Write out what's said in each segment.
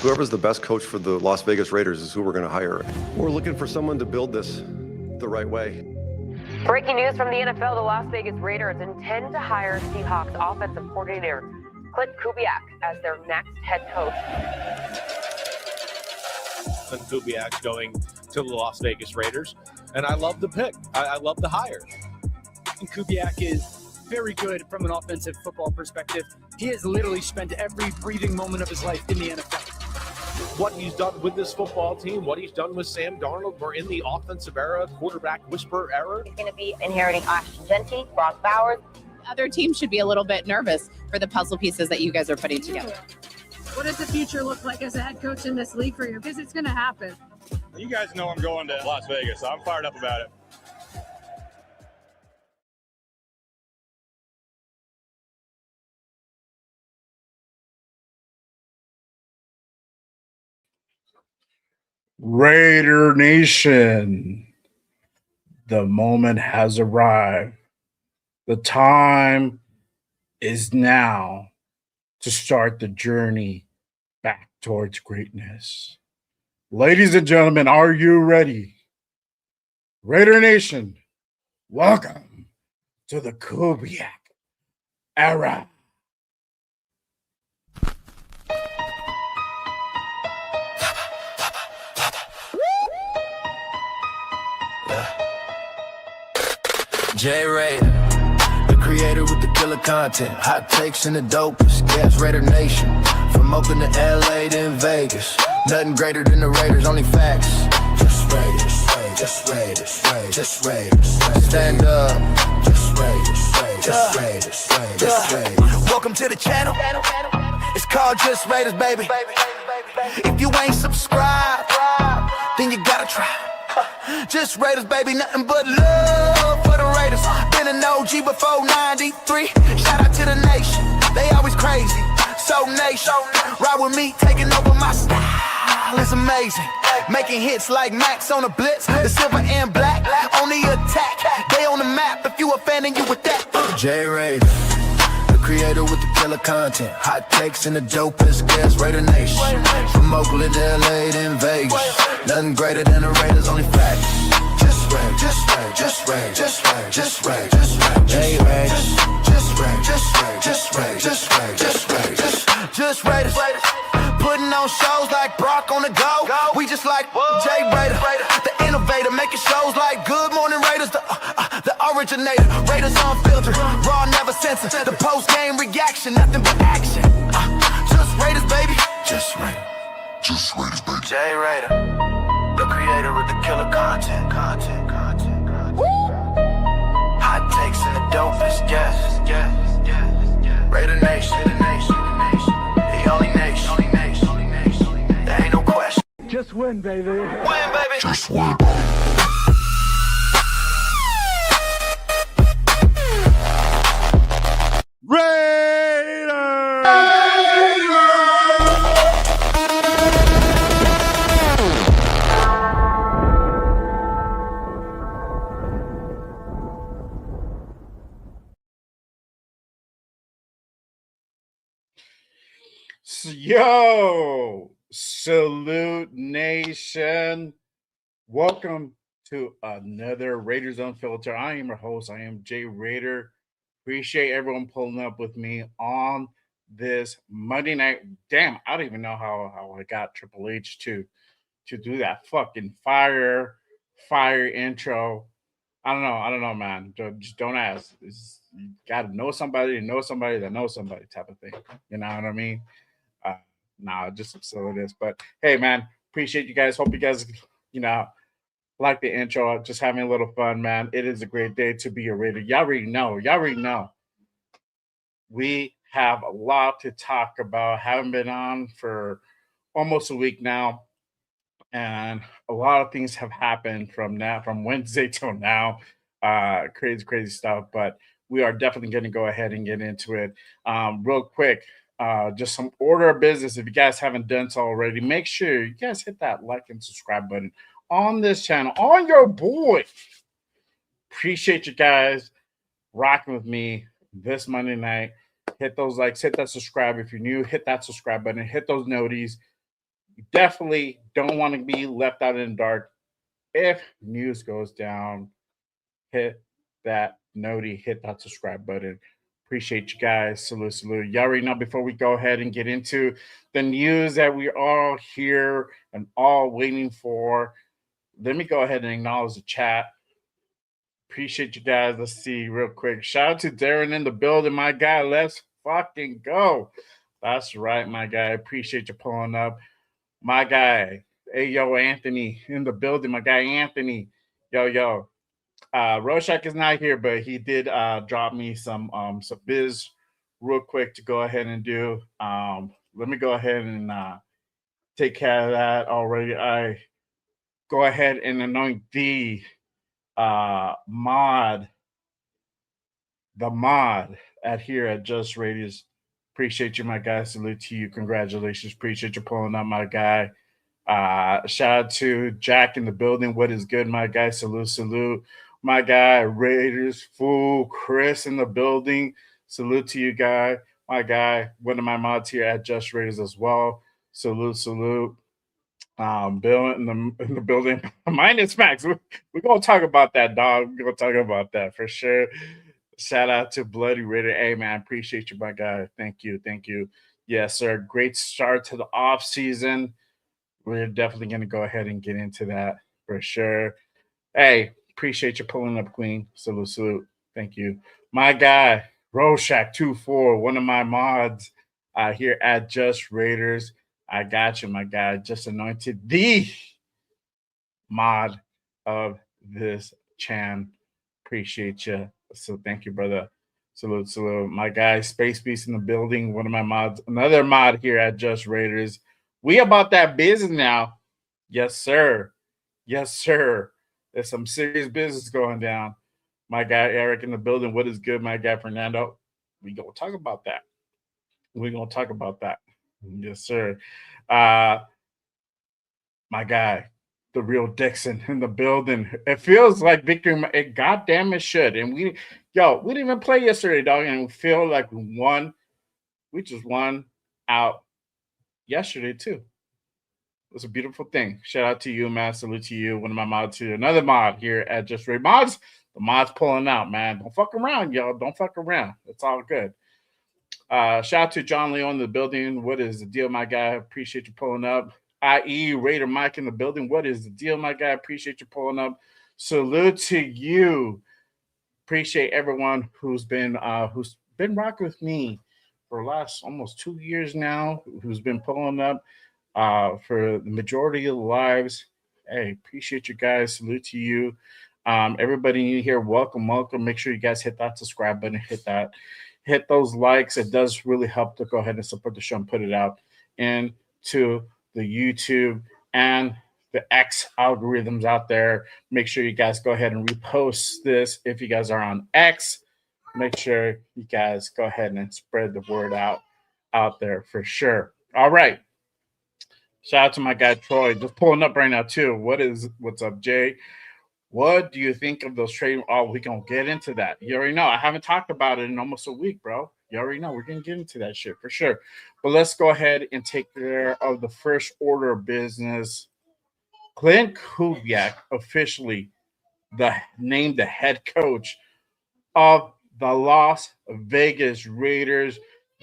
Whoever's the best coach for the Las Vegas Raiders is who we're going to hire. We're looking for someone to build this the right way. Breaking news from the NFL, the Las Vegas Raiders intend to hire Seahawks offensive coordinator Klint Kubiak as their next head coach. Klint Kubiak going to the Las Vegas Raiders, and I love the pick. I love the hire. And Kubiak is very good from an offensive football perspective. He has literally spent every breathing moment of his life in the NFL. What he's done with this football team, what he's done with Sam Darnold, we're in the offensive era, quarterback whisper era. He's going to be inheriting Ashton Venti, Brock Bowers. Other teams should be a little bit nervous for the puzzle pieces that you guys are putting together. What does the future look like as a head coach in this league for you? Because it's going to happen. You guys know I'm going to Las Vegas, so I'm fired up about it. Raider Nation, the moment has arrived. The time is now to start the journey back towards greatness. Ladies and gentlemen, are you ready? Raider Nation, welcome to the Kubiak era. J Raider, the creator with the killer content, hot takes and the dopest. Gas Raider Nation, from Oakland to LA to Vegas. Nothing greater than the Raiders, only facts. Just Raiders, just Raiders, just Raiders. Stand up, just Raiders, just Raiders, just Raiders. Welcome to the channel. It's called Just Raiders, baby. If you ain't subscribed, then you gotta try. Just Raiders, baby, nothing but love for the Raiders. Been an OG before 93. Shout out to the nation, they always crazy. So nation, ride with me, taking over my style. It's amazing, making hits like Maxx on the blitz. The silver and black, on the attack. They on the map, if you a fan and you with that. J Raider, the creator with the killer content, hot takes and the dopest. Gas Raider Nation, from Oakland to LA to Vegas. Nothing greater than the Raiders, only facts. Just Raiders, just Raiders, just Raiders, just Raiders, just Raiders, J Raiders, just Raiders, just Raiders, just Raiders, just Raiders, just Raiders. Putting on shows like Brock on the go. We just like J Raider, the innovator, making shows like Good Morning Raiders, the originator. Raiders Unfiltered, raw, never censored. The post game reaction, nothing but action. Just Raiders, baby. Just Raiders. Just Raiders, baby. J Raider, the creator with the killer content. Hot takes and the dopest, yes. Raider Nation, the only nation. There ain't no question. Just win, baby. Win, baby. Just win. Yo, salute nation. Welcome to another Raiders Unfiltered. I am your host. I am Jay Raider. Appreciate everyone pulling up with me on this Monday night. Damn, I don't even know how I got Triple H to do that fucking fire intro. I don't know, man. Just don't ask. You got to know somebody that knows somebody type of thing. You know what I mean? Just so it is. But hey, man, appreciate you guys. Hope you guys, like the intro. Just having a little fun, man. It is a great day to be a Raider. Y'all already know. We have a lot to talk about. Haven't been on for almost a week now, and a lot of things have happened from Wednesday till now. Crazy stuff. But we are definitely going to go ahead and get into it. Real quick. Just some order of business. If you guys haven't done so already, make sure you guys hit that like and subscribe button on this channel, on your boy. Appreciate you guys rocking with me this Monday night. Hit those likes, hit that subscribe. If you're new, hit that subscribe button, hit those noties. You definitely don't want to be left out in the dark. If news goes down, hit that noti, hit that subscribe button. Appreciate you guys. Salute, salute. You already know before we go ahead and get into the news that we are all here and all waiting for, let me go ahead and acknowledge the chat. Appreciate you guys. Let's see real quick. Shout out to Darren in the building, my guy. Let's fucking go. That's right, my guy. Appreciate you pulling up. My guy. Hey, yo, Anthony in the building. My guy, Anthony. Yo. Rorschach is not here, but he did drop me some biz real quick to go ahead and do. Let me go ahead and take care of that already. I go ahead and anoint the mod at here at Just Radius. Appreciate you, my guy. Salute to you. Congratulations. Appreciate you pulling up, my guy. Shout out to Jack in the building. What is good, my guy? Salute. My guy, Raiders fool. Chris in the building. Salute to you, guy. My guy, one of my mods here at Just Raiders as well. Salute. Bill in the building. Mine is Maxx. We're gonna talk about that, dog. We're gonna talk about that for sure. Shout out to Bloody Raider. Hey man, appreciate you, my guy. Thank you. Yes, sir. Great start to the off season. We're definitely gonna go ahead and get into that for sure. Hey, appreciate you pulling up, Queen. Salute. Thank you. My guy, Rorschach24, one of my mods here at Just Raiders. I got you, my guy. Just anointed the mod of this chan. Appreciate you. So thank you, brother. Salute. My guy, Space Beast in the building. One of my mods, another mod here at Just Raiders. We about that business now. Yes, sir. There's some serious business going down. My guy, Eric in the building. What is good, my guy, Fernando? We gonna talk about that. Yes, sir. My guy, the real Dixon in the building. It feels like victory. It goddamn it should. And we didn't even play yesterday, dog. And we feel like we won. We just won out yesterday too. It was a beautiful thing. Shout out to you, man. Salute to you. One of my mods here. Another mod here at Just Ray Mods. The mod's pulling out, man. Don't fuck around, y'all. Don't fuck around. It's all good. Shout out to John Leon in the building. What is the deal, my guy? Appreciate you pulling up. I.E. Raider Mike in the building. What is the deal, my guy? Appreciate you pulling up. Salute to you. Appreciate everyone who's been rocking with me for the last almost 2 years now, who's been pulling up for the majority of the lives. Hey, appreciate you guys. Salute to you. Everybody in here, welcome. Make sure you guys hit that subscribe button, hit those likes. It does really help to go ahead and support the show and put it out into the YouTube and the X algorithms out there. Make sure you guys go ahead and repost this. If you guys are on X, make sure you guys go ahead and spread the word out there for sure. All right. Shout out to my guy Troy, just pulling up right now too. What's up, Jay? What do you think of those trade? Oh, we're going to get into that. You already know. I haven't talked about it in almost a week, bro. You already know. We're going to get into that shit for sure. But let's go ahead and take care of the first order of business. Klint Kubiak officially named the head coach of the Las Vegas Raiders.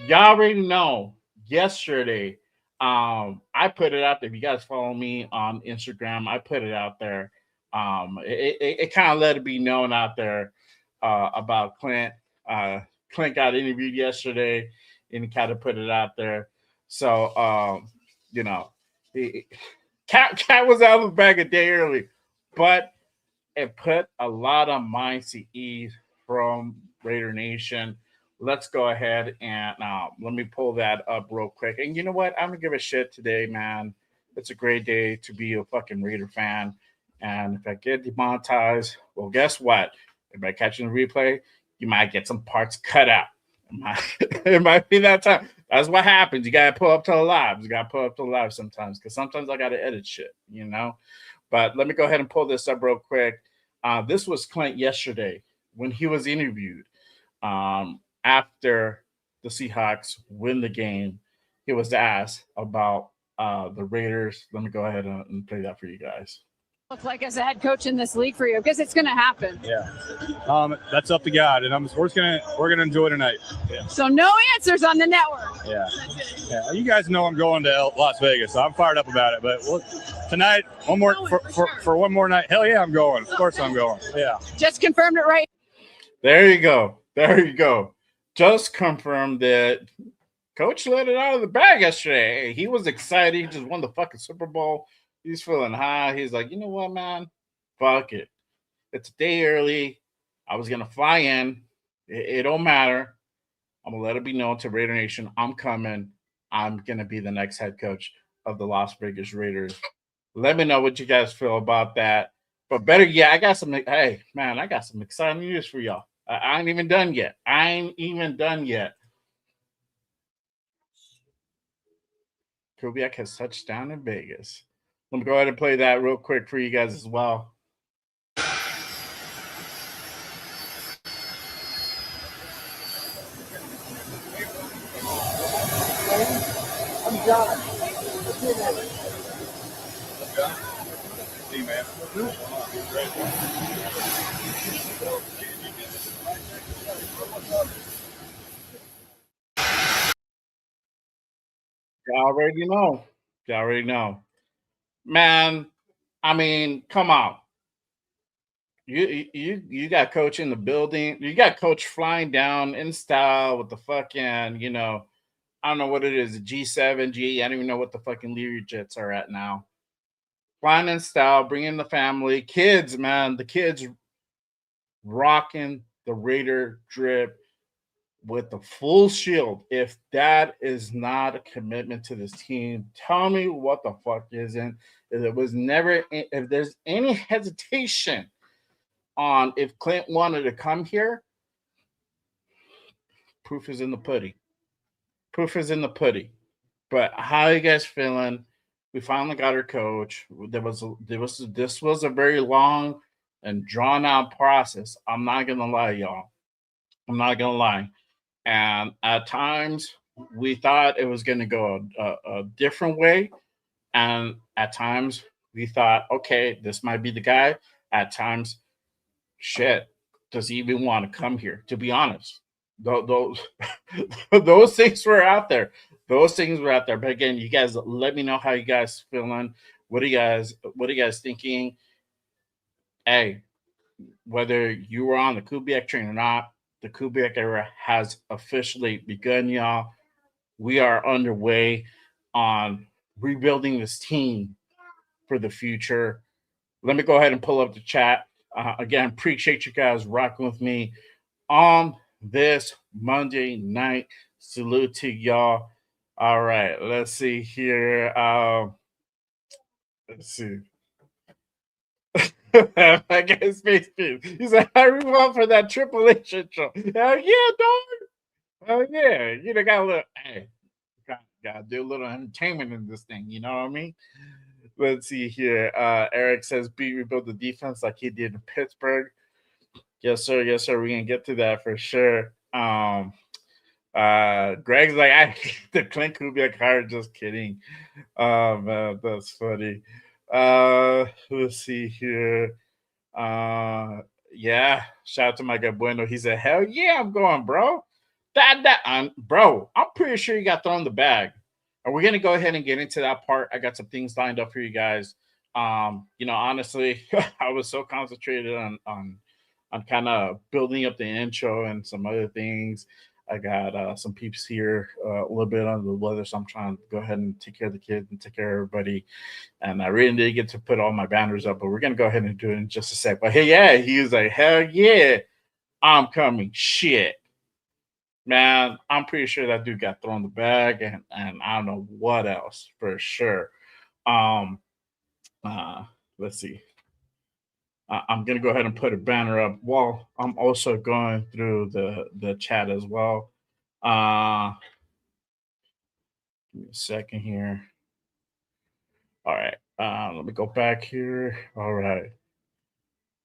Y'all already know yesterday, I put it out there. If you guys follow me on Instagram, I put it out there. It kind of let it be known out there about Klint. Klint got interviewed yesterday, and he kind of put it out there. So, Cat was out of the bag a day early, but it put a lot of minds to ease from Raider Nation. Let's go ahead and let me pull that up real quick. And you know what? I'm going to give a shit today, man. It's a great day to be a fucking Raider fan. And if I get demonetized, well, guess what? If I catch the replay, you might get some parts cut out. It might be that time. That's what happens. You got to pull up to the live. Sometimes, because sometimes I got to edit shit, But let me go ahead and pull this up real quick. This was Klint yesterday when he was interviewed after the Seahawks win the game. He was asked about the Raiders. Let me go ahead and play that for you guys. Look like as a head coach in this league for you? Because it's going to happen. Yeah. That's up to God, and we're gonna enjoy tonight. Yeah. So no answers on the network. Yeah. Yeah. You guys know I'm going to Las Vegas, so I'm fired up about it. But tonight, one more for one more night. Hell yeah, I'm going. Of course I'm going. Yeah. Just confirmed it right. There you go. There you go. Just confirmed that Coach let it out of the bag yesterday. He was excited. He just won the fucking Super Bowl. He's feeling high. He's like, you know what, man? Fuck it. It's a day early. I was going to fly in. It don't matter. I'm going to let it be known to Raider Nation. I'm coming. I'm going to be the next head coach of the Las Vegas Raiders. Let me know what you guys feel about that. But better yet, I got some exciting news for y'all. I ain't even done yet. Kubiak has touched down in Vegas. Let me go ahead and play that real quick for you guys as well. I'm John. Hey, man. Y'all already know. Man, I mean, come on. You got coach in the building. You got coach flying down in style with the fucking, I don't know what it is, a G7, G. I don't even know what the fucking Lear jets are at now. Flying in style, bringing the family, kids, man. The kids rocking the Raider drip with the full shield. If that is not a commitment to this team, tell me what the fuck isn't. If there's any hesitation on if Klint wanted to come here, proof is in the pudding. But how are you guys feeling? We finally got our coach. This was a very long and drawn out process. I'm not gonna lie, y'all. And at times we thought it was going to go a different way. And at times we thought, okay, this might be the guy. At times, shit, does he even want to come here? To be honest, those things were out there. But again, you guys let me know how you guys feeling. What are you guys thinking? Hey, whether you were on the Kubiak train or not, the Kubiak era has officially begun, y'all. We are underway on rebuilding this team for the future. Let me go ahead and pull up the chat. Again, appreciate you guys rocking with me on this Monday night. Salute to y'all. All right, let's see here. Let's see. I guess Space Beast. He said, I revolve for that Triple H intro. Hell yeah, dog. Hell yeah. You know, got a little, hey, got to do a little entertainment in this thing. You know what I mean? Let's see here. Eric says, rebuild the defense like he did in Pittsburgh. Yes, sir. Yes, sir. We're going to get to that for sure. Greg's like, I hate the Klint Kubiak hire. Just kidding. Man, that's funny. Let's see here. Yeah, shout out to my guy Bueno. He said, hell yeah, I'm going, bro. Bro, I'm pretty sure you got thrown the bag. And we're gonna go ahead and get into that part. I got some things lined up for you guys. Honestly, I was so concentrated on kind of building up the intro and some other things. I got some peeps here a little bit under the weather, so I'm trying to go ahead and take care of the kids and take care of everybody. And I really didn't get to put all my banners up, but we're going to go ahead and do it in just a sec. But hey, yeah, he was like, hell yeah, I'm coming. Shit. Man, I'm pretty sure that dude got thrown the bag and I don't know what else for sure. Let's see. I'm going to go ahead and put a banner up while I'm also going through the chat as well. Give me a second here. All right. Let me go back here. All right.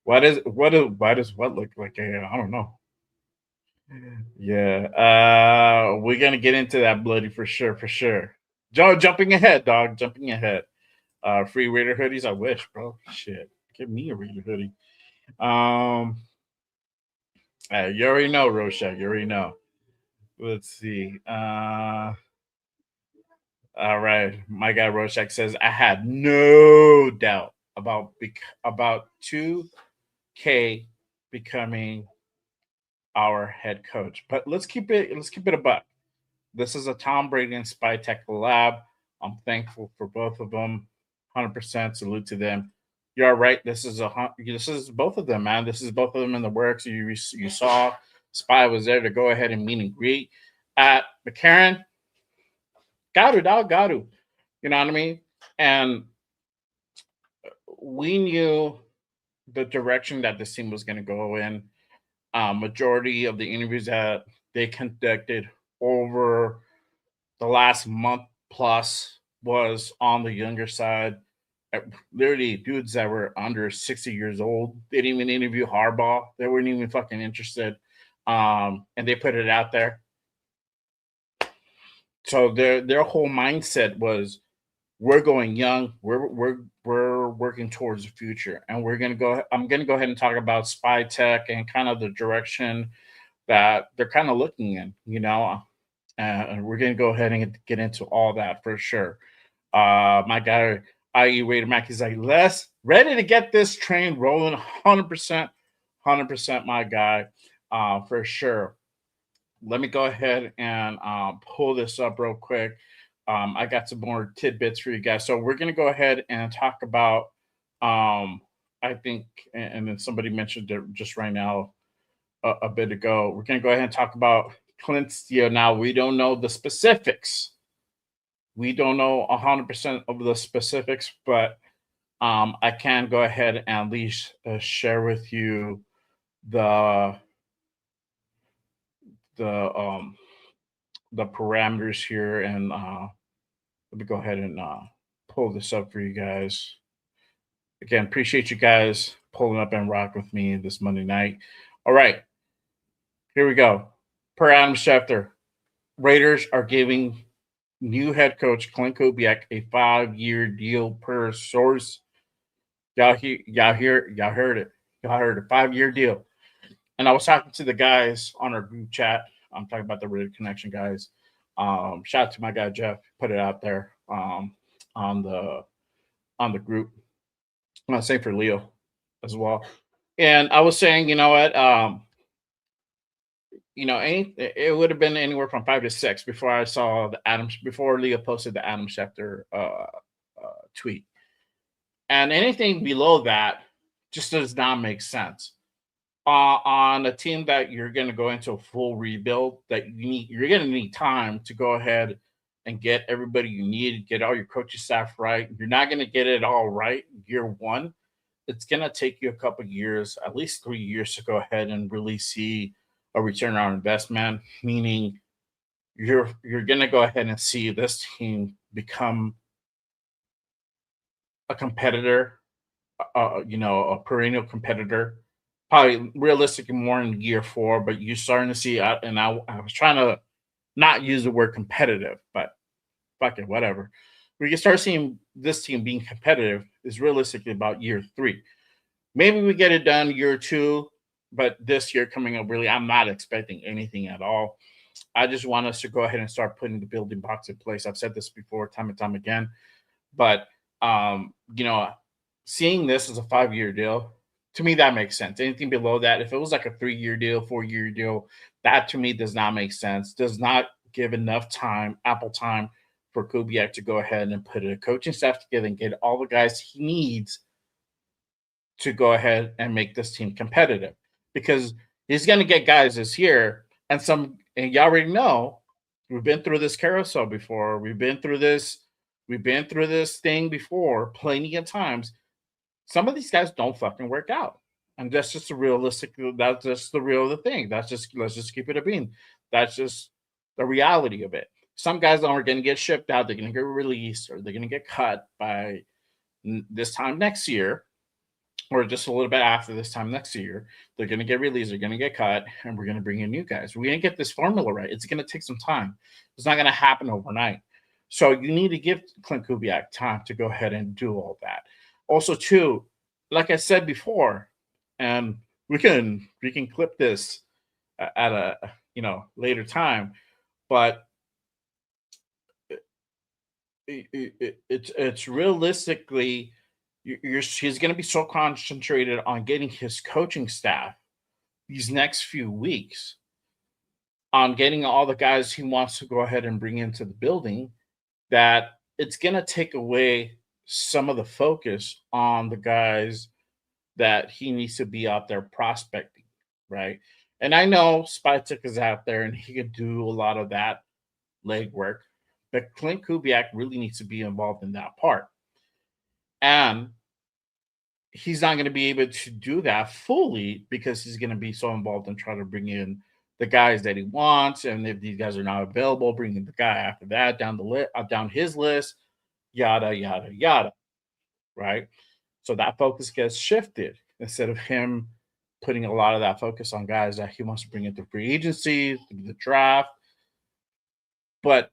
Why does what look like? I don't know. Yeah. We're going to get into that, bloody, for sure. Joe, jumping ahead, dog. Jumping ahead. Free Raider hoodies. I wish, bro. Shit. Give me a Raider hoodie. You already know, Rorschach. You already know. Let's see. All right. My guy Rorschach says, I had no doubt about 2K becoming our head coach. But let's keep it a buck. This is a Tom Brady and Spy Tech collab. I'm thankful for both of them. 100% salute to them. You're right. This is both of them, man. This is both of them in the works. You saw Spy was there to go ahead and meet and greet at McCarran. Got to. You know what I mean? And we knew the direction that this team was going to go in. Majority of the interviews that they conducted over the last month plus was on the younger side. Literally dudes that were under 60 years old. They didn't even interview Harbaugh. They weren't even fucking interested. And they put it out there. So their whole mindset was, we're going young. We're working towards the future, and I'm gonna go ahead and talk about Spy Tech and kind of the direction that they're kind of looking in. You know, and we're gonna go ahead and get into all that for sure. My guy, IE Raider Mac, is like, let's ready to get this train rolling. 100%, my guy, for sure. Let me go ahead and pull this up real quick. I got some more tidbits for you guys. So we're going to go ahead and talk about, I think, and then somebody mentioned it just right now a bit ago. We're going to go ahead and talk about Klint's deal. Now, we don't know the specifics. We don't know 100% of the specifics, but I can go ahead and at least share with you the parameters here, and let me go ahead and pull this up for you guys. Again, appreciate you guys pulling up and rock with me this Monday night. All right, here we go. Per Adam Schefter, Raiders are giving new head coach Klint Kubiak a 5-year deal per source. Y'all heard it. Y'all heard a 5-year deal. And I was talking to the guys on our group chat. I'm talking about the Raider Connection guys. Shout out to my guy Jeff, put it out there on the group. I'm gonna say for Leo as well. And I was saying, you know what, it would have been anywhere from 5 to 6 before I saw before Leo posted the Adam Schefter tweet. And anything below that just does not make sense. On a team that you're going to go into a full rebuild, that you're going to need time to go ahead and get everybody you need, get all your coaching staff right. You're not going to get it all right year one. It's going to take you a couple of years, at least 3 years, to go ahead and really see a return on investment, meaning you're going to go ahead and see this team become a competitor, a perennial competitor. Probably realistically more in year 4, but you're starting to see, and I was trying to not use the word competitive, but fuck it, whatever. We can start seeing this team being competitive is realistically about year 3. Maybe we get it done year 2, but this year coming up, really, I'm not expecting anything at all. I just want us to go ahead and start putting the building blocks in place. I've said this before time and time again, but, seeing this as a 5-year deal, to me, that makes sense. Anything below that, if it was like a 3-year deal, 4-year deal, that to me does not make sense. Does not give enough ample time for Kubiak to go ahead and put a coaching staff together and get all the guys he needs to go ahead and make this team competitive. Because he's going to get guys this year, and you already know, we've been through this carousel before. We've been through this thing before plenty of times. Some of these guys don't fucking work out. And that's just let's just keep it a bean. That's just the reality of it. Some guys are going to get shipped out. They're going to get released, or they're going to get cut by this time next year, or just a little bit after this time next year. They're going to get released. They're going to get cut, and we're going to bring in new guys. We're going to get this formula right. It's going to take some time. It's not going to happen overnight. So you need to give Klint Kubiak time to go ahead and do all that. Also, too, like I said before, and we can clip this at a later time, but it's realistically he's going to be so concentrated on getting his coaching staff these next few weeks, on getting all the guys he wants to go ahead and bring into the building, that it's going to take away some of the focus on the guys that he needs to be out there prospecting, right? And I know Spytek is out there and he can do a lot of that legwork, but Klint Kubiak really needs to be involved in that part. And he's not going to be able to do that fully because he's going to be so involved in trying to bring in the guys that he wants. And if these guys are not available, bringing the guy after that down the list, down his list, yada, yada, yada, right? So that focus gets shifted instead of him putting a lot of that focus on guys that he wants to bring into free agency, through the draft. But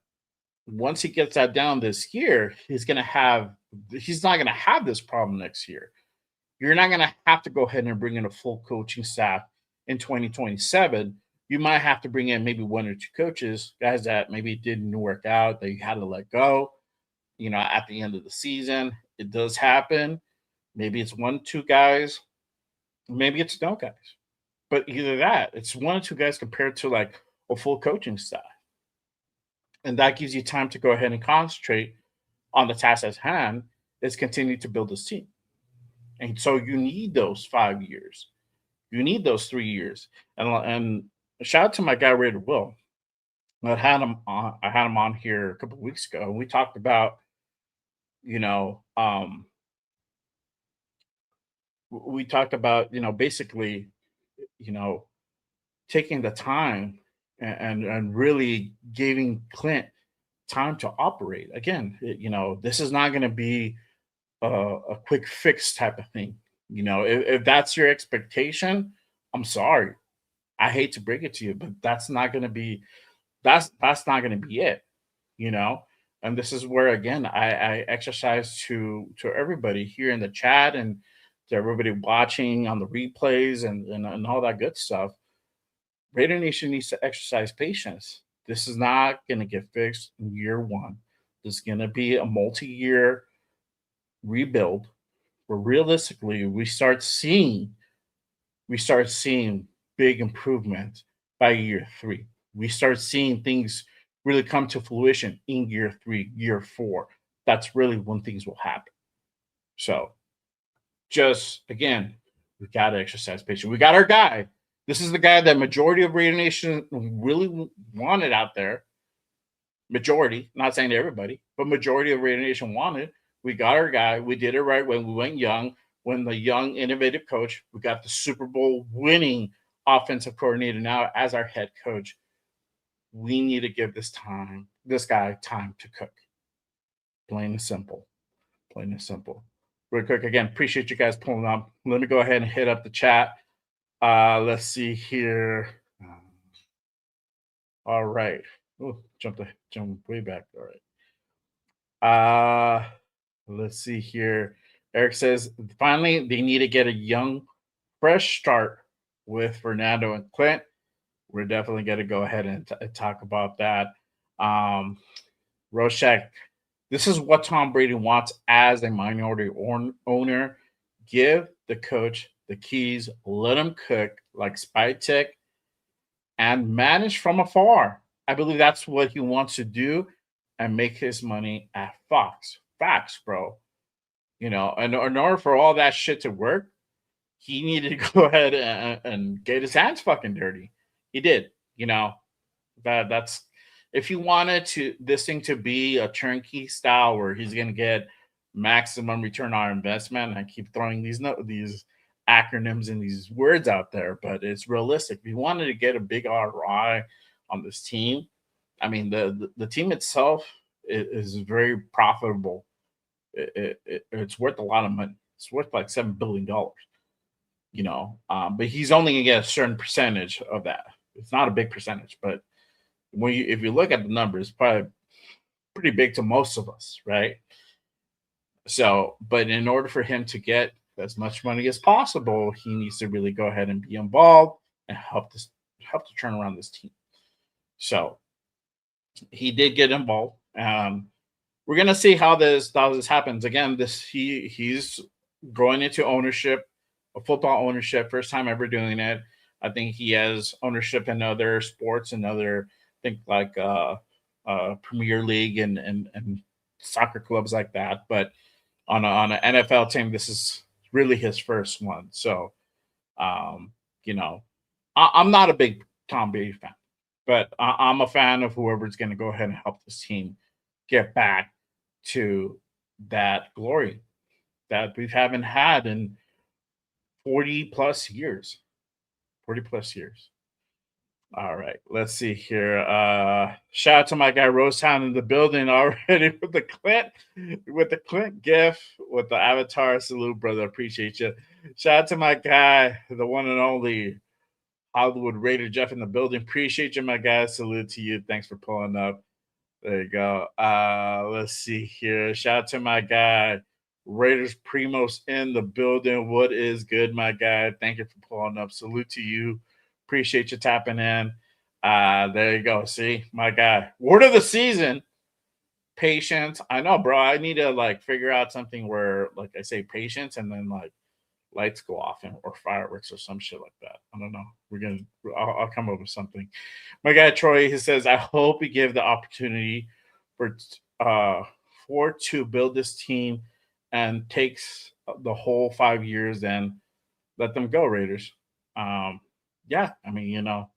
once he gets that down this year, he's not going to have this problem next year. You're not going to have to go ahead and bring in a full coaching staff in 2027. You might have to bring in maybe one or two coaches, guys that maybe didn't work out, that you had to let go, at the end of the season. It does happen. Maybe it's 1-2 guys. Maybe it's no guys. But either that, it's 1 or 2 guys compared to like a full coaching staff. And that gives you time to go ahead and concentrate on the task at hand, is continue to build this team. And so you need those 5 years. You need those 3 years. And shout out to my guy, Raider Will. I had him on here a couple of weeks ago. And we talked about, basically, taking the time and really giving Klint time to operate. Again, this is not going to be a quick fix type of thing. If that's your expectation, I'm sorry. I hate to break it to you, but that's not going to be it. And this is where, again, I exercise to everybody here in the chat and to everybody watching on the replays and all that good stuff. Raider Nation needs to exercise patience. This is not going to get fixed in year one. This is going to be a multi-year rebuild where realistically we start seeing big improvements by year 3. We start seeing things really come to fruition in year 3, year 4. That's really when things will happen. So just, again, we got to exercise patience. We got our guy. This is the guy that majority of Raider Nation really wanted out there. Majority, not saying everybody, but majority of Raider Nation wanted. We got our guy. We did it right when we went young, when the young, innovative coach. We got the Super Bowl winning offensive coordinator now as our head coach. We need to give this guy time to cook. Plain and simple. Plain and simple. Real quick, again, appreciate you guys pulling up. Let me go ahead and hit up the chat. Let's see here. All right. Oh, jump way back. All right. Let's see here. Eric says, finally, they need to get a young, fresh start with Fernando and Klint. We're definitely going to go ahead and talk about that. Roshak, this is what Tom Brady wants as a minority owner. Give the coach the keys, let him cook like Spytek, and manage from afar. I believe that's what he wants to do and make his money at Fox. Facts, bro. And in order for all that shit to work, he needed to go ahead and get his hands fucking dirty. He did. That's if you wanted this thing to be a turnkey style where he's going to get maximum return on investment. And I keep throwing these acronyms and these words out there, but it's realistic. If you wanted to get a big ROI on this team, I mean, the team itself is very profitable. It's worth a lot of money. It's worth like $7 billion, but he's only going to get a certain percentage of that. It's not a big percentage, but if you look at the numbers, probably pretty big to most of us, right? So, but in order for him to get as much money as possible, he needs to really go ahead and be involved and help to turn around this team. So he did get involved. We're gonna see how this happens. Again, he's going into ownership, a football ownership, first time ever doing it. I think he has ownership in other sports and other, I think like Premier League and soccer clubs like that. But on an NFL team, this is really his first one. So, you know, I'm not a big Tom Brady fan, but I'm a fan of whoever's going to go ahead and help this team get back to that glory that we haven't had in 40 plus years. 40 plus years. All right, let's see here. Shout out to my guy Rosetown in the building already with the Klint gif with the avatar. Salute, brother. Appreciate you. Shout out to my guy, the one and only Hollywood Raider Jeff in the building. Appreciate you, my guy. Salute to you. Thanks for pulling up. There you go. Let's see here. Shout out to my guy Raiders Primos in the building. What is good, my guy? Thank you for pulling up. Salute to you. Appreciate you tapping in. There you go. See, my guy. Word of the season. Patience. I know, bro. I need to like figure out something where like I say patience and then like lights go off or fireworks or some shit like that. I don't know. I'll come up with something. My guy Troy, he says, I hope we give the opportunity for to build this team and takes the whole 5 years and let them go, Raiders. Yeah, I mean, you know,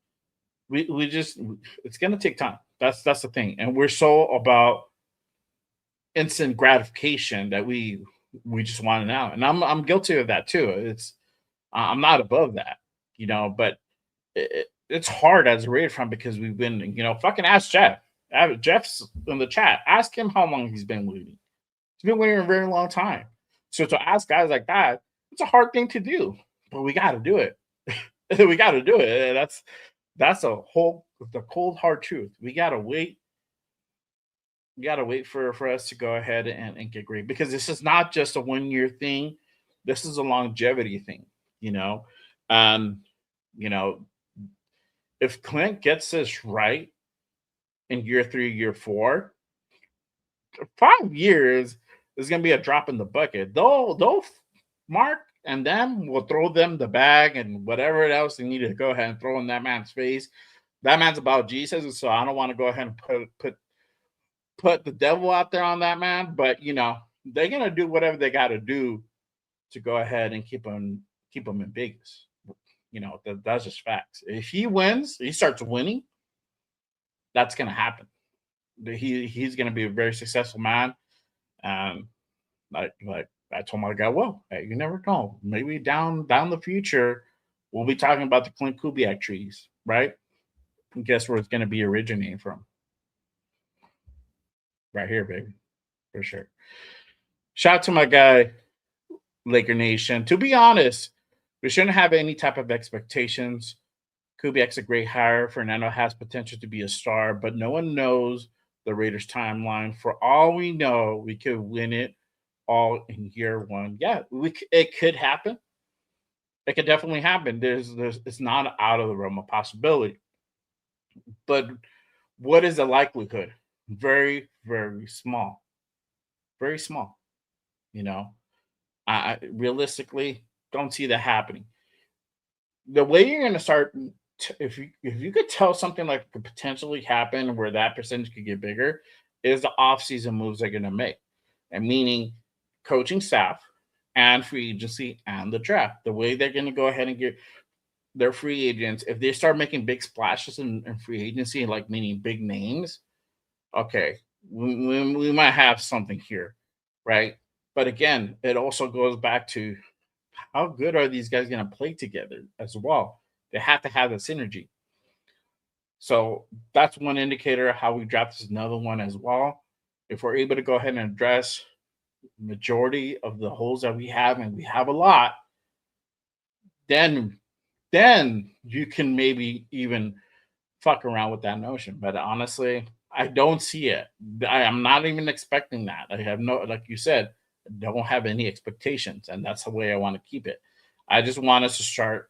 we just it's gonna take time. That's the thing, and we're so about instant gratification that we just want it now, and I'm guilty of that too. It's I'm not above that, you know, but it's hard as a Raider fan because we've been, you know, fucking ask Jeff. Jeff's in the chat. Ask him how long he's been waiting. He's been waiting a very long time. So to ask guys like that, it's a hard thing to do, but we got to do it. We got to do it. That's the cold hard truth. We got to wait. We got to wait for us to go ahead and get great, because this is not just a 1 year thing. This is a longevity thing, you know. You know, if Klint gets this right in year 3, year 4, 5 years is going to be a drop in the bucket. They'll Mark and them will throw them the bag and whatever else they need to go ahead and throw in that man's face. That man's about Jesus, and so I don't want to go ahead and put the devil out there on that man. But you know, they're gonna do whatever they got to do to go ahead and keep him in Vegas. You know, that's just facts. If he wins, he starts winning. That's gonna happen. He's gonna be a very successful man. Like I told my guy, well, hey, you never know. Maybe down the future, we'll be talking about the Klint Kubiak trees, right? And guess where it's going to be originating from? Right here, baby, for sure. Shout out to my guy, Laker Nation. To be honest, we shouldn't have any type of expectations. Kubiak's a great hire. Fernando has potential to be a star, but no one knows the Raiders' timeline. For all we know, we could win it all in year 1. Yeah, it could happen. It could definitely happen. It's not out of the realm of possibility. But what is the likelihood? Very, very small. Very small. You know, I realistically don't see that happening. The way you're going to start, if you could tell something like could potentially happen where that percentage could get bigger, is the offseason moves they're going to make. And meaning coaching staff and free agency and the draft. The way they're going to go ahead and get their free agents, if they start making big splashes in free agency, like meaning big names, okay, we might have something here, right? But again, it also goes back to how good are these guys going to play together as well? They have to have the synergy. So that's one indicator. How we draft is another one as well. If we're able to go ahead and address majority of the holes that we have, and we have a lot, then you can maybe even fuck around with that notion. But honestly, I don't see it. I am not even expecting that. I have no, like you said, don't have any expectations, and that's the way I want to keep it. I just want us to start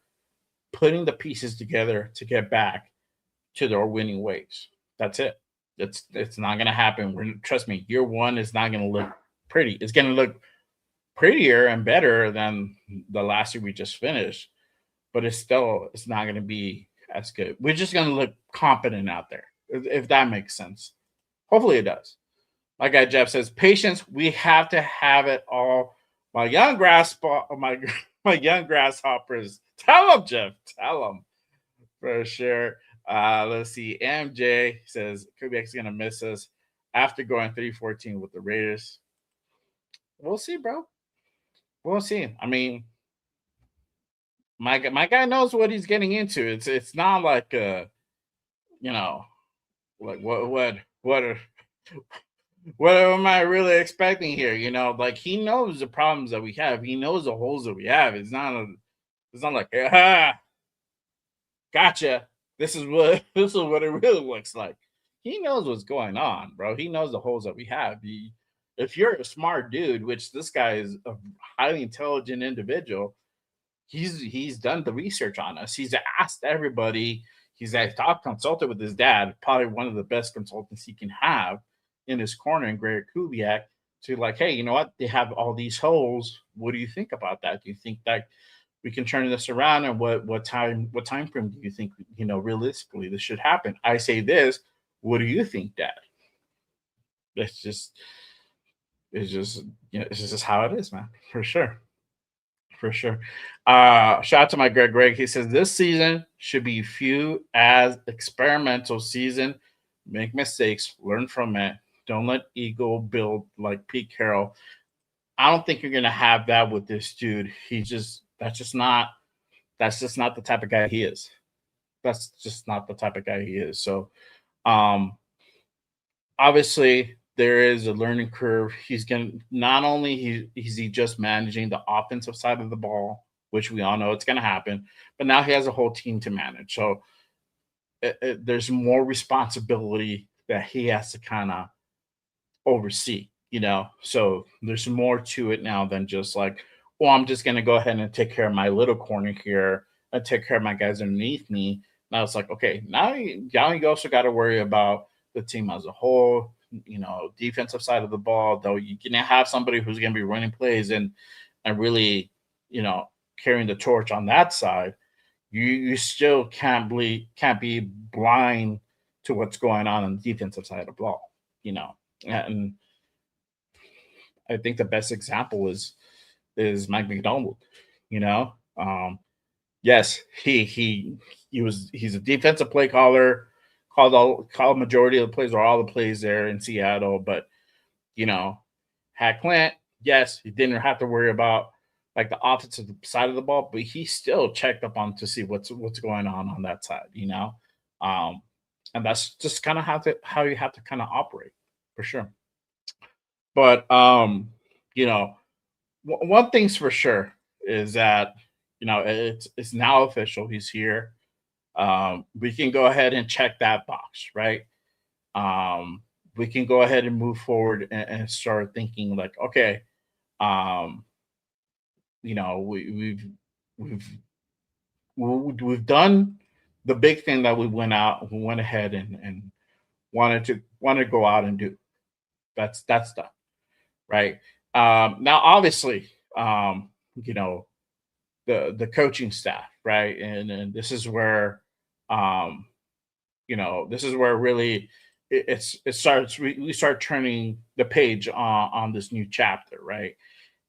putting the pieces together to get back to their winning ways. That's it. It's not gonna happen. Trust me, year one is not gonna look pretty. It's gonna look prettier and better than the last year we just finished, but it's not gonna be as good. We're just gonna look competent out there, if that makes sense. Hopefully it does. My guy Jeff says, patience. We have to have it all. My young young grasshoppers. Tell them, Jeff. Tell them for sure. Let's see. MJ says Kubiak's gonna miss us after going 3-14 with the Raiders. We'll see, bro. We'll see. I mean, my guy knows what he's getting into. It's not like like what am I really expecting here? Like he knows the problems that we have. He knows the holes that we have. It's not like gotcha. This is what it really looks like. He knows what's going on, bro. He knows the holes that we have. If you're a smart dude, which this guy is a highly intelligent individual, he's done the research on us. He's asked everybody. He's consulted with his dad, probably one of the best consultants he can have in his corner, in Greg Kubiak, to like, hey, you know what? They have all these holes. What do you think about that? Do you think that we can turn this around? And what time frame do you think, realistically this should happen? I say this. What do you think, Dad? It's just how it is, man. For sure. Shout out to my Greg. He says this season should be viewed as experimental season. Make mistakes, learn from it. Don't let ego build like Pete Carroll. I don't think you're gonna have that with this dude. That's just not the type of guy he is. That's just not the type of guy he is. So obviously there is a learning curve. He's gonna not only is he just managing the offensive side of the ball, which we all know it's gonna happen, but now he has a whole team to manage. So there's more responsibility that he has to kind of oversee, So there's more to it now than just like, well, I'm just gonna go ahead and take care of my little corner here and take care of my guys underneath me. Now it's like, okay, now you also got to worry about the team as a whole, defensive side of the ball, though you're gonna have somebody who's gonna be running plays and really, carrying the torch on that side. You still can't be blind to what's going on the defensive side of the ball, And I think the best example is Mike McDonald. Yes, he's a defensive play caller, called majority of the plays or all the plays there in Seattle, but had Klint, yes, he didn't have to worry about like the offensive side of the ball, but he still checked up on to see what's going on that side, and that's just kind of how you have to kind of operate for sure. But one thing's for sure is that it's now official. He's here. We can go ahead and check that box, right? We can go ahead and move forward and start thinking like, okay, we've done the big thing that we went ahead and wanted to go out and do. That's done, right? Now, obviously, the coaching staff, right, and this is where, this is where really it starts. We start turning the page on this new chapter, right?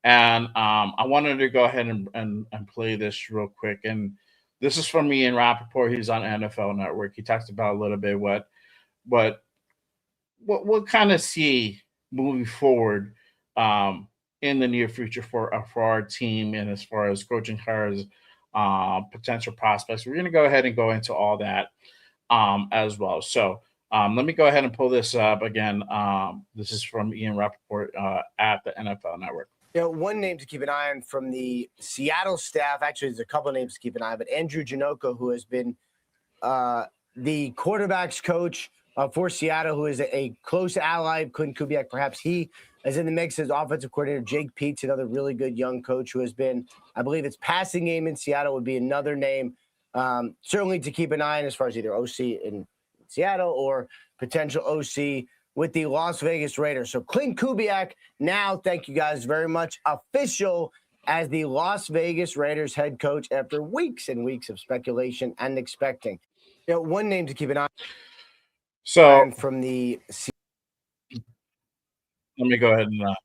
And I wanted to go ahead and play this real quick. And this is from Ian Rappaport. He's on NFL Network. He talks about a little bit what we'll kind of see moving forward in the near future for our team, and as far as coaching hires, potential prospects. We're going to go ahead and go into all that as well. So let me go ahead and pull this up again. This is from Ian Rappaport at the NFL Network. One name to keep an eye on from the Seattle staff, actually there's a couple of names to keep an eye on, but Andrew Janocko, who has been the quarterback's coach for Seattle, who is a close ally of Klint Kubiak. Perhaps he is in the mix as offensive coordinator. Jake Pete's another really good young coach who has been, I believe it's passing game in Seattle would be another name. Certainly to keep an eye on as far as either OC in Seattle or potential OC with the Las Vegas Raiders. So Klint Kubiak now, thank you guys very much, official as the Las Vegas Raiders head coach after weeks and weeks of speculation and expecting. You know, one name to keep an eye on. So From the let me go ahead and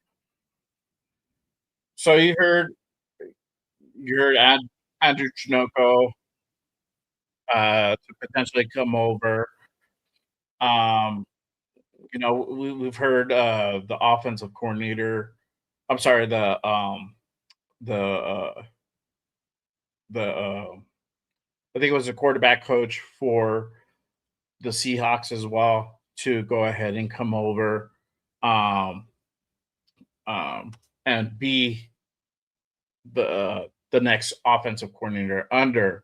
so you heard Andrew Chinoco to potentially come over. You know, we've heard the offensive coordinator. I'm sorry, the I think it was a quarterback coach for the Seahawks as well to go ahead and come over and be the next offensive coordinator under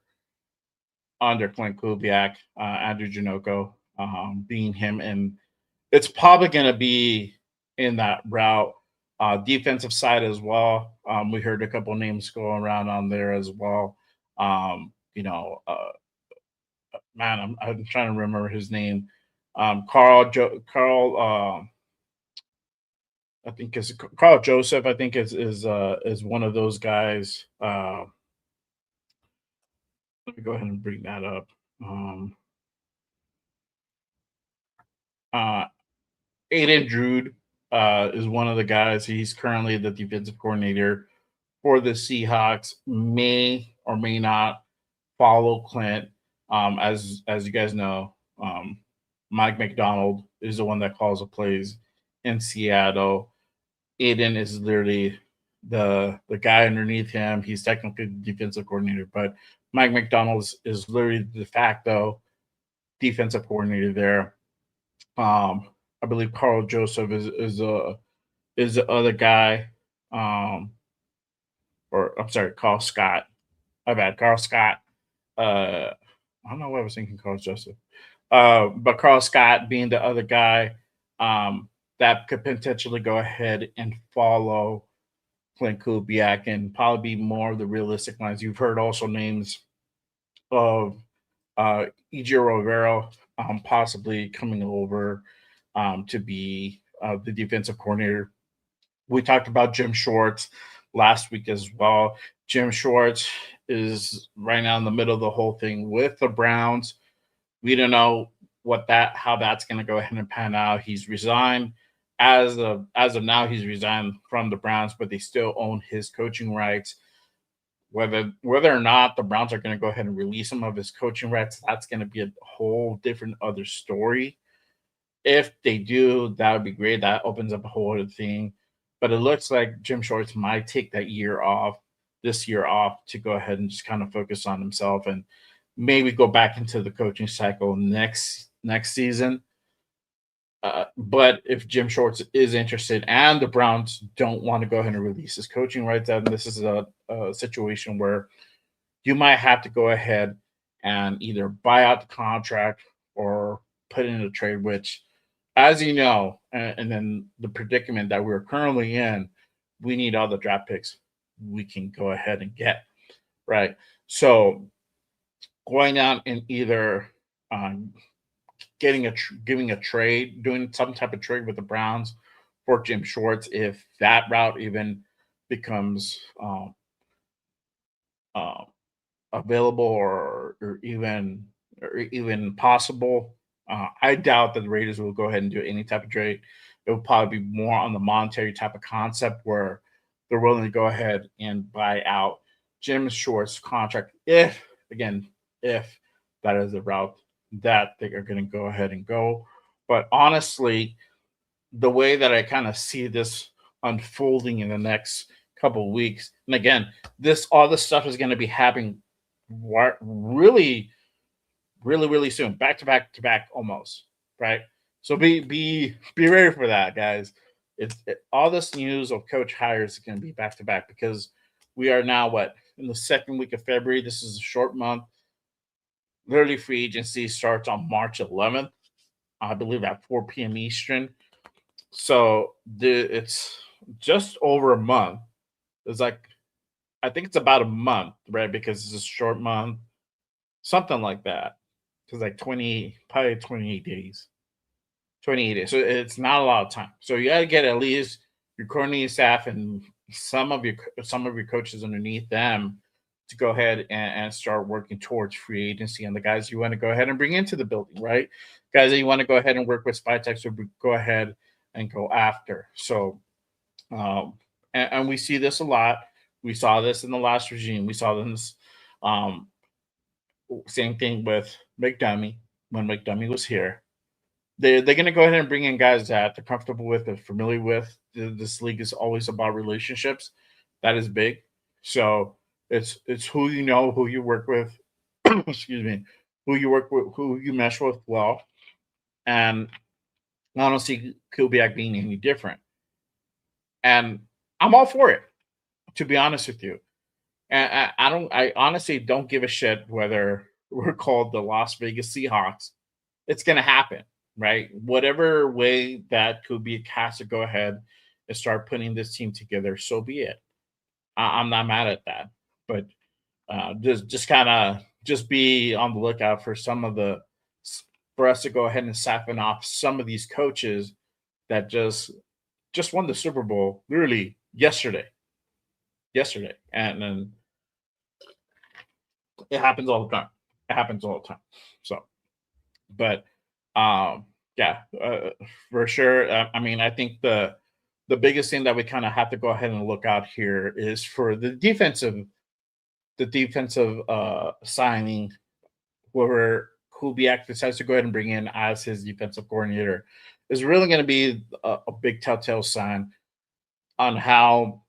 Klint Kubiak, Andrew Janoko, being him, and it's probably going to be in that route. Defensive side as well. We heard a couple names go around on there as well. You know, man, I'm trying to remember his name. Carl, I think is Carl Joseph. I think is one of those guys. Let me go ahead and bring that up. Aiden Drude is one of the guys. He's currently the defensive coordinator for the Seahawks. May or may not follow Klint. As you guys know, Mike McDonald is the one that calls the plays in Seattle. Aiden is literally the guy underneath him. He's technically the defensive coordinator, but Mike McDonald is literally the de facto defensive coordinator there. I believe Carl Joseph is the other guy. Or I'm sorry, Carl Scott. My bad, Carl Scott. I don't know why I was thinking Carl Joseph. But Carl Scott being the other guy that could potentially go ahead and follow Klint Kubiak and probably be more of the realistic lines. You've heard also names of E.J. Rivera possibly coming over to be the defensive coordinator. We talked about Jim Schwartz last week as well. Jim Schwartz is right now in the middle of the whole thing with the Browns. We don't know how that's going to go ahead and pan out. He's resigned. As of now, he's resigned from the Browns, but they still own his coaching rights. Whether or not the Browns are going to go ahead and release some of his coaching rights, that's going to be a whole different other story. If they do, that would be great. That opens up a whole other thing. But it looks like Jim Schwartz might take this year off, to go ahead and just kind of focus on himself and maybe go back into the coaching cycle next season. But if Jim Schwartz is interested and the Browns don't want to go ahead and release his coaching rights, then this is a situation where you might have to go ahead and either buy out the contract or put in a trade, which, as you know, and then the predicament that we're currently in, we need all the draft picks we can go ahead and get, right? So going out and either giving a trade, doing some type of trade with the Browns for Jim Schwartz, if that route even becomes available or even possible. I doubt that the Raiders will go ahead and do any type of trade. It will probably be more on the monetary type of concept where they're willing to go ahead and buy out Jim Schwartz's contract if that is the route that they are going to go ahead and go. But honestly, the way that I kind of see this unfolding in the next couple of weeks, and again, all this stuff is going to be happening really, really, really soon, back to back almost, right? So be ready for that, guys. All this news of coach hires is going to be back to back because we are now in the second week of February. This is a short month. Literally, free agency starts on March 11th. I believe at 4 p.m. Eastern. So it's just over a month. It's like, I think it's about a month, right? Because it's a short month, something like that. It's like probably 28 days. 28 days. So it's not a lot of time. So you got to get at least your coordinating staff and some of your coaches underneath them to go ahead and start working towards free agency and the guys you want to go ahead and bring into the building, right? Guys that you want to go ahead and work with Spytex or go ahead and go after. So, and we see this a lot. We saw this in the last regime. We saw this same thing with McDummy when McDummy was here. They're going to go ahead and bring in guys that they're comfortable with, they're familiar with. This league is always about relationships. That is big. So it's who you know, who you work with, excuse me, who you work with, who you mesh with well. And I don't see Kubiak being any different. And I'm all for it, to be honest with you. And I honestly don't give a shit whether we're called the Las Vegas Seahawks. It's going to happen, right? Whatever way that Kubiak has to go ahead and start putting this team together, so be it. I'm not mad at that. But just be on the lookout for for us to go ahead and siphon off some of these coaches that just won the Super Bowl literally yesterday. And then it happens all the time. So, but for sure. I mean, I think the biggest thing that we kind of have to go ahead and look out here is for the defensive signing, whoever Kubiak decides to go ahead and bring in as his defensive coordinator, is really going to be a big telltale sign on how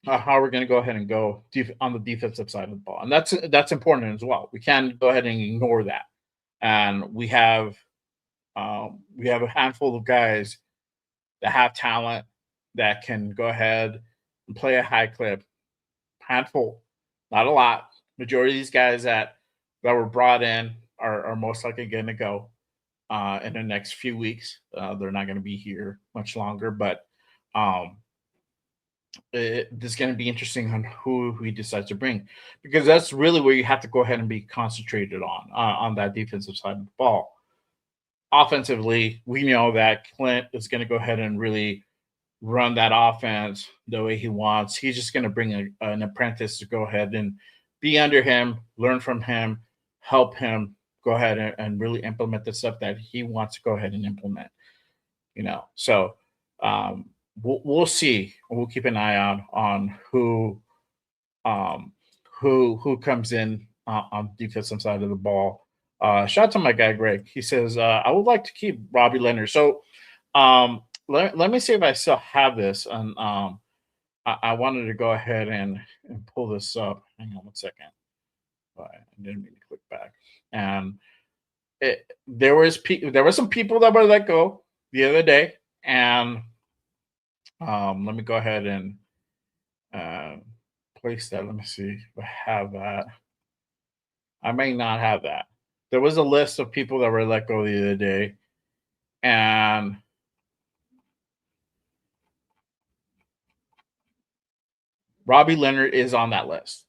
we're going to go ahead and go on the defensive side of the ball. And that's important as well. We can't go ahead and ignore that. And we have a handful of guys that have talent that can go ahead and play a high clip. Handful, not a lot. Majority of these guys that were brought in are most likely going to go in the next few weeks. They're not going to be here much longer, but it's going to be interesting on who he decides to bring, because that's really where you have to go ahead and be concentrated on that defensive side of the ball. Offensively, we know that Klint is going to go ahead and really run that offense the way he wants. He's just going to bring an apprentice to go ahead and be under him, learn from him, help him go ahead and really implement the stuff that he wants to go ahead and implement. So we'll see. We'll keep an eye on who comes in on the defensive side of the ball. Shout out to my guy Greg. He says, I would like to keep Robbie Leonard. So let me see if I still have this. And I wanted to go ahead and pull this up. Hang on one second. I didn't mean to click back. And there were some people that were let go the other day. And let me go ahead and place that. Let me see if I have that. I may not have that. There was a list of people that were let go the other day, and Robbie Leonard is on that list.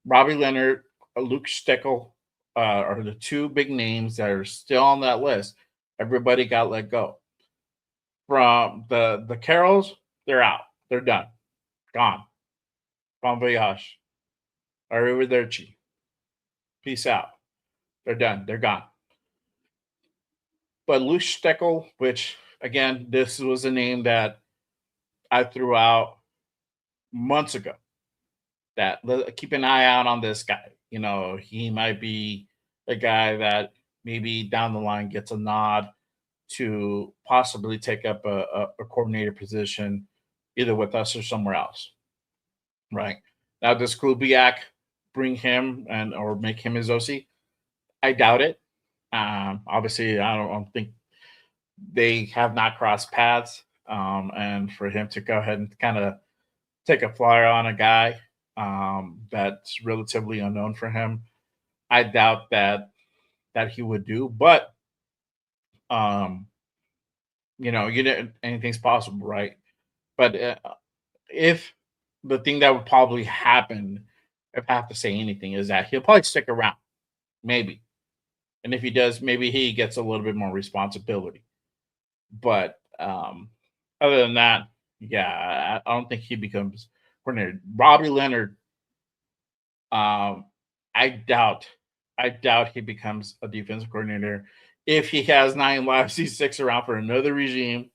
Robbie Leonard, Luke Steckel are the two big names that are still on that list. Everybody got let go. From the Carrolls, they're out. They're done. Gone. Bon voyage. Arrivederci. Peace out. They're done. They're gone. But Luke Steckel, which, again, this was a name that I threw out months ago, that keep an eye out on this guy. He might be a guy that maybe down the line gets a nod to possibly take up a coordinator position, either with us or somewhere else. Right now, does Kubiak bring him or make him his OC? I doubt it. Obviously, I don't think they have not crossed paths. And for him to go ahead and kind of take a flyer on a guy that's relatively unknown for him, I doubt that he would do. But Anything's possible, right? But if the thing that would probably happen, if I have to say anything, is that he'll probably stick around, maybe. And if he does, maybe he gets a little bit more responsibility. But other than that, yeah, I don't think he becomes coordinator. Robbie Leonard, I doubt he becomes a defensive coordinator. If he has 9 lives, he sticks around for another regime.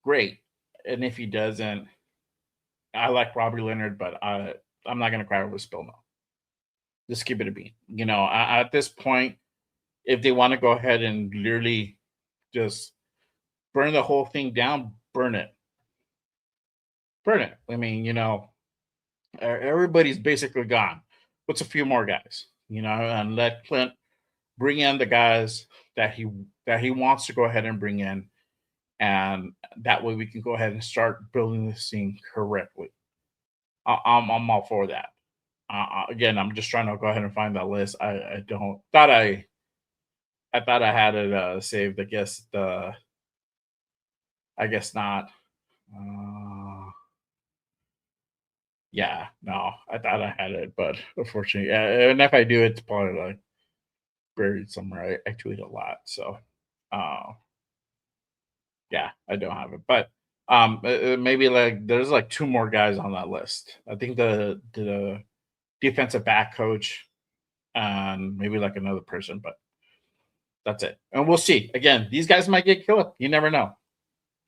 Great. And if he doesn't, I like Robbie Leonard, but I'm not going to cry over spill milk. Just keep it a bean. At this point, if they want to go ahead and literally just burn the whole thing down, burn it. Burn it. I mean, everybody's basically gone. What's a few more guys? And let Klint bring in the guys that he wants to go ahead and bring in, and that way we can go ahead and start building this thing correctly. I'm all for that. Again, I'm just trying to go ahead and find that list. I thought I had it saved. I guess not. Yeah, no, I thought I had it, but unfortunately, and if I do, it's probably like buried somewhere. I tweet a lot, so yeah, I don't have it. But maybe like there's like 2 more guys on that list. I think the defensive back coach and maybe like another person, but that's it. And we'll see. Again, these guys might get killed. You never know.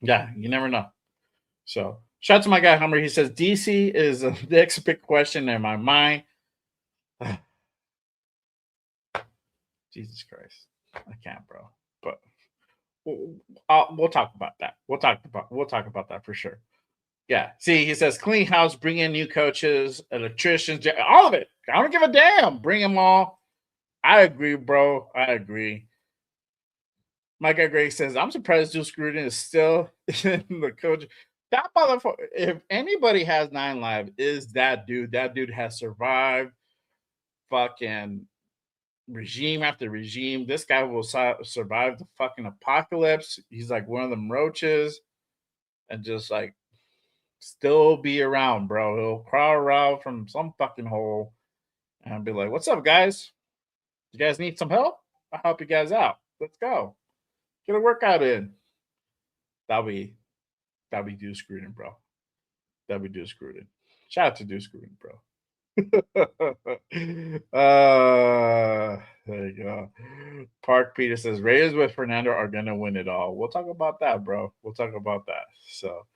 Yeah, you never know. So shout out to my guy Hummer. He says DC is the next big question in my mind. Jesus Christ, I can't, bro. But we'll talk about that. We'll talk about that for sure. Yeah. See, he says clean house, bring in new coaches, electricians, all of it. I don't give a damn. Bring them all. I agree, bro. I agree. My guy Greg says, I'm surprised Juice Gruden is still in the coach. That motherfucker, if anybody has 9 live, is that dude. That dude has survived fucking regime after regime. This guy will survive the fucking apocalypse. He's like one of them roaches and just like still be around, bro. He'll crawl around from some fucking hole and be like, what's up, guys? You guys need some help? I'll help you guys out. Let's go. Get a workout in. That'll be Deuce Gruden, bro. That'll be Deuce Gruden. Shout out to Deuce Gruden, bro. There you go. Park Peter says Raiders with Fernando are gonna win it all. We'll talk about that, bro. We'll talk about that. So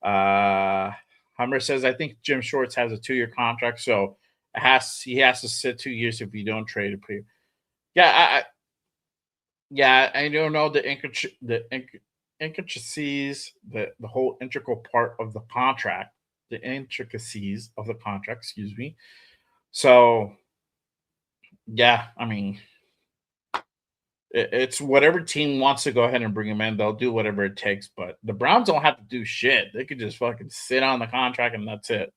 Hummer says I think Jim Schwartz has a 2-year contract, so he has to sit 2 years if you don't trade it. I don't know the intricacies, the whole integral part of the contract, excuse me. So, yeah, I mean, it's whatever team wants to go ahead and bring him in, they'll do whatever it takes. But the Browns don't have to do shit. They could just fucking sit on the contract and that's it.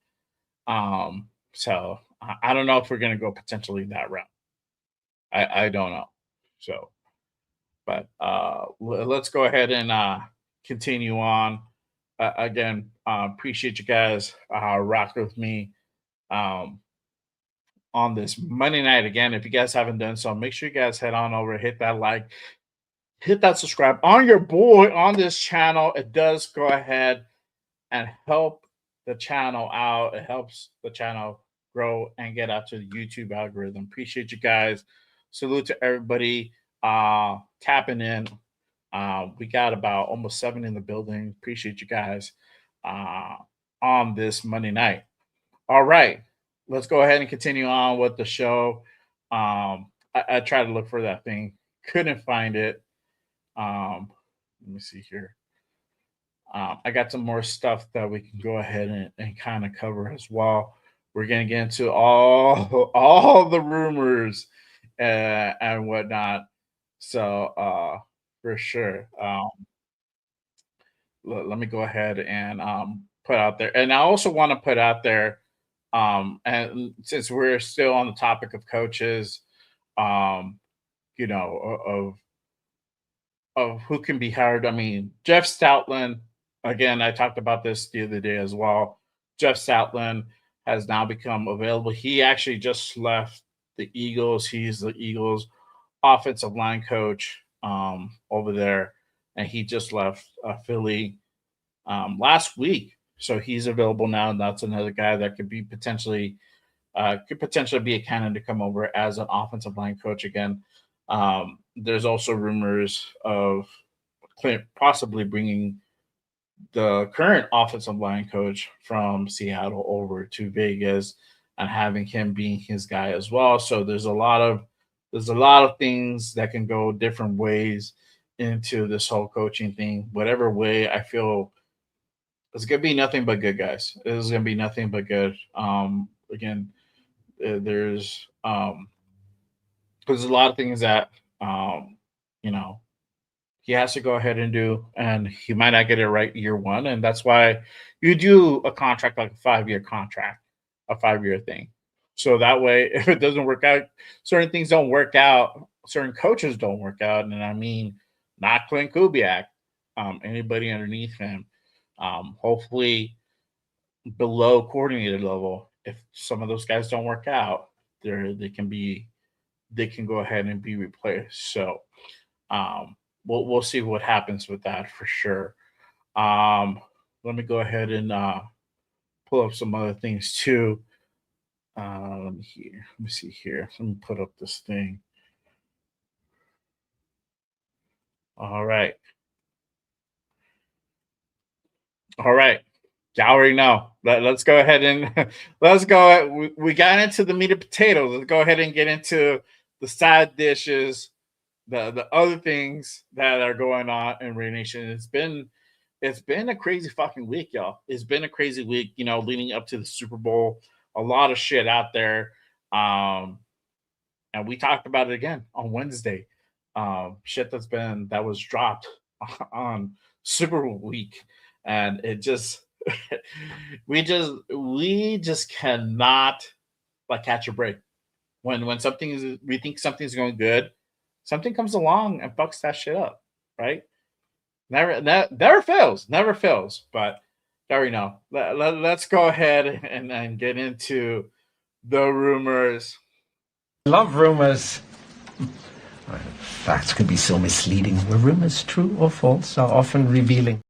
So I don't know if we're gonna go potentially that route. I don't know. So, but let's go ahead and continue on. Again, appreciate you guys rocking with me on this Monday night. Again, if you guys haven't done so, make sure you guys head on over, hit that like, hit that subscribe on your boy on this channel. It does go ahead and help the channel out. It helps the channel grow and get out to the YouTube algorithm. Appreciate you guys. Salute to everybody tapping in. We got about almost 7 in the building. Appreciate you guys on this Monday night. All right, let's go ahead and continue on with the show. I tried to look for that thing, couldn't find it. Let me see here. I got some more stuff that we can go ahead and kind of cover as well. We're gonna get into all the rumors and whatnot. So for sure. Let me go ahead and put out there. And I also want to put out there, and since we're still on the topic of coaches, of of who can be hired. I mean, Jeff Stoutland, again, I talked about this the other day as well. Jeff Stoutland has now become available. He actually just left the Eagles. He's the Eagles offensive line coach over there, and he just left Philly last week. So he's available now, and that's another guy that could potentially be a candidate to come over as an offensive line coach again. There's also rumors of Klint possibly bringing the current offensive line coach from Seattle over to Vegas and having him being his guy as well. So there's a lot of things that can go different ways into this whole coaching thing. Whatever way, I feel it's gonna be nothing but good, guys. It's gonna be nothing but good. Again, there's a lot of things that he has to go ahead and do, and he might not get it right year one, and that's why you do a contract like a 5-year contract, a 5-year thing. So that way, if it doesn't work out, certain things don't work out, certain coaches don't work out, and I mean, not Klint Kubiak, anybody underneath him. Hopefully, below coordinator level, if some of those guys don't work out, they can go ahead and be replaced. So we'll see what happens with that for sure. Let me go ahead and pull up some other things too. Let me see here. Let me put up this thing. All right. Y'all already know. Let's go ahead and let's go. We got into the meat and potatoes. Let's go ahead and get into the side dishes, the other things that are going on in Raider Nation. It's been a crazy fucking week, y'all. It's been a crazy week, leading up to the Super Bowl. A lot of shit out there. And we talked about it again on Wednesday. Shit that was dropped on Super Bowl week. And it just we just cannot catch a break. When we think something's going good, something comes along and fucks that shit up, right? Never fails. But there we know. Let's go ahead and get into the rumors. Love rumors. Facts can be so misleading. Were rumors true or false are often revealing.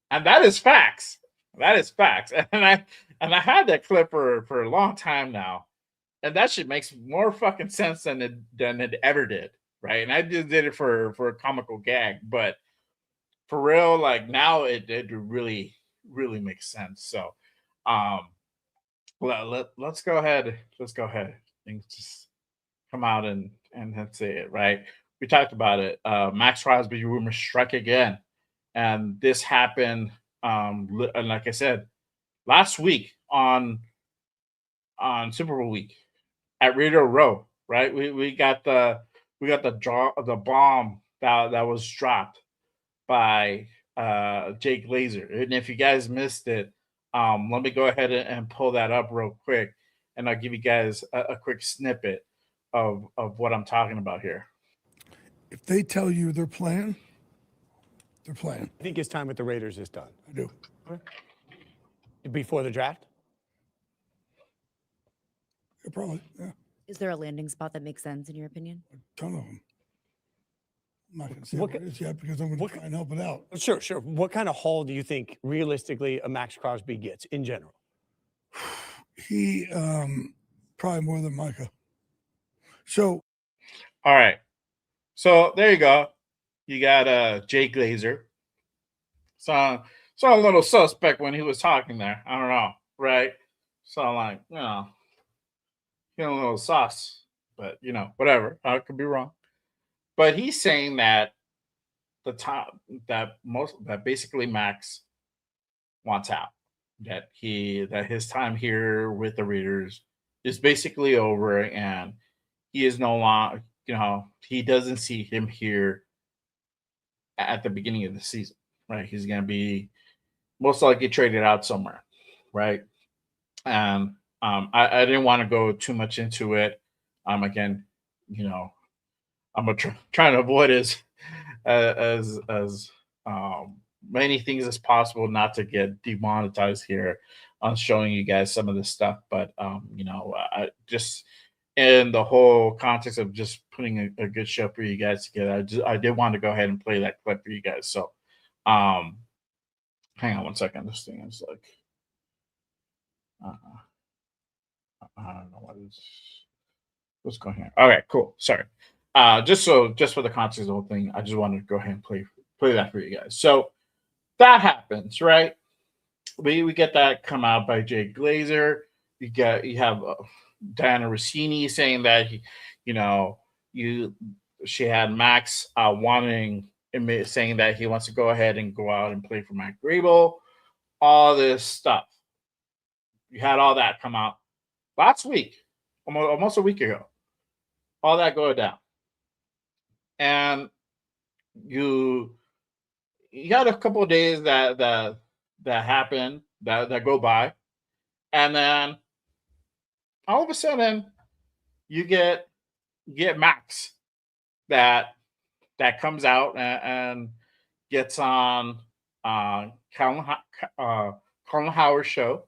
And that is facts. And I had that clip for a long time now. And that shit makes more fucking sense than it ever did. Right. And I just did it for a comical gag. But for real, now it really, really makes sense. So let's go ahead. Things just come out and let's say it, right? We talked about it. Maxx Crosby rumor struck again. And this happened, and like I said, last week on Super Bowl week at Radio Row, right? We got the bomb that was dropped by Jake Glazer. And if you guys missed it, let me go ahead and pull that up real quick, and I'll give you guys a quick snippet of what I'm talking about here. If they tell you they're playing, they're playing. I think his time with the Raiders is done. I do. Okay. Before the draft? Yeah, probably, yeah. Is there a landing spot that makes sense in your opinion? A ton of them. I'm not going to say what it is yet because I'm going to try and help it out. Sure. What kind of haul do you think realistically a Maxx Crosby gets in general? He probably more than Micah. So, all right. So there you go. You got Jay Glazer. So a little suspect when he was talking there. I don't know, right? So feeling a little sauce, but whatever. I could be wrong. But he's saying that that basically Maxx wants out. That his time here with the Raiders is basically over, and he is no longer. He doesn't see him here at the beginning of the season, right? He's going to be most likely traded out somewhere, right? And I didn't want to go too much into it. Again, I'm gonna try to avoid as many things as possible, not to get demonetized here on showing you guys some of this stuff. But I just in the whole context of just putting a good show for you guys together, I did want to go ahead and play that clip for you guys. So, hang on one second. This thing is like, I don't know what's going here. Okay, cool. Sorry. Just for the context of the whole thing, I just wanted to go ahead and play that for you guys. So that happens, right? We get that come out by Jay Glazer. You have Diana Rossini saying that she had Max saying that he wants to go ahead and go out and play for Matt Grable. All this stuff. You had all that come out last week, almost a week ago. All that going down. And you had a couple of days that happen that go by, and then all of a sudden you get Max that comes out and gets on Colin Howard's show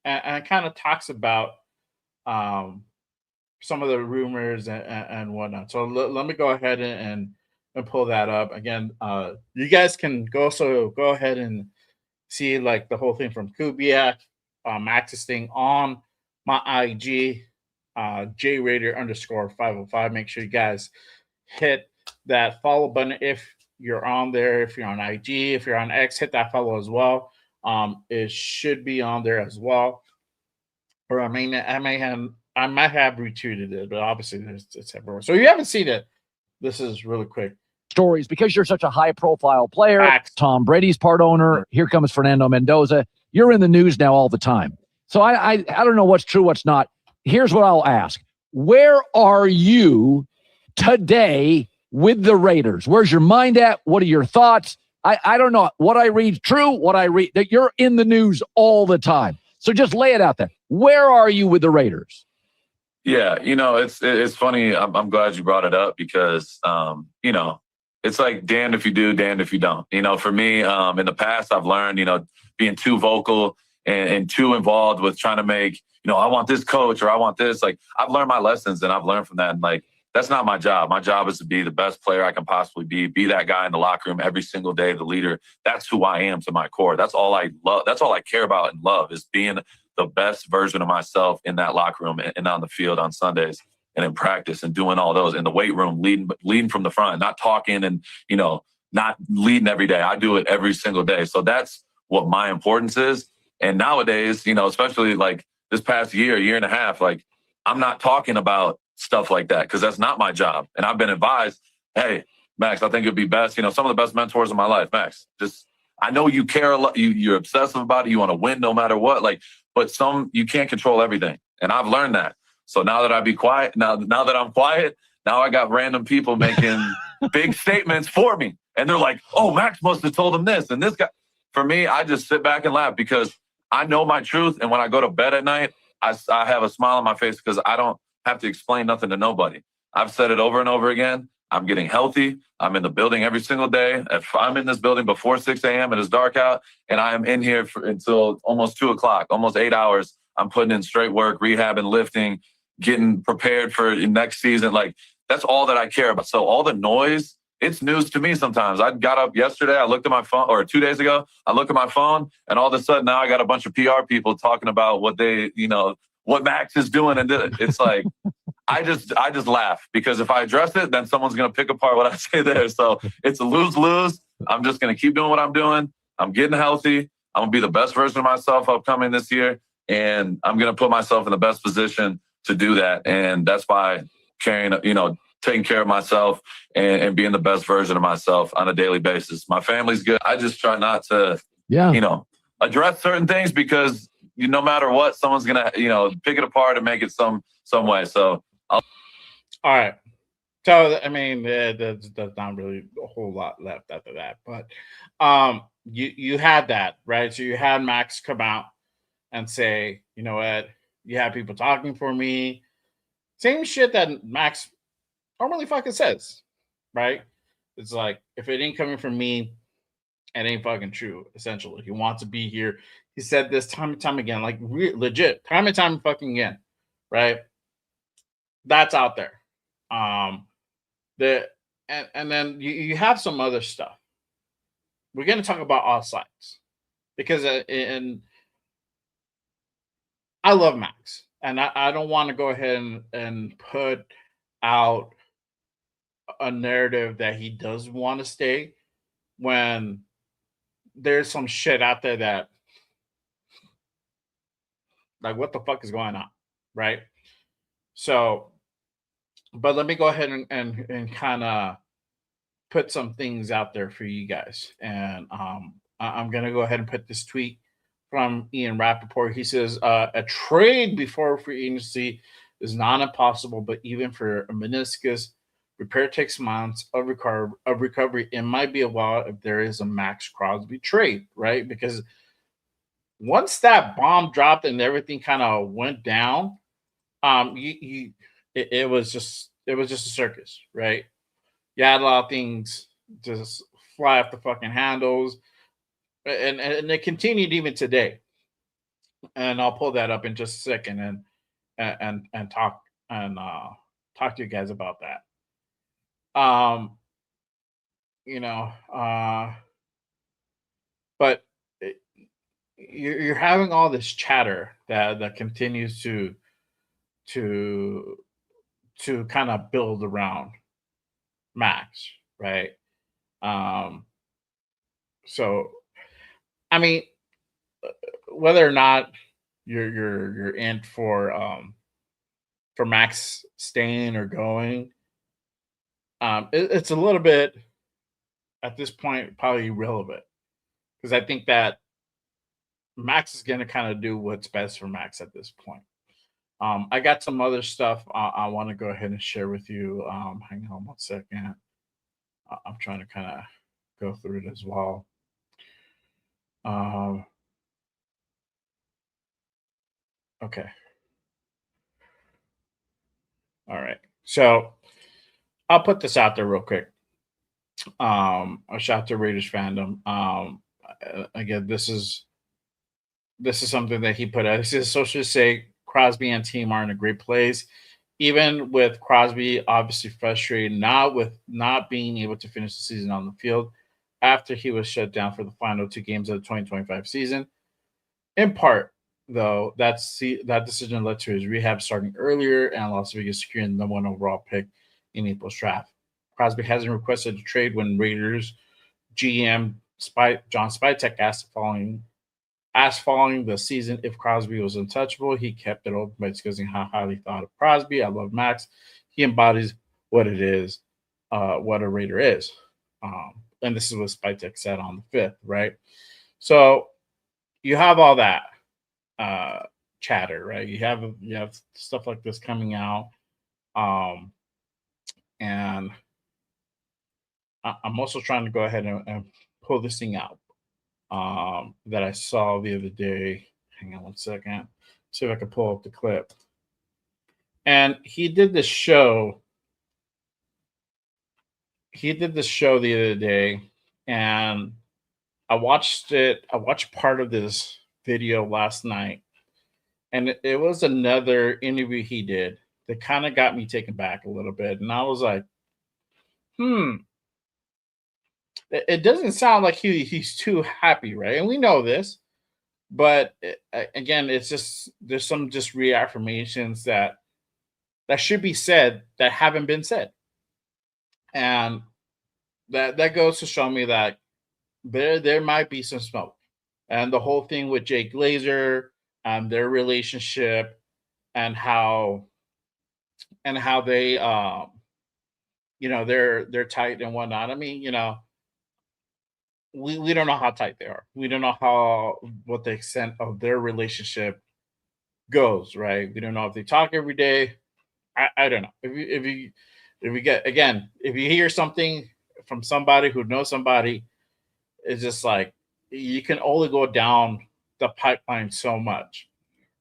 and kind of talks about some of the rumors and whatnot. So let me go ahead and pull that up again. You guys can go ahead and see like the whole thing from Kubiak, Max's thing on my IG, JRaider_505. Make sure you guys hit that follow button if you're on there. If you're on IG, if you're on X, hit that follow as well. It should be on there as well. Or I might have retweeted it, but obviously it's everywhere. So if you haven't seen it, this is really quick. Stories because you're such a high-profile player. Facts. Tom Brady's part owner. Here comes Fernando Mendoza. You're in the news now all the time. So I don't know what's true, what's not. Here's what I'll ask. Where are you today with the Raiders? Where's your mind at? What are your thoughts? I don't know. What I read true, what I read. That you're in the news all the time. So just lay it out there. Where are you with the Raiders? Yeah, it's funny. I'm glad you brought it up because, it's like damned if you do, damned if you don't. For me, in the past, I've learned, being too vocal and too involved with trying to make, I want this coach or I want this. Like, I've learned my lessons and I've learned from that. And like, that's not my job. My job is to be the best player I can possibly be that guy in the locker room every single day, the leader. That's who I am to my core. That's all I love. That's all I care about and love is being the best version of myself in that locker room and on the field on Sundays and in practice and doing all those in the weight room, leading from the front, not talking and, not leading every day. I do it every single day. So that's what my importance is. And nowadays, especially like this past year and a half, like I'm not talking about stuff like that because that's not my job. And I've been advised, hey, Max, I think it'd be best, some of the best mentors in my life, Max, I know you care a lot. You're obsessive about it. You want to win no matter what. But you can't control everything. And I've learned that. So now that I be quiet, now that I'm quiet, now I got random people making big statements for me. And they're like, oh, Max must have told him this. And this guy, for me, I just sit back and laugh because I know my truth. And when I go to bed at night, I have a smile on my face because I don't have to explain nothing to nobody. I've said it over and over again. I'm getting healthy. I'm in the building every single day. If I'm in this building before 6 a.m. and it's dark out, and I am in here until almost 2 o'clock, almost 8 hours, I'm putting in straight work, rehabbing, lifting, getting prepared for next season. Like, that's all that I care about. So all the noise, it's news to me sometimes. I got up yesterday, I looked at my phone, or 2 days ago, I look at my phone, and all of a sudden now I got a bunch of PR people talking about what they, what Max is doing. And it's like, I just laugh because if I address it, then someone's going to pick apart what I say there. So it's a lose-lose. I'm just going to keep doing what I'm doing. I'm getting healthy. I'm going to be the best version of myself upcoming this year. And I'm going to put myself in the best position to do that. And that's by taking care of myself and being the best version of myself on a daily basis. My family's good. I just try not to, address certain things because no matter what, someone's going to, pick it apart and make it some way. So all right. So, I mean, there's not really a whole lot left after that. But you had that, right? So you had Max come out and say, you know what? You have people talking for me. Same shit that Max normally fucking says. right? It's like, if it ain't coming from me, it ain't fucking true. Essentially, he wants to be here. He said this time and time again, like legit, time and time fucking again, right? That's out there. The and then you have some other stuff. We're going to talk about all sides because and I love Maxx, and I don't want to go ahead and put out a narrative that he does want to stay when there's some shit out there that, like, what the fuck is going on, right? So, but let me go ahead and kind of put some things out there for you guys. And I'm going to go ahead and put this tweet from Ian Rappaport. He says, a trade before free agency is not impossible, but even for a meniscus repair takes months of recovery. It might be a while if there is a Maxx Crosby trade, right? Because once that bomb dropped and everything kind of went down, it was just a circus, right? You had a lot of things just fly off the fucking handles, and it continued even today. And I'll pull that up in just a second and talk to you guys about that. But you're having all this chatter that continues to kind of build around Maxx, right? So I mean, whether or not you're in for Maxx staying or going, it's a little bit at this point probably irrelevant, because I think that Maxx is going to kind of do what's best for Maxx at this point. I got some other stuff I want to go ahead and share with you. Hang on one second. I'm trying to kind of go through it as well. Okay. All right. So I'll put this out there real quick. A shout to Raiders fandom. Again, this is something that he put out. He says, sources say Crosby and team are in a great place, even with Crosby obviously frustrated with not being able to finish the season on the field after he was shut down for the final 2 games of the 2025 season. In part, though, that decision led to his rehab starting earlier and Las Vegas securing the #1 overall pick in April's draft. Crosby hasn't requested a trade when Raiders GM John Spytek asked following the season if Crosby was untouchable. He kept it open by discussing how highly thought of Crosby. I love Maxx. He embodies what it is, what a Raider is. And this is what Spytek said on the 5th, right? So you have all that chatter, right? You have stuff like this coming out. And I'm also trying to go ahead and pull this thing out that I saw the other day. Hang on one second. See if I can pull up the clip. And he did this show. The other day, and I watched it. I watched part of this video last night, and it was another interview he did that kind of got me taken back a little bit. And I was like, it doesn't sound like he's too happy, right? And we know this, but again, it's just there's some just reaffirmations that should be said that haven't been said, and that goes to show me that there might be some smoke. And the whole thing with Jake Glazer and their relationship and how they they're tight and whatnot. I mean, we don't know how tight they are. We don't know what the extent of their relationship goes, right? We don't know if they talk every day. I don't know. If you hear something from somebody who knows somebody, it's just like you can only go down the pipeline so much,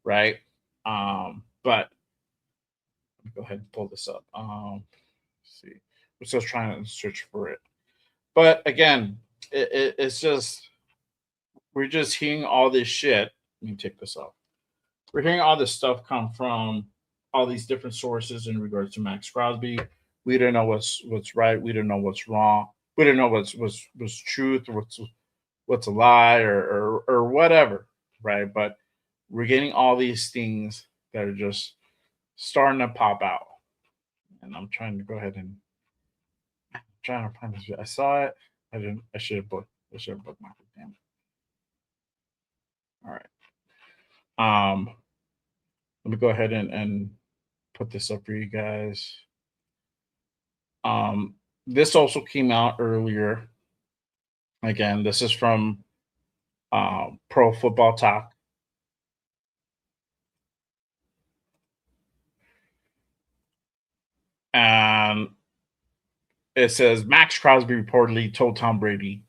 right? But let me go ahead and pull this up. Let's see. still trying to search for it. But again, it's just we're just hearing all this shit. Let me take this off. We're hearing all this stuff come from all these different sources in regards to Maxx Crosby. We don't know what's right. We don't know what's wrong. We don't know what's truth or what's a lie or whatever, right? But we're getting all these things that are just starting to pop out. And I'm trying to go ahead and trying to find this. I saw it. I didn't. I should have bookmarked it. Damn it. All right. Let me go ahead and put this up for you guys. This also came out earlier. Again, this is from Pro Football Talk. And it says Maxx Crosby reportedly told Tom Brady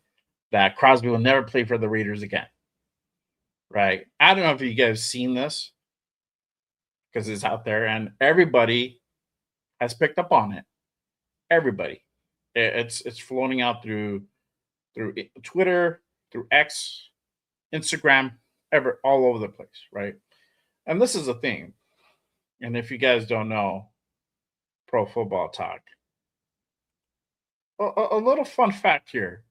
that Crosby will never play for the Raiders again. Right? I don't know if you guys have seen this because it's out there and everybody has picked up on it. Everybody. It's floating out through Twitter, through X, Instagram, all over the place, right? And this is a thing. And if you guys don't know, Pro Football Talk. A little fun fact here.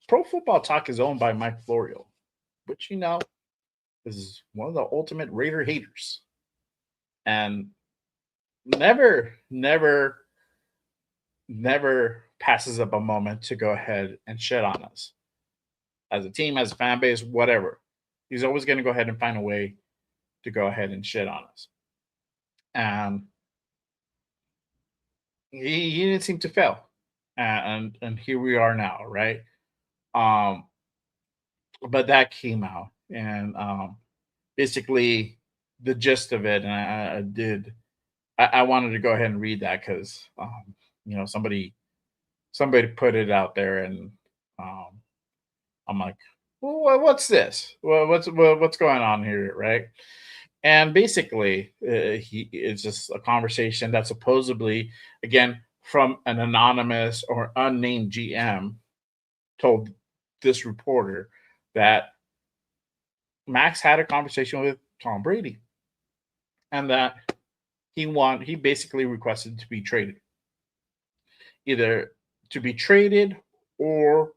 Pro Football Talk is owned by Mike Florio, which is one of the ultimate Raider haters. And never passes up a moment to go ahead and shit on us. As a team, as a fan base, whatever. He's always going to go ahead and find a way to go ahead and shit on us. And he didn't seem to fail. And here we are now, right? But that came out. And basically the gist of it, and I wanted to go ahead and read that because somebody put it out there, and I'm like, well, what's this? Well, what's going on here, right? And basically, it's just a conversation that supposedly, again, from an anonymous or unnamed GM, told this reporter that Max had a conversation with Tom Brady, and that he basically requested to be traded, either to be traded or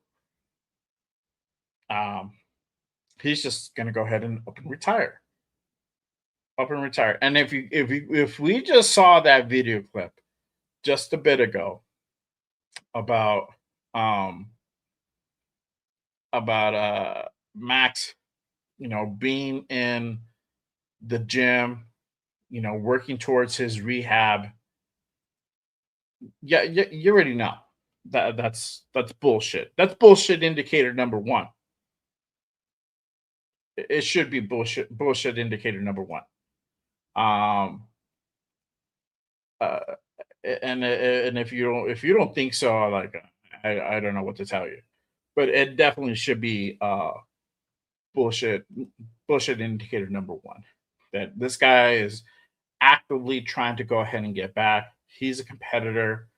he's just going to go ahead and up and retire. And if we just saw that video clip just a bit ago about Max, being in the gym, working towards his rehab. Yeah, you already know that's bullshit. That's bullshit indicator number one. It should be bullshit indicator number one. And if you don't think so, like I don't know what to tell you, but it definitely should be bullshit indicator number one. That this guy is actively trying to go ahead and get back. He's a competitor.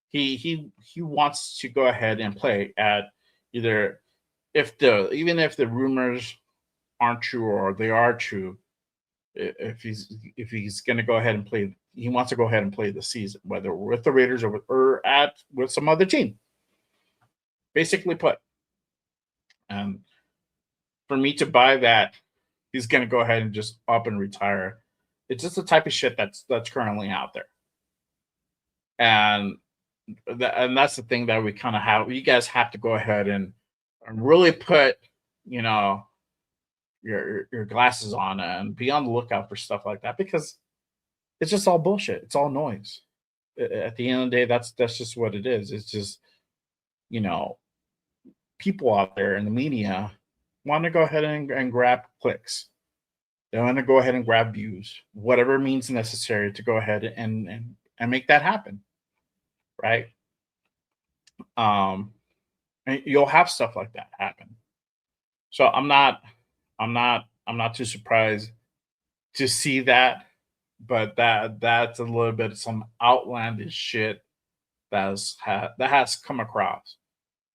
He wants to go ahead and play at either even if the rumors aren't true or they are true. If he's going to go ahead and play, he wants to go ahead and play the season, whether with the Raiders or with some other team. Basically put. And for me to buy that, he's going to go ahead and just up and retire. It's just the type of shit that's currently out there. And that's the thing that we kind of have. You guys have to go ahead and really put, your glasses on and be on the lookout for stuff like that, because it's just all bullshit. It's all noise. At the end of the day, that's just what it is. It's just, people out there in the media want to go ahead and grab clicks. They want to go ahead and grab views, whatever means necessary to go ahead and make that happen. Right? And you'll have stuff like that happen. So I'm not too surprised to see that, but that's a little bit of some outlandish shit that has come across.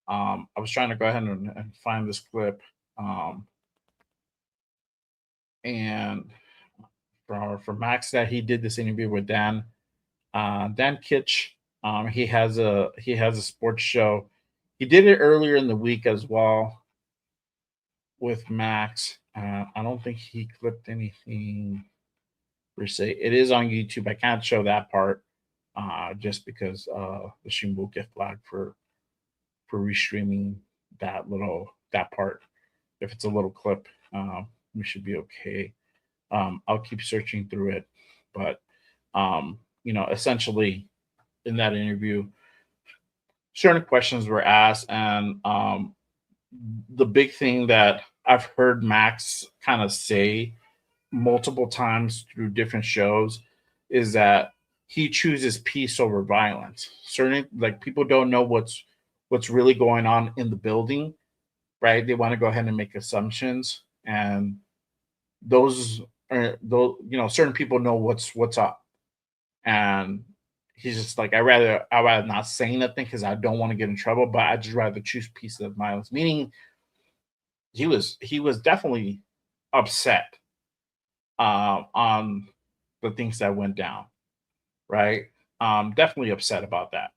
I was trying to go ahead and find this clip, and for Max, that he did this interview with Dan Kitch. He has a sports show. He did it earlier in the week as well with Max. I don't think he clipped anything per se. It is on YouTube. I can't show that part just because the stream will get flagged for restreaming that part. If it's a little clip, we should be okay. I'll keep searching through it, but essentially in that interview, certain questions were asked, and the big thing that I've heard Max kind of say multiple times through different shows is that he chooses peace over violence. Certain, like, people don't know what's really going on in the building, right? They want to go ahead and make assumptions, and those certain people know what's up, and he's just like, I'd rather not say nothing because I don't want to get in trouble, but I just rather choose peace of violence. Meaning, he was definitely upset on the things that went down, right? Definitely upset about that.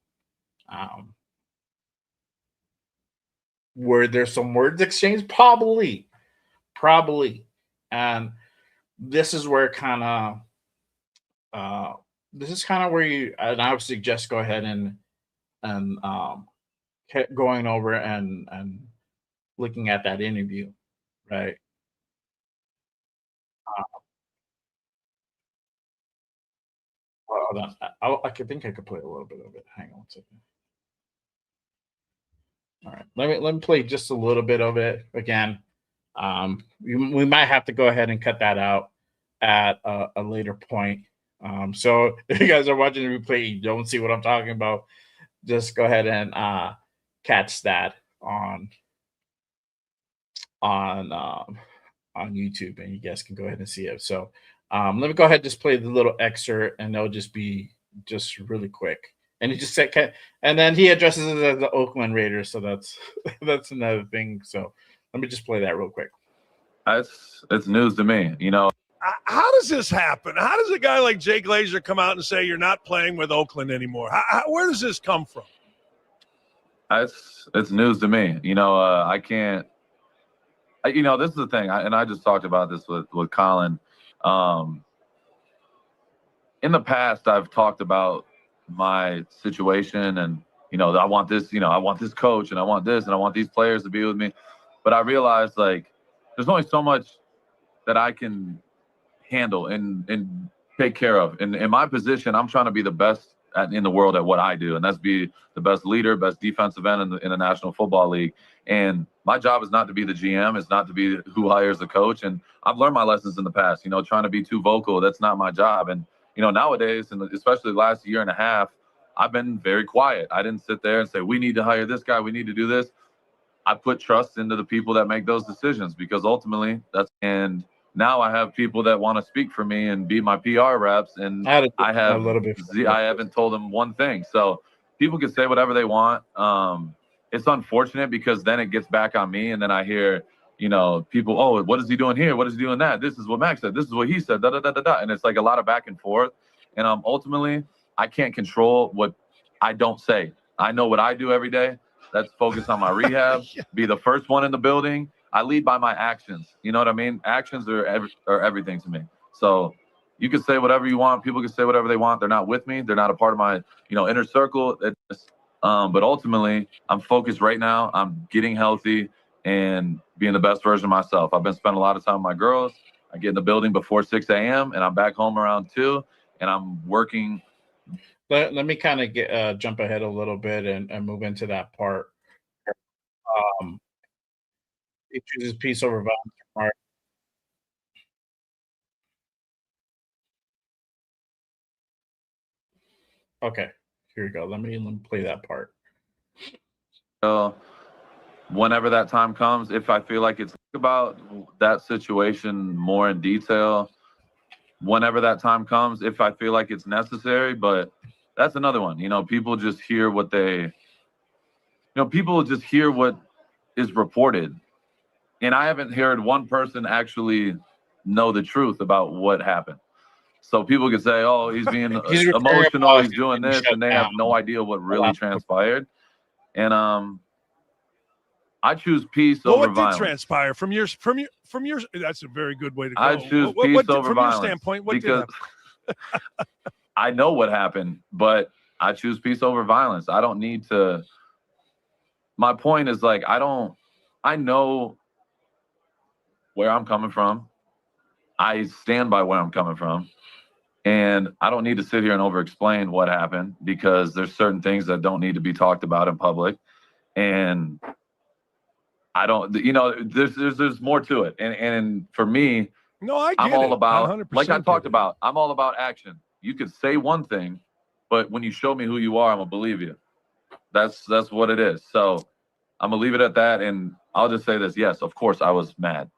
Were there some words exchanged? Probably, and this is where where you, and I would suggest go ahead and going over and looking at that interview, right? Hold on. I think I could play a little bit of it. Hang on 1 second. All right, let me play just a little bit of it again. We might have to go ahead and cut that out at a later point. So if you guys are watching the replay, you don't see what I'm talking about, just go ahead and catch that on YouTube, and you guys can go ahead and see it. So let me go ahead and just play the little excerpt, and they'll just be just really quick. And he just said, and then he addresses it as the Oakland Raiders. So that's another thing. So let me just play that real quick. It's news to me. How does this happen? How does a guy like Jay Glazer come out and say you're not playing with Oakland anymore? Where does this come from? It's news to me. I can't. This is the thing, and I just talked about this with Colin. In the past, I've talked about my situation, and I want this. I want this coach, and I want this, and I want these players to be with me. But I realized, like, there's only so much that I can handle and take care of. And in my position, I'm trying to be the best in the world at what I do, and that's be the best leader, best defensive end in the National Football League. And my job is not to be the GM. It's not to be who hires the coach. And I've learned my lessons in the past. Trying to be too vocal, that's not my job. And nowadays, and especially the last year and a half, I've been very quiet. I didn't sit there and say, we need to hire this guy, we need to do this. I put trust into the people that make those decisions, because ultimately and now I have people that want to speak for me and be my PR reps, and I haven't told them one thing. So people can say whatever they want. It's unfortunate because then it gets back on me, and then I hear, people, oh, what is he doing here? What is he doing that? This is what Max said. This is what he said. Da da da da da. And it's like a lot of back and forth. And ultimately, I can't control what I don't say. I know what I do every day. That's focus on my rehab. Be the first one in the building. I lead by my actions. You know what I mean? Actions are everything to me. So you can say whatever you want. People can say whatever they want. They're not with me. They're not a part of my, inner circle. But ultimately, I'm focused right now. I'm getting healthy and being the best version of myself. I've been spending a lot of time with my girls. I get in the building before 6 a.m. and I'm back home around 2, and I'm working. Let me kind of jump ahead a little bit and move into that part. He chooses peace over violence. Okay, here we go. Let me play that part. Whenever that time comes, if I feel like it's about that situation more in detail, whenever that time comes, if I feel like it's necessary. But that's another one. People just hear what people just hear what is reported. And I haven't heard one person actually know the truth about what happened. So people could say, oh, he's being emotional, he's doing this, and they have no idea what really transpired. And I choose peace over violence. What did transpire from your? That's a very good way to go. I choose peace over from violence. From your standpoint, what because did happen? I know what happened, but I choose peace over violence. I don't need to. My point is I know where I'm coming from. I stand by where I'm coming from. And I don't need to sit here and over-explain what happened because there's certain things that don't need to be talked about in public. And I don't, there's more to it. And for me, I'm all about, 100% like I talked about, I'm all about action. You could say one thing, but when you show me who you are, I'm gonna believe you. That's what it is. So I'm gonna leave it at that. And I'll just say this. Yes, of course I was mad.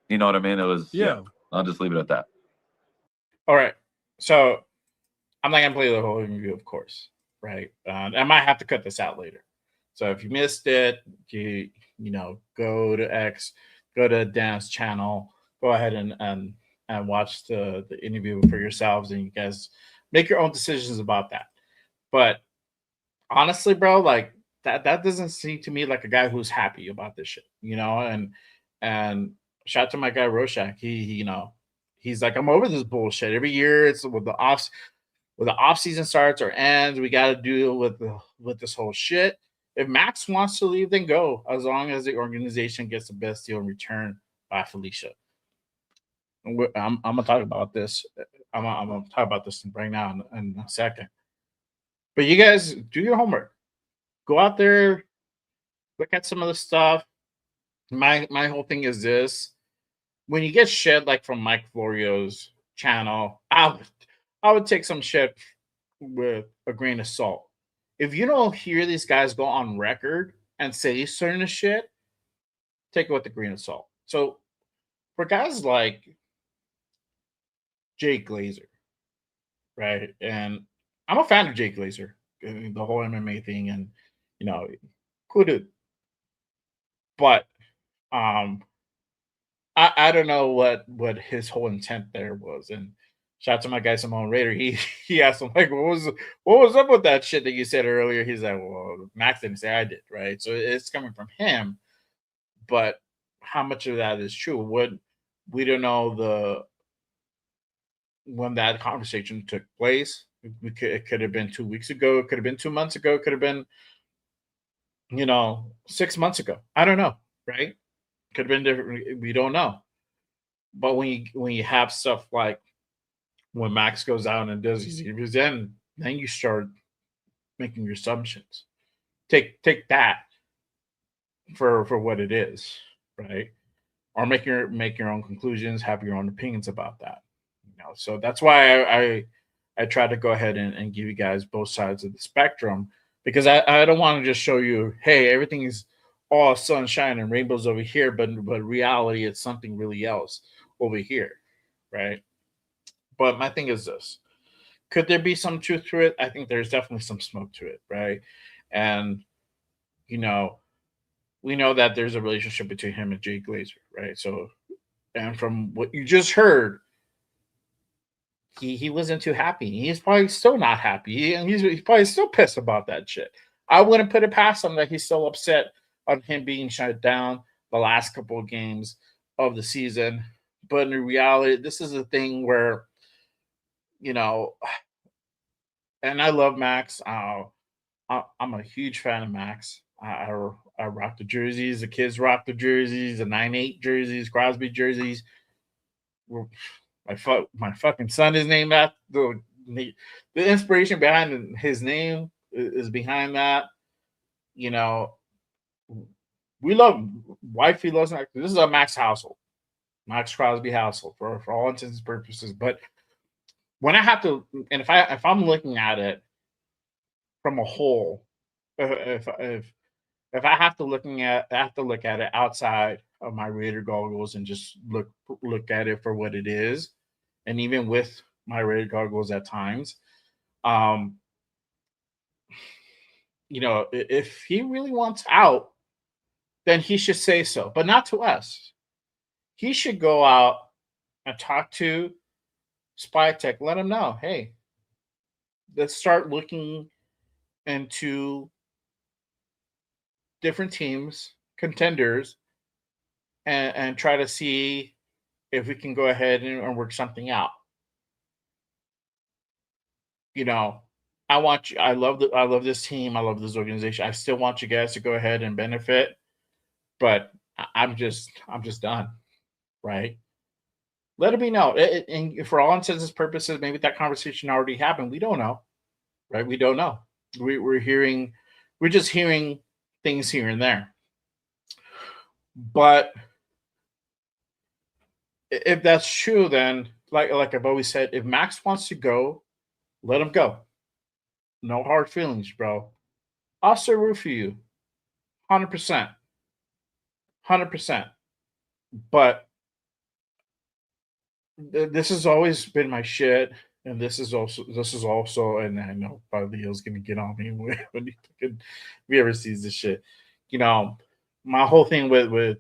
You know what I mean? It was, yeah. I'll just leave it at that. All right. So I'm not gonna play the whole interview, of course, right? I might have to cut this out later. So if you missed it, you go to X, go to Dan's channel, go ahead and watch the interview for yourselves, and you guys make your own decisions about that. But honestly, bro, like that doesn't seem to me like a guy who's happy about this shit, and shout out to my guy Rorschach. He's like, I'm over this bullshit. Every year it's with the off season starts or ends, we got to deal with this whole shit. If Maxx wants to leave, then go, as long as the organization gets the best deal in return by Felicia. I'm gonna talk about this. I'm gonna talk about this right now in a second. But you guys do your homework. Go out there, look at some of the stuff. My whole thing is this: when you get shit like from Mike Florio's channel, I would take some shit with a grain of salt. If you don't hear these guys go on record and say certain shit, take it with a grain of salt. So for guys like Jake Glazer, right? And I'm a fan of Jake Glazer, the whole MMA thing, and cool dude. But I don't know what his whole intent there was. And shout out to my guy Simone Raider. He asked him, like, what was up with that shit that you said earlier? He's like, well, Maxx didn't say, I did, right? So it's coming from him. But how much of that is true? We don't know when that conversation took place. It could have been 2 weeks ago. It could have been 2 months ago. It could have been, 6 months ago. I don't know, right? Could have been different. We don't know. But when you have stuff like when Maxx goes out and does these interviews, then you start making your assumptions. Take that for what it is, right? Or make your own conclusions, have your own opinions about that. So that's why I try to go ahead and give you guys both sides of the spectrum, because I don't want to just show you, hey, everything is all sunshine and rainbows over here, but reality, it's something really else over here, right? But my thing is this: could there be some truth to it? I think there's definitely some smoke to it, right? And we know that there's a relationship between him and Jake Glazer, right? So, and from what you just heard, he wasn't too happy. He's probably still not happy, and he's probably still pissed about that shit. I wouldn't put it past him that he's still upset on him being shut down the last couple of games of the season. But in reality, this is a thing where, and I love Maxx. I'm a huge fan of Maxx. I rock the jerseys. The kids rock the jerseys, the 9-8 jerseys, Crosby jerseys. My fucking son is named after the inspiration behind his name is behind that. We love wifey loves Maxx. This is a Maxx household, Maxx Crosby household for all intents and purposes. But when I have to, and if I'm looking at it from a whole, if I have to look at it outside of my Raider goggles and just look at it for what it is, and even with my Raider goggles at times, if he really wants out, then he should say so, but not to us. He should go out and talk to Spytech. Let him know, hey, let's start looking into different teams, contenders, and try to see if we can go ahead and work something out. I love this team. I love this organization. I still want you guys to go ahead and benefit, but I'm just done, right? Let it be known. And for all intents and purposes, maybe that conversation already happened. We don't know, right? We don't know. We're just hearing things here and there. But if that's true, then like I've always said, if Maxx wants to go, let him go. No hard feelings, bro. I'll still root for you. 100%. 100%. But this has always been my shit. And this is also, and I know probably Leo's gonna get on me when he ever sees this shit. My whole thing with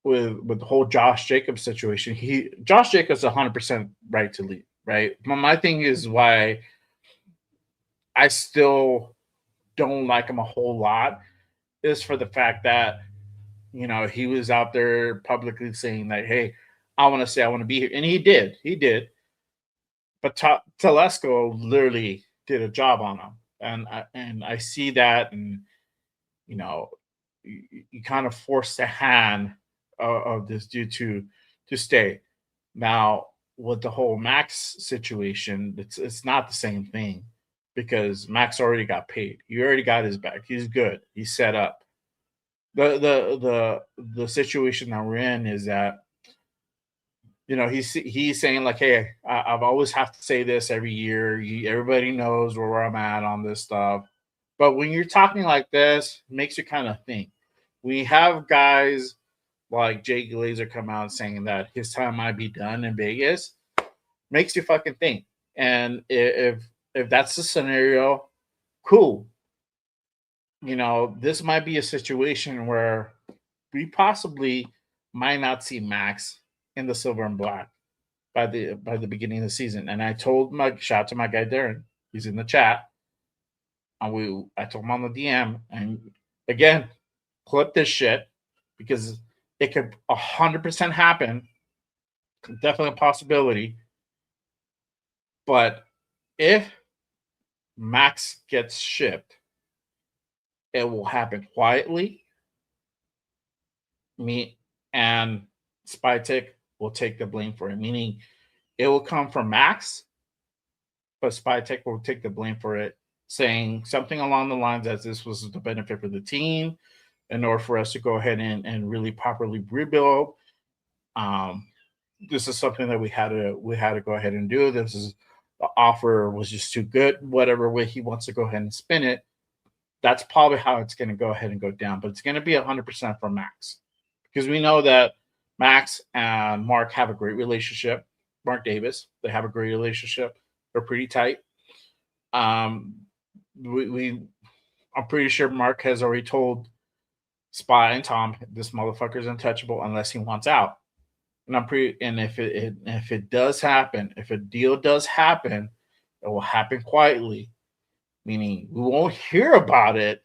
the whole Josh Jacobs situation, Josh Jacobs 100% right to leave, right? My thing is why I still don't like him a whole lot is for the fact that he was out there publicly saying that, hey, I want to be here, and he did. But Telesco literally did a job on him, and I see that, and you kind of force the hand of this dude to stay. Now with the whole Maxx situation, it's not the same thing because Maxx already got paid. He already got his back. He's good. He's set up. The situation that we're in is that he's saying like, hey, I've always have to say this every year. Everybody knows where I'm at on this stuff. But when you're talking like this, it makes you kind of think. We have guys like Jay Glazer come out saying that his time might be done in Vegas. Makes you fucking think. And if that's the scenario, cool. This might be a situation where we possibly might not see Maxx in the silver and black by the beginning of the season. And I told shout out to my guy Darren, he's in the chat. And I told him on the DM, and again, clip this shit because it could 100% happen. Definitely a possibility. But if Maxx gets shipped, it will happen quietly. Me and Spytech will take the blame for it, meaning it will come from Maxx, but Spytech will take the blame for it, saying something along the lines as this was the benefit for the team in order for us to go ahead and really properly rebuild. This is something that we had to go ahead and do. The offer was just too good. Whatever way he wants to go ahead and spin it, that's probably how it's going to go ahead and go down. But it's going to be 100% from Maxx because we know that Maxx and Mark have a great relationship. Mark Davis, they have a great relationship. They're pretty tight. I'm pretty sure Mark has already told Spy and Tom, this motherfucker's untouchable unless he wants out. And if it does happen, if a deal does happen, it will happen quietly, meaning we won't hear about it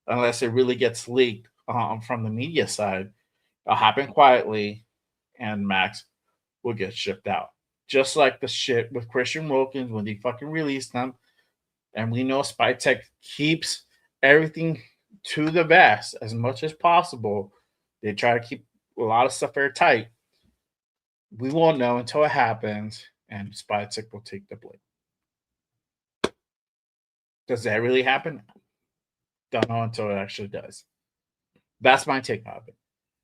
unless it really gets leaked from the media side. It'll happen quietly, and Maxx will get shipped out. Just like the shit with Christian Wilkins when they fucking released them. And we know Spytech keeps everything to the vest as much as possible. They try to keep a lot of stuff airtight. We won't know until it happens, and Spytech will take the blame. Does that really happen? Don't know until it actually does. That's my take on it.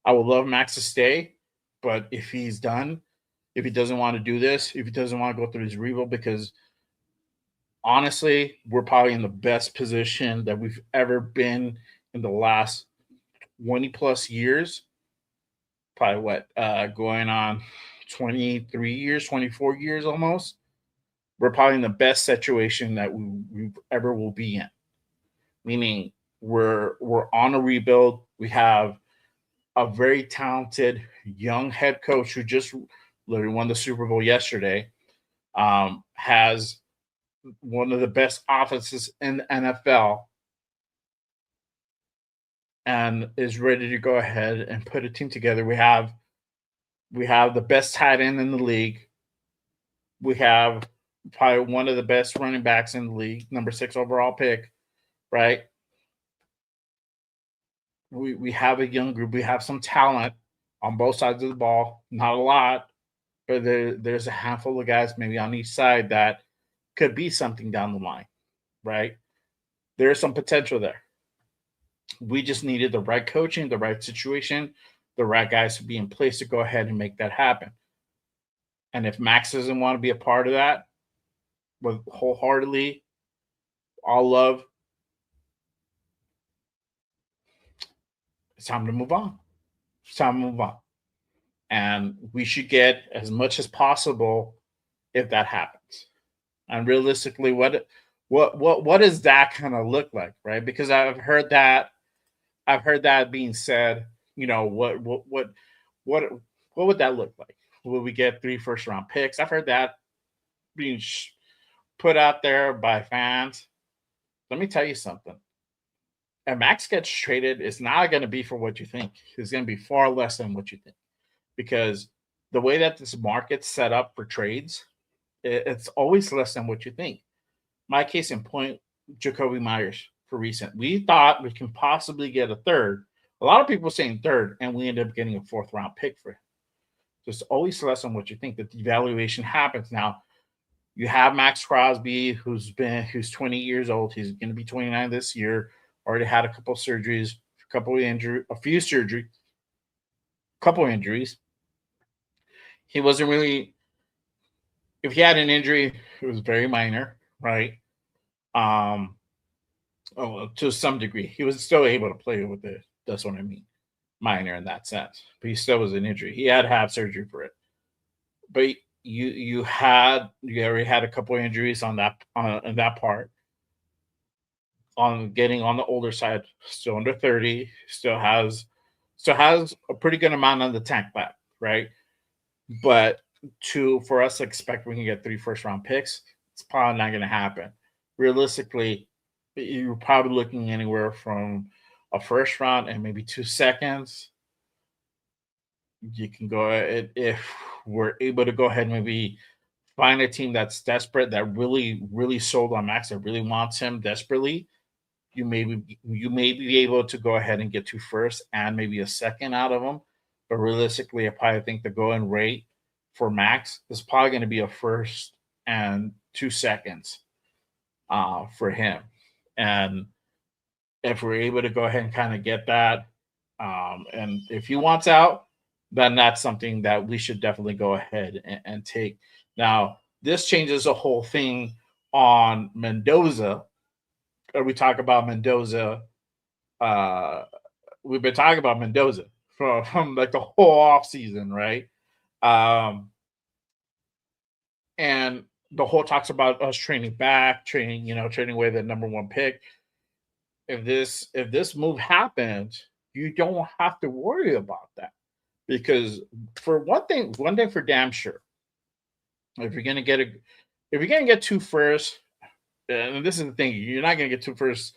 I would love Maxx to stay, but if he's done, if he doesn't want to do this, if he doesn't want to go through his rebuild, because honestly, we're probably in the best position that we've ever been in the last 20 plus years. Probably going on 23 years, 24 years almost. we're probably in the best situation that we ever will be in. Meaning we're on a rebuild. We have a very talented young head coach who just literally won the Super Bowl yesterday. Has one of the best offenses in the NFL and is ready to go ahead and put a team together. We have the best tight end in the league. We have probably one of the best running backs in the league, number 6 overall pick, right? We have a young group. We have some talent on both sides of the ball. Not a lot, but there's a handful of guys maybe on each side that could be something down the line, right? There's some potential there. We just needed the right coaching, the right situation, the right guys to be in place to go ahead and make that happen. And if Maxx doesn't want to be a part of that, with wholeheartedly, all love, it's time to move on. It's time to move on. And we should get as much as possible if that happens. And realistically, what does that kind of look like, right? Because I've heard that being said. You know, what would that look like? Will we get 3 first-round picks? I've heard that being put out there by fans. Let me tell you something. If Maxx gets traded, it's not going to be for what you think. It's going to be far less than what you think. Because the way that this market's set up for trades, it's always less than what you think. My case in point, Jacoby Myers for recent. We thought we can possibly get a third. A lot of people saying third, and we ended up getting a 4th-round pick for him. So it's always less than what you think. That the evaluation happens. Now, you have Maxx Crosby, who's 20 years old. He's going to be 29 this year. Already had a couple surgeries, couple injuries. He wasn't really. If he had an injury, it was very minor, right? To some degree, he was still able to play with it. That's what I mean, minor in that sense. But he still was an injury. He had to have surgery for it. But you already had a couple of injuries on that part. On getting on the older side, still under 30, still has a pretty good amount on the tank left, right? But for us to expect we can get 3 first-round picks, it's probably not going to happen. Realistically, you're probably looking anywhere from a 1st round and maybe 2 seconds. You can go ahead, if we're able to go ahead and maybe find a team that's desperate, that really, really sold on Maxx, that really wants him desperately. You may be able to go ahead and get 2 firsts and maybe a 2nd out of them. But realistically, I probably think the going rate for Maxx is probably going to be a 1st and 2 seconds for him. And if we're able to go ahead and kind of get that, and if he wants out, then that's something that we should definitely go ahead and take. Now, this changes the whole thing on Mendoza. We talk about Mendoza. We've been talking about Mendoza from like the whole offseason, right? And the whole talks about us trading away the number 1 pick. If this move happens, you don't have to worry about that. Because for one thing for damn sure, if you're gonna get 2 firsts, and this is the thing, you're not gonna get 2 firsts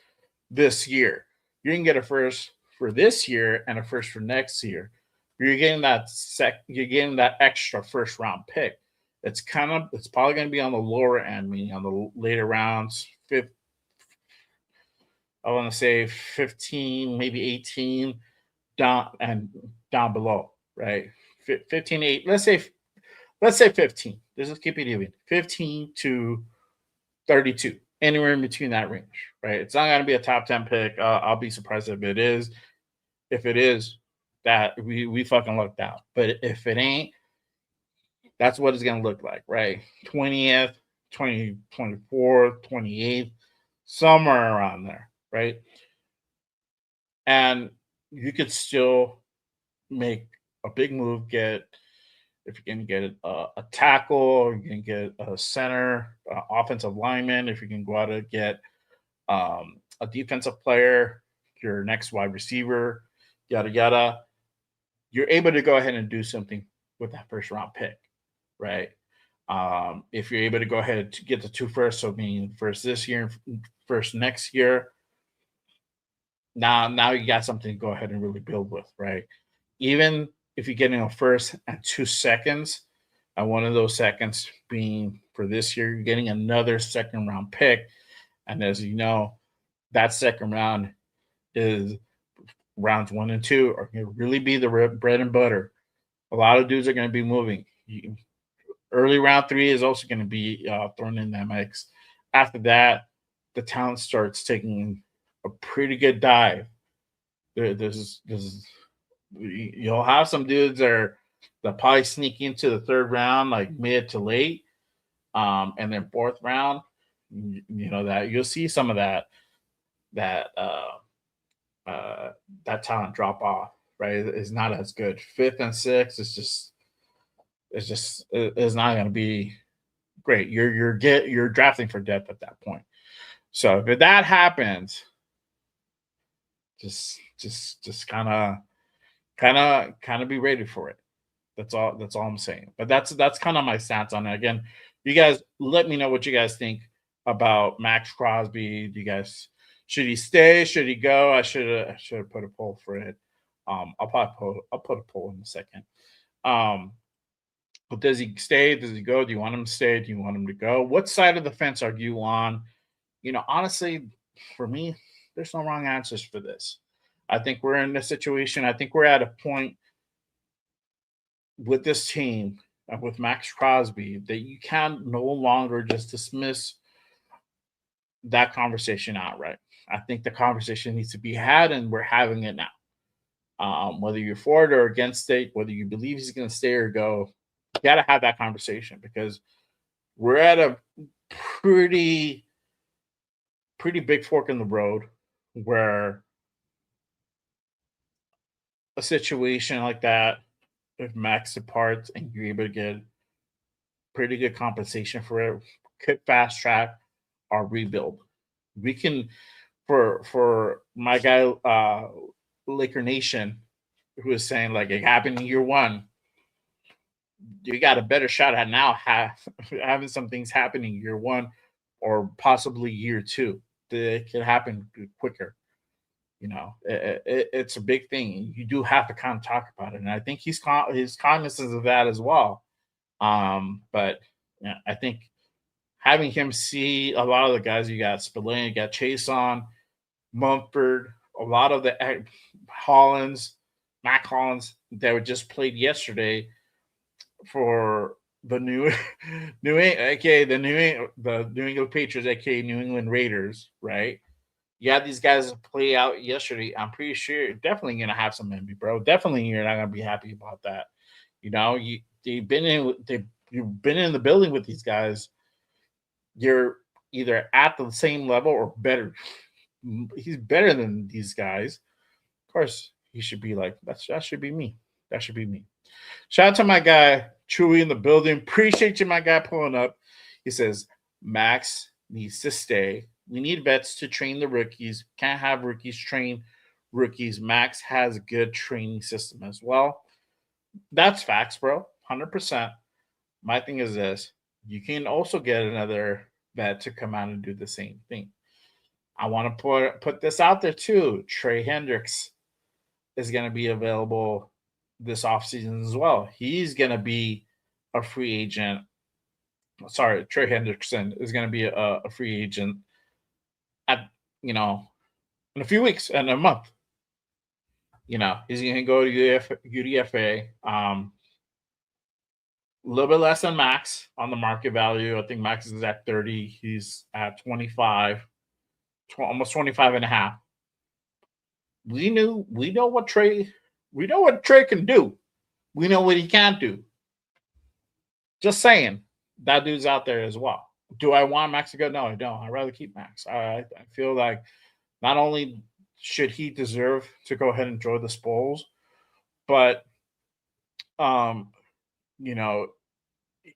this year. You're gonna get a 1st for this year and a 1st for next year. You're getting that extra 1st-round pick. It's probably gonna be on the lower end, meaning on the later rounds, I want to say 15, maybe 18 down below, right? 15, 8. Let's say 15. Let's just keep it even. 15 to 32, anywhere in between that range, right? It's not going to be a top 10 pick. I'll be surprised if it is. If it is, that we fucking lucked out. But if it ain't, that's what it's going to look like, right? 20th, 24th, 28th, somewhere around there, right? And you could still make a big move, get if you can get a tackle, you can get a center, offensive lineman, if you can go out and get a defensive player, your next wide receiver, yada, yada, you're able to go ahead and do something with that first round pick, right? If you're able to go ahead to get the 2 firsts, so meaning first this year, first next year, now you got something to go ahead and really build with, right? Even if you're getting a first and 2 seconds, and one of those seconds being for this year, you're getting another second round pick. And as you know, that second round is rounds 1 and 2 are going to really be the bread and butter. A lot of dudes are going to be moving. Early round 3 is also going to be thrown in that mix. After that, the talent starts taking a pretty good dive. You'll have some dudes that probably sneak into the 3rd round, like mid to late, and then 4th round. That you'll see some of that talent drop off. Right, it's not as good. 5th and 6th it's not going to be great. You're drafting for depth at that point. So if that happens, just kind of be ready for it. That's all I'm saying. But that's kind of my stance on it. Again, you guys let me know what you guys think about Maxx Crosby. Do you guys, should he stay? Should he go? I should have put a poll for it. I'll put a poll in a second. But does he stay? Does he go? Do you want him to stay? Do you want him to go? What side of the fence are you on? Honestly, for me, there's no wrong answers for this. I think we're in this situation. I think we're at a point with this team and with Maxx Crosby that you can no longer just dismiss that conversation outright. I think the conversation needs to be had, and we're having it now. Whether you're for it or against it, whether you believe he's going to stay or go, you got to have that conversation, because we're at a pretty big fork in the road where a situation like that, if Max departs and you're able to get pretty good compensation for it, could fast track our rebuild. We can, for my guy, Laker Nation, who is saying like it happened in year 1, you got a better shot at now having some things happening year 1 or possibly year 2. It can happen quicker. It's a big thing. You do have to kind of talk about it, and I think he's cognizant of that as well. But yeah, I think having him see a lot of the guys, you got Spillane, you got Chase on, Mumford, a lot of the Mac Hollins that were just played yesterday for the New England Patriots, aka New England Raiders, right? You had these guys play out yesterday. I'm pretty sure you're definitely gonna have some envy, bro. Definitely, you're not gonna be happy about that. You've been in the building with these guys. You're either at the same level or better. He's better than these guys. Of course, he should be like that. Should be me. That should be me. Shout out to my guy Chewy in the building. Appreciate you, my guy, pulling up. He says Max needs to stay. We need vets to train the rookies. Can't have rookies train rookies. Max has a good training system as well. That's facts, bro. 100%. My thing is this. You can also get another vet to come out and do the same thing. I want to put this out there too. Trey Hendricks is going to be available this offseason as well. He's going to be a free agent. Sorry, Trey Hendrickson is going to be a free agent in a few weeks and a month. He's going to go to UDFA. A little bit less than Max on the market value. I think Max is at 30. He's at 25, almost 25 and a half. We know what Trey can do. We know what he can't do. Just saying, that dude's out there as well. Do I want Max to go? No, I don't. I'd rather keep Max. I feel like not only should he deserve to go ahead and enjoy the spoils, but you know,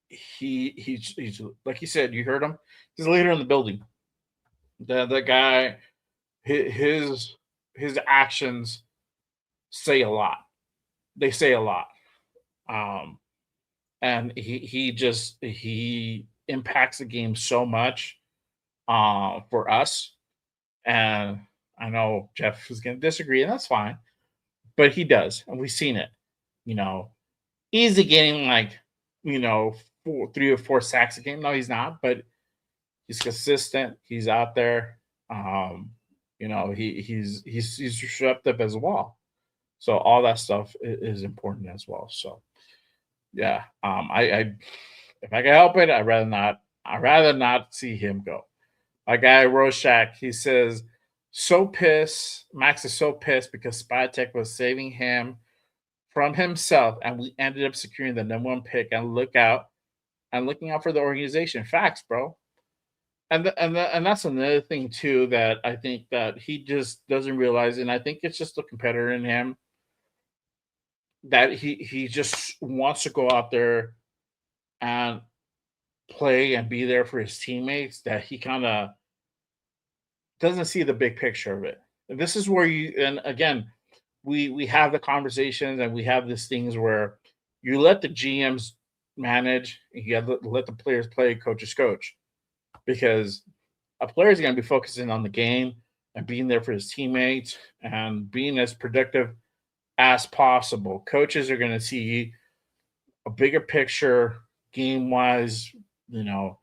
he's like you said, you heard him. He's a leader in the building. The guy, his actions say a lot. They say a lot. And he impacts the game so much for us. And I know Jeff is going to disagree, and that's fine, but he does, and we've seen it. You know, easy getting like 3 or 4 sacks a game. No, he's not, but he's consistent. He's out there. He's disruptive as well. So all that stuff is important as well. So yeah, I if I can help it, I'd rather not. I'd rather not see him go. My guy Rorschach, he says, so pissed. Max is so pissed because Spytech was saving him from himself, and we ended up securing the #1 pick and looking out for the organization. Facts, bro. And that's another thing too that I think that he just doesn't realize, and I think it's just a competitor in him that he just wants to go out there and play and be there for his teammates, that he kind of doesn't see the big picture of it. And this is where and again, we have the conversations and we have these things where you let the GMs manage, and you have to let the players play, coaches coach, because a player is going to be focusing on the game and being there for his teammates and being as productive as possible. Coaches are going to see a bigger picture game wise, the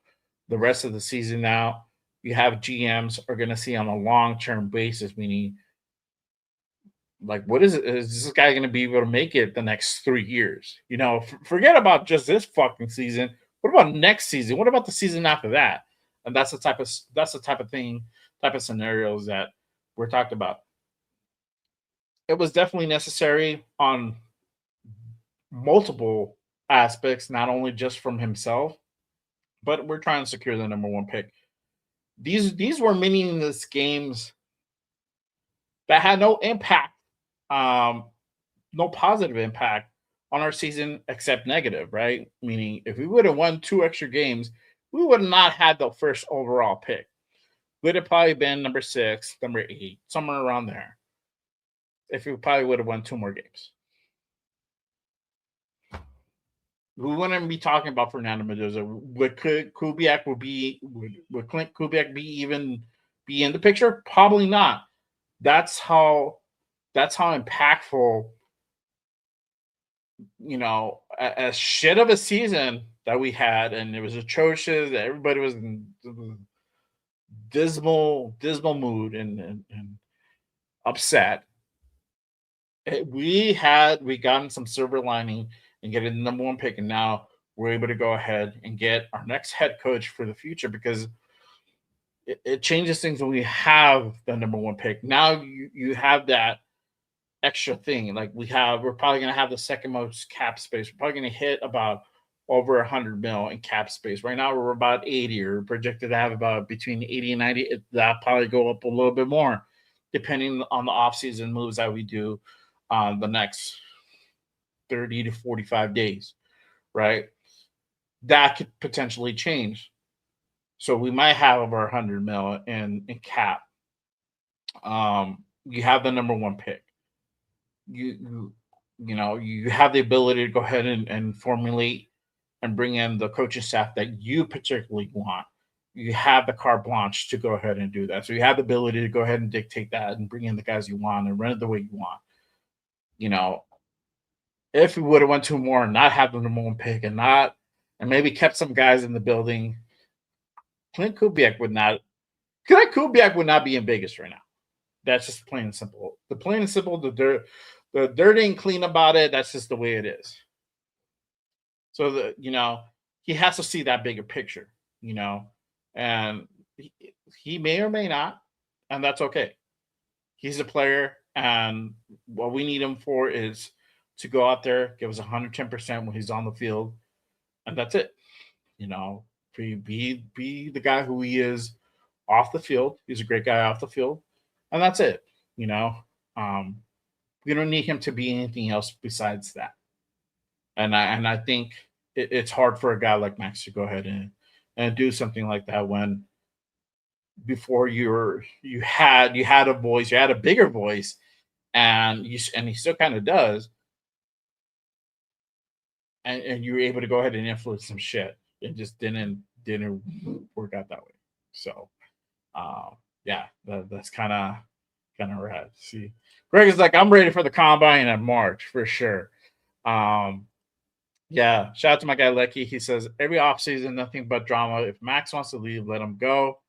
rest of the season now. You have GMs are going to see on a long-term basis, meaning like, what is it? Is this guy going to be able to make it the next 3 years? Forget about just this fucking season. What about next season? What about the season after that? And that's the type of scenarios that we're talking about. It was definitely necessary on multiple aspects, not only just from himself, but we're trying to secure the #1 pick. These were meaningless games that had no impact, no positive impact on our season except negative, right? Meaning if we would have won 2 extra games, we would have not had the first overall pick. Would have probably been number 6, number 8, somewhere around there. If we probably would have won 2 more games. We wouldn't be talking about Fernando Mendoza. Would Klint Kubiak be in the picture? Probably not. That's how impactful, as shit of a season that we had, and it was atrocious. Everybody was in dismal mood and upset. We gotten some silver lining and getting the #1 pick, and now we're able to go ahead and get our next head coach for the future, because it changes things when we have the #1 pick. Now you have that extra thing. Like we're probably going to have the second most cap space. We're probably going to hit about over 100 mil in cap space. Right now we're about 80, or projected to have about between 80 and 90. That'll probably go up a little bit more depending on the offseason moves that we do the next 30 to 45 days, right? That could potentially change. So we might have over 100 mil in cap. You have the #1 pick. You have the ability to go ahead and formulate and bring in the coaching staff that you particularly want. You have the carte blanche to go ahead and do that. So you have the ability to go ahead and dictate that and bring in the guys you want and run it the way you want. If we would have went 2 more and not have the #1 pick and maybe kept some guys in the building, Klint Kubiak would not be in Vegas right now. That's just plain and simple. The plain and simple, the dirt ain't clean about it. That's just the way it is. So he has to see that bigger picture, and he may or may not, and that's okay. He's a player, and what we need him for is to go out there, give us 110% when he's on the field, and that's it. Be the guy who he is off the field. He's a great guy off the field, and that's it. We don't need him to be anything else besides that. And I think it's hard for a guy like Maxx to go ahead and do something like that when before you had a voice, you had a bigger voice, and he still kind of does, and you were able to go ahead and influence some shit. It just didn't work out that way. So yeah, that's kind of rad. See, Greg is like, I'm ready for the combine in March for sure. Yeah, shout out to my guy Lecky. He says every offseason, nothing but drama. If Maxx wants to leave, let him go.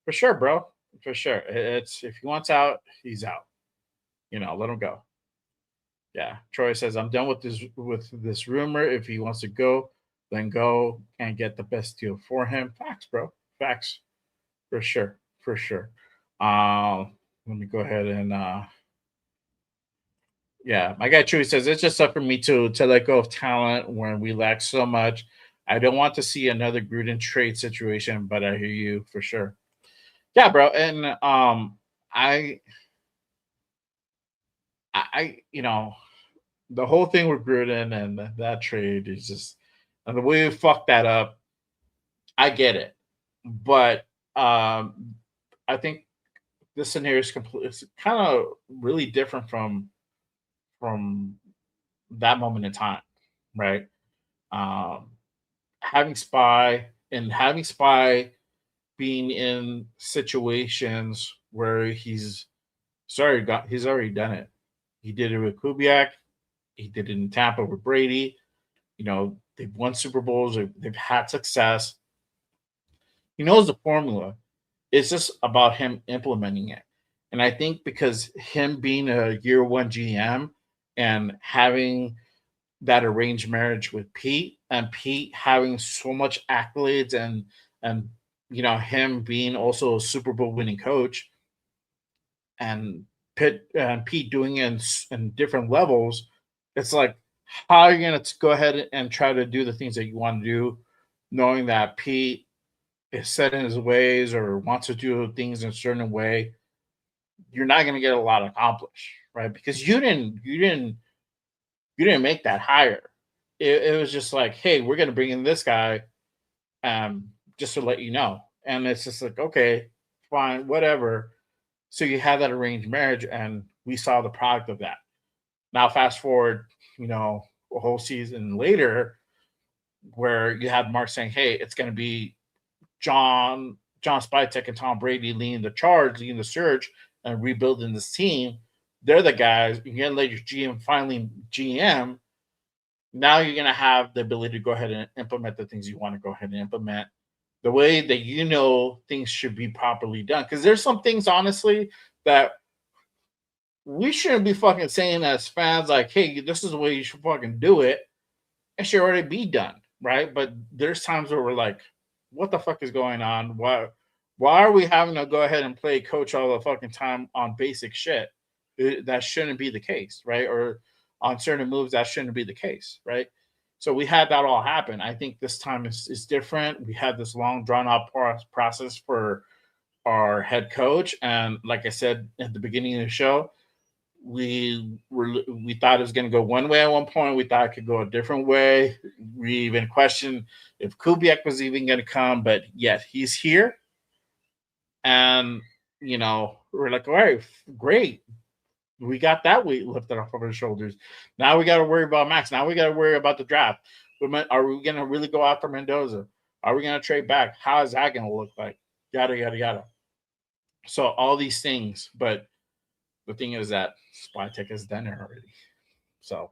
For sure, bro. For sure. It's if he wants out, he's out. Let him go. Yeah. Troy says, I'm done with this rumor. If he wants to go, then go and get the best deal for him. Facts, bro. Facts. For sure. For sure. Let me go ahead and yeah, my guy Chewy says it's just tough for me to let go of talent when we lack so much. I don't want to see another Gruden trade situation, but I hear you for sure. Yeah, bro. And I the whole thing with Gruden and that trade is just, and the way we fucked that up, I get it. But I think this scenario is kind of really different from that moment in time, right? Having Spy being in situations where he's already done it. He did it with Kubiak. He did it in Tampa with Brady. They've won Super Bowls. They've had success. He knows the formula. It's just about him implementing it. And I think because him being a year one GM and having that arranged marriage with Pete, and Pete having so much accolades and him being also a Super Bowl winning coach, and Pete doing it in different levels, it's like, how are you going to go ahead and try to do the things that you want to do, knowing that Pete is set in his ways or wants to do things in a certain way? You're not going to get a lot accomplished, right? Because you didn't make that hire. It was just like, hey, we're going to bring in this guy, just to let you know. And it's just like, okay, fine, whatever. So you have that arranged marriage, and we saw the product of that. Now, fast forward, a whole season later, where you have Mark saying, hey, it's going to be John Spytek and Tom Brady leading the surge, and rebuilding this team. They're the guys. You're going to let your GM finally GM. Now you're going to have the ability to go ahead and implement the things you want to go ahead and implement the way that things should be properly done. Because there's some things, honestly, that we shouldn't be fucking saying as fans, like, hey, this is the way you should fucking do it. It should already be done, right? But there's times where we're like, what the fuck is going on? Why are we having to go ahead and play coach all the fucking time on basic shit? That shouldn't be the case, right? Or on certain moves, that shouldn't be the case, right? So we had that all happen. I think this time is different. We had this long, drawn-out process for our head coach. And like I said at the beginning of the show, we thought it was going to go one way at one point. We thought it could go a different way. We even questioned if Kubiak was even going to come, but yet he's here. And, we're like, all right, great. We got that weight lifted off of our shoulders. Now we got to worry about Maxx. Now we got to worry about the draft. Are we going to really go after Mendoza? Are we going to trade back? How is that going to look like? Yada, yada, yada. So all these things, but the thing is that Spytek has done it already. So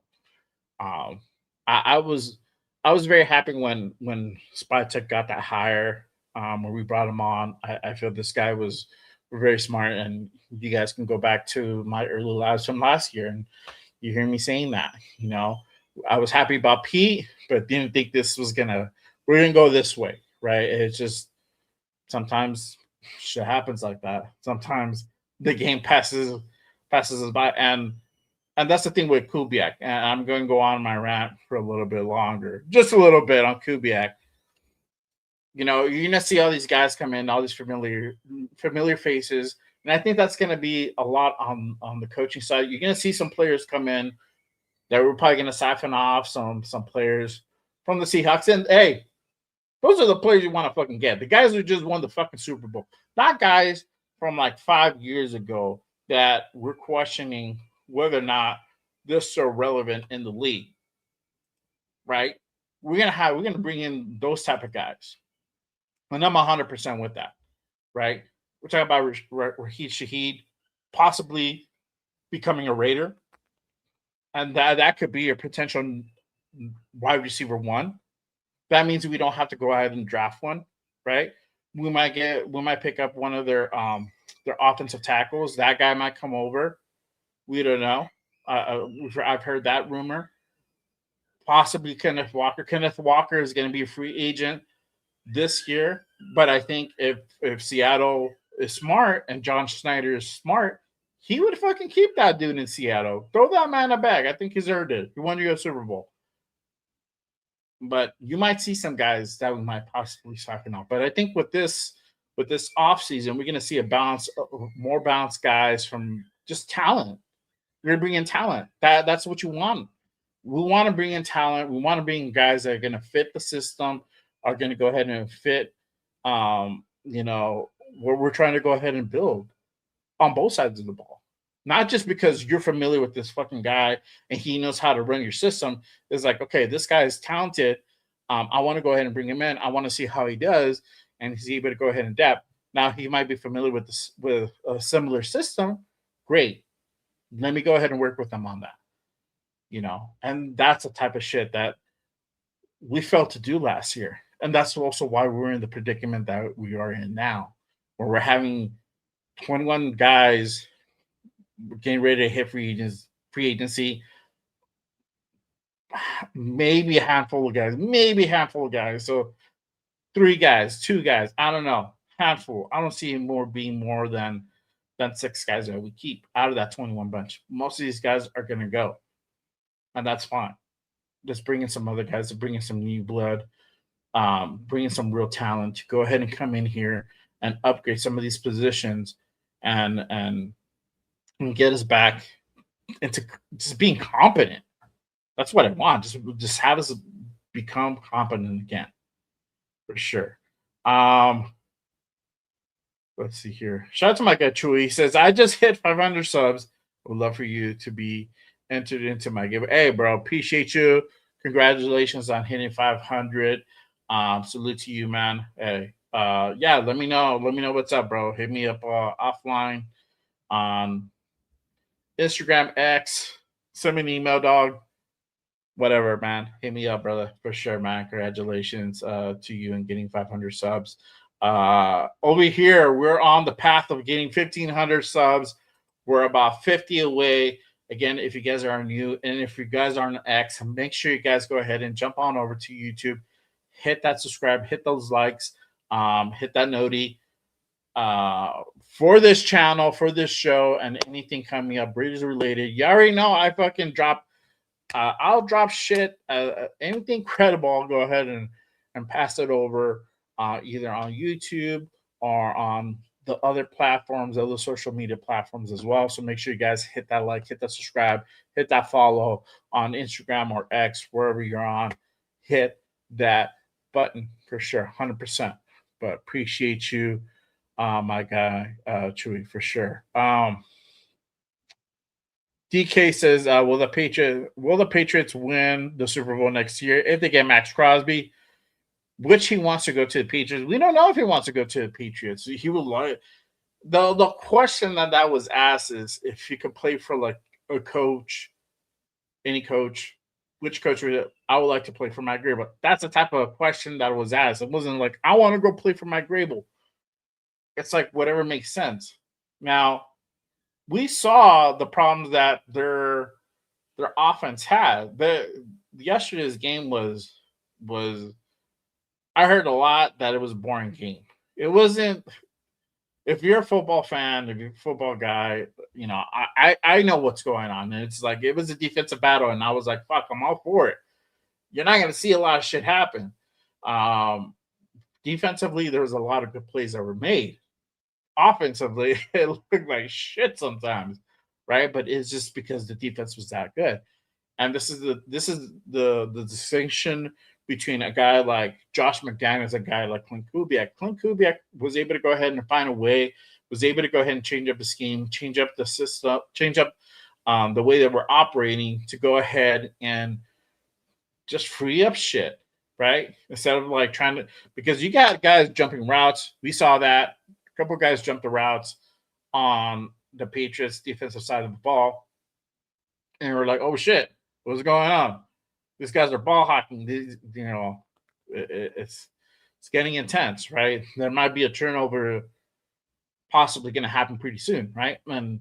I was very happy when Spytek got that hire, when we brought him on. I feel this guy was very smart, and you guys can go back to my early lives from last year, and you hear me saying that. I was happy about Pete, but didn't think we're gonna go this way, right? It's just sometimes shit happens like that. Sometimes the game passes us by, and that's the thing with Kubiak. And I'm going to go on my rant for a little bit longer, just a little bit on Kubiak. You're going to see all these guys come in, all these familiar faces, and I think that's going to be a lot on the coaching side. You're going to see some players come in that we're probably going to siphon off some players from the Seahawks. And hey, those are the players you want to fucking get. The guys who just won the fucking Super Bowl, not guys from like 5 years ago that we're questioning whether or not they're so relevant in the league, right? We're gonna bring in those type of guys, and I'm 100% with that, right? We're talking about Raheed Shaheed possibly becoming a Raider, and that could be a potential wide receiver one. That means we don't have to go ahead and draft one, right? We might pick up one of their offensive tackles. That guy might come over. We don't know. I've heard that rumor. Possibly Kenneth Walker. Kenneth Walker is going to be a free agent this year, but I think if Seattle is smart and John Schneider is smart, he would fucking keep that dude in Seattle. Throw that man a bag. I think he's earned it. He won you a Super Bowl. But you might see some guys that we might possibly siphon off. But I think with this offseason, we're going to see a balance, more balanced guys from just talent. You're going to bring in talent. That's what you want. We want to bring in talent. We want to bring guys that are going to fit the system, are going to go ahead and fit, what we're trying to go ahead and build on both sides of the ball. Not just because you're familiar with this fucking guy and he knows how to run your system. It's like, okay, this guy is talented. I want to go ahead and bring him in. I want to see how he does, and he's able to go ahead and adapt. Now, he might be familiar with a similar system. Great. Let me go ahead and work with him on that. And that's the type of shit that we failed to do last year. And that's also why we're in the predicament that we are in now, where we're having 21 guys getting ready to hit free agency. Maybe a handful of guys. So 3 guys, 2 guys, I don't know. Handful. I don't see it being more than 6 guys that we keep out of that 21 bunch. Most of these guys are going to go. And that's fine. Just bring in some other guys, to bring in some new blood, bring in some real talent to go ahead and come in here and upgrade some of these positions and get us back into just being competent. That's what I want. Just have us become competent again, for sure. Let's see here. Shout out to my guy Chewy. He says, I just hit 500 subs. I would love for you to be entered into my giveaway. Hey, bro, appreciate you. Congratulations on hitting 500. Salute to you, man. Hey, yeah, let me know. Let me know what's up, bro. Hit me up offline on Instagram, X. Send me an email, dog. Whatever, man. Hit me up, brother, for sure, man. Congratulations to you and getting 500 subs. Over here, we're on the path of getting 1,500 subs. We're about 50 away. Again, if you guys are new and if you guys are on X, make sure you guys go ahead and jump on over to YouTube. Hit that subscribe, hit those likes, hit that noti for this channel, for this show, and anything coming up Raiders related. You already know I fucking drop. I'll drop shit. Anything credible, I'll go ahead and pass it over either on YouTube or on the other platforms, other social media platforms as well. So make sure you guys hit that like, hit that subscribe, hit that follow on Instagram or X, wherever you're on. Hit that button for sure, 100%. But appreciate you, my guy, Chewy, for sure. DK says, will the Patriots win the Super Bowl next year if they get Maxx Crosby? Which he wants to go to the Patriots. We don't know if he wants to go to the Patriots. He would like the question that was asked is if he could play for like a coach, any coach. Which coach would I would like to play for Mike Grable? That's the type of question that was asked. It wasn't like I want to go play for Mike Grable. It's like whatever makes sense. Now we saw the problems that their offense had. Yesterday's game was. I heard a lot that it was a boring game. It wasn't. If you're a football fan, if you're a football guy, I know what's going on. And it's like it was a defensive battle, and I was like, "Fuck, I'm all for it." You're not going to see a lot of shit happen. Defensively, there was a lot of good plays that were made. Offensively, it looked like shit sometimes, right? But it's just because the defense was that good. And this is the distinction between a guy like Josh McDaniels, a guy like Klint Kubiak. Klint Kubiak was able to go ahead and find a way, was able to go ahead and change up the scheme, change up the system, change up the way that we're operating to go ahead and just free up shit, right? Instead of like trying to, because you got guys jumping routes. We saw that. A couple of guys jumped the routes on the Patriots defensive side of the ball. And we're like, oh shit, what's going on? These guys are ball hawking. These, it's getting intense, right? There might be a turnover possibly going to happen pretty soon, right? And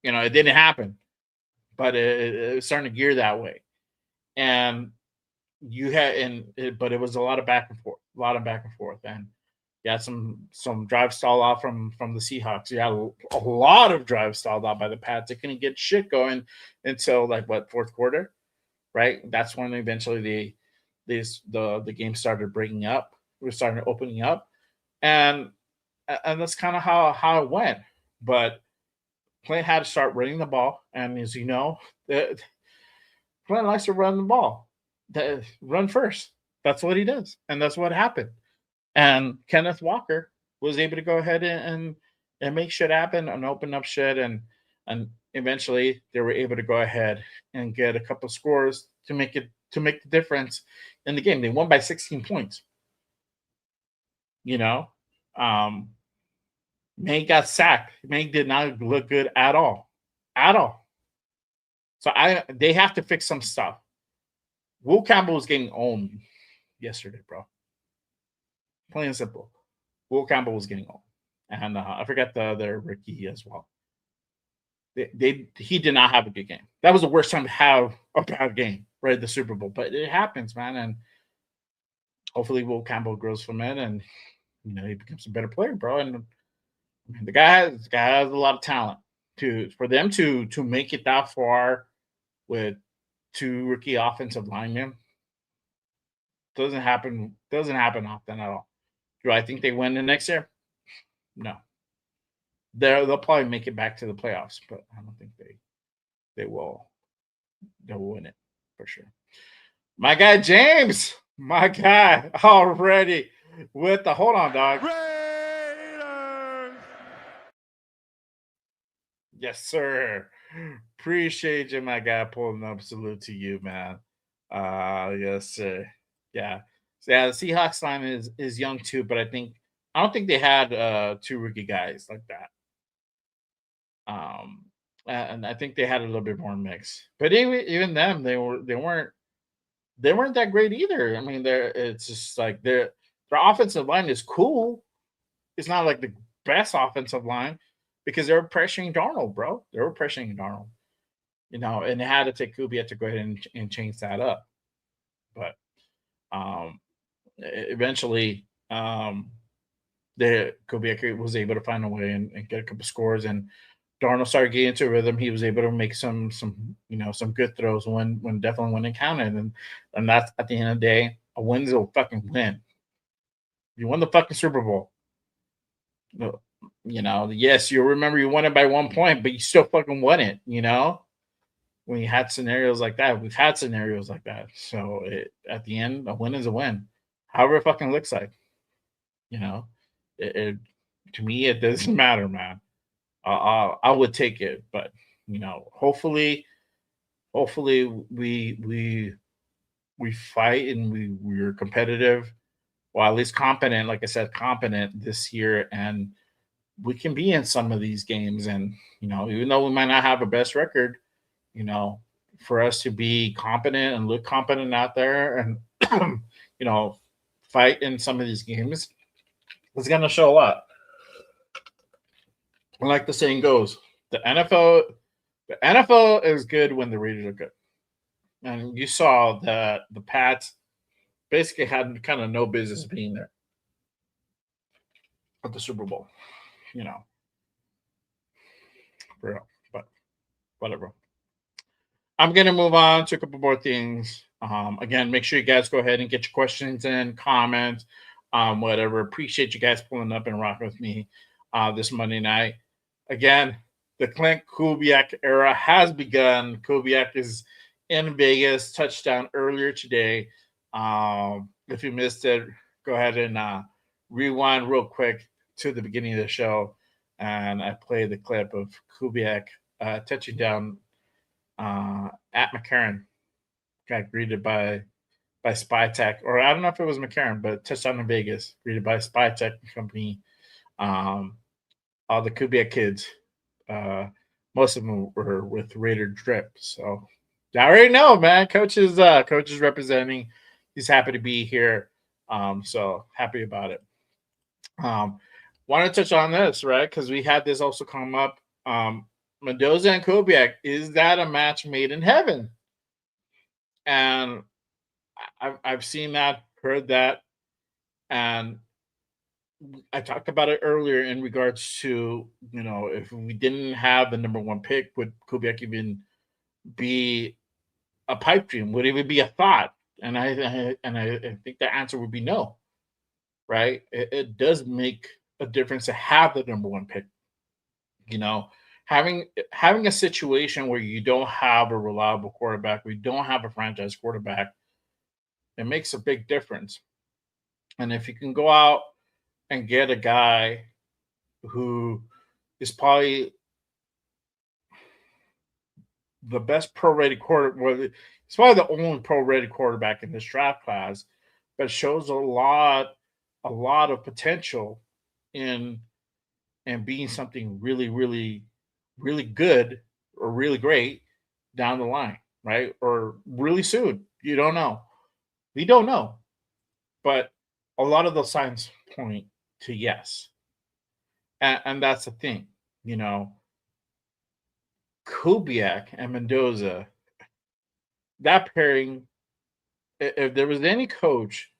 it didn't happen, but it was starting to gear that way. And but it was a lot of back and forth, and you had some drive stall off from the Seahawks. You had a lot of drive stalled out by the Pats. They couldn't get shit going until fourth quarter, right? That's when eventually the game started breaking up. We started opening up, and that's kind of how it went. But Klint had to start running the ball, and as you know, Klint likes to run the ball. Run first. That's what he does, and that's what happened. And Kenneth Walker was able to go ahead and make shit happen and open up shit, and eventually they were able to go ahead and get a couple scores to make the difference in the game. They won by 16 points. May got sacked. May did not look good at all. So they have to fix some stuff. Will Campbell was getting owned yesterday, bro. Plain and simple. Will Campbell was getting owned. And I forgot the other rookie as well. He did not have a good game. That was the worst time to have a bad game, right? The Super Bowl. But it happens, man. And hopefully Will Campbell grows from it and he becomes a better player, bro. And the guy has a lot of talent. For them to make it that far with 2 rookie offensive linemen doesn't happen often at all. Do I think they win the next year? No. They'll probably make it back to the playoffs, but I don't think they will. They'll win it for sure. My guy James, already with the hold on, dog. Yes, sir. Appreciate you, my guy, pulling up. Salute to you, man. Yes, sir. Yeah. So, yeah, the Seahawks line is young too, but I don't think they had 2 rookie guys like that. And I think they had a little bit more mix. But even them, they weren't that great either. I mean, it's just like their offensive line is cool. It's not like the best offensive line because they were pressuring Darnold, bro. They were pressuring Darnold. And they had to take Kubiak to go ahead and change that up. But eventually, Kubiak was able to find a way and get a couple scores, and Darnold started getting into a rhythm. He was able to make some good throws when it counted, and that's at the end of the day, a win's a fucking win. You won the fucking Super Bowl. Yes, you remember you won it by 1 point, but you still fucking won it. When you had scenarios like that, we've had scenarios like that. So at the end, a win is a win, however it fucking looks like. To me, it doesn't matter, man. I would take it, but hopefully we fight and we're competitive, or at least competent. Like I said, competent this year, and we can be in some of these games. And even though we might not have a best record, for us to be competent and look competent out there and fight in some of these games, it's gonna show a lot. Like the saying goes, the NFL is good when the Raiders are good. And you saw that the Pats basically had kind of no business being there at the Super Bowl. For real. But whatever. I'm going to move on to a couple more things. Again, make sure you guys go ahead and get your questions in, comments, whatever. Appreciate you guys pulling up and rocking with me this Monday night. Again, The Klint Kubiak era has begun. Kubiak is in Vegas, touchdown earlier today. If you missed it, go ahead and rewind real quick to the beginning of the show, and I played the clip of Kubiak touching down at McCarran. Got greeted by SpyTech, or I don't know if it was McCarran, but touchdown in Vegas, greeted by SpyTech company. All the Kubiak kids, most of them were with Raider drip. So I already know, man. Coach is representing. He's happy to be here. So happy about it. Want to touch on this, right? Because we had this also come up. Mendoza and Kubiak, is that a match made in heaven? And I've seen that, heard that, and I talked about it earlier in regards to, if we didn't have the number one pick, would Kubiak even be a pipe dream? Would it even be a thought? And I think the answer would be no, right? It does make a difference to have the number one pick. Having a situation where you don't have a reliable quarterback, we don't have a franchise quarterback, it makes a big difference. And if you can go out and get a guy who is probably the best pro-ready quarterback, well, he's probably the only pro-ready quarterback in this draft class, but shows a lot of potential in being something really, really, really good or really great down the line, right? Or really soon. You don't know. We don't know. But a lot of those signs point to yes. And that's the thing, Kubiak and Mendoza, that pairing, if there was any coach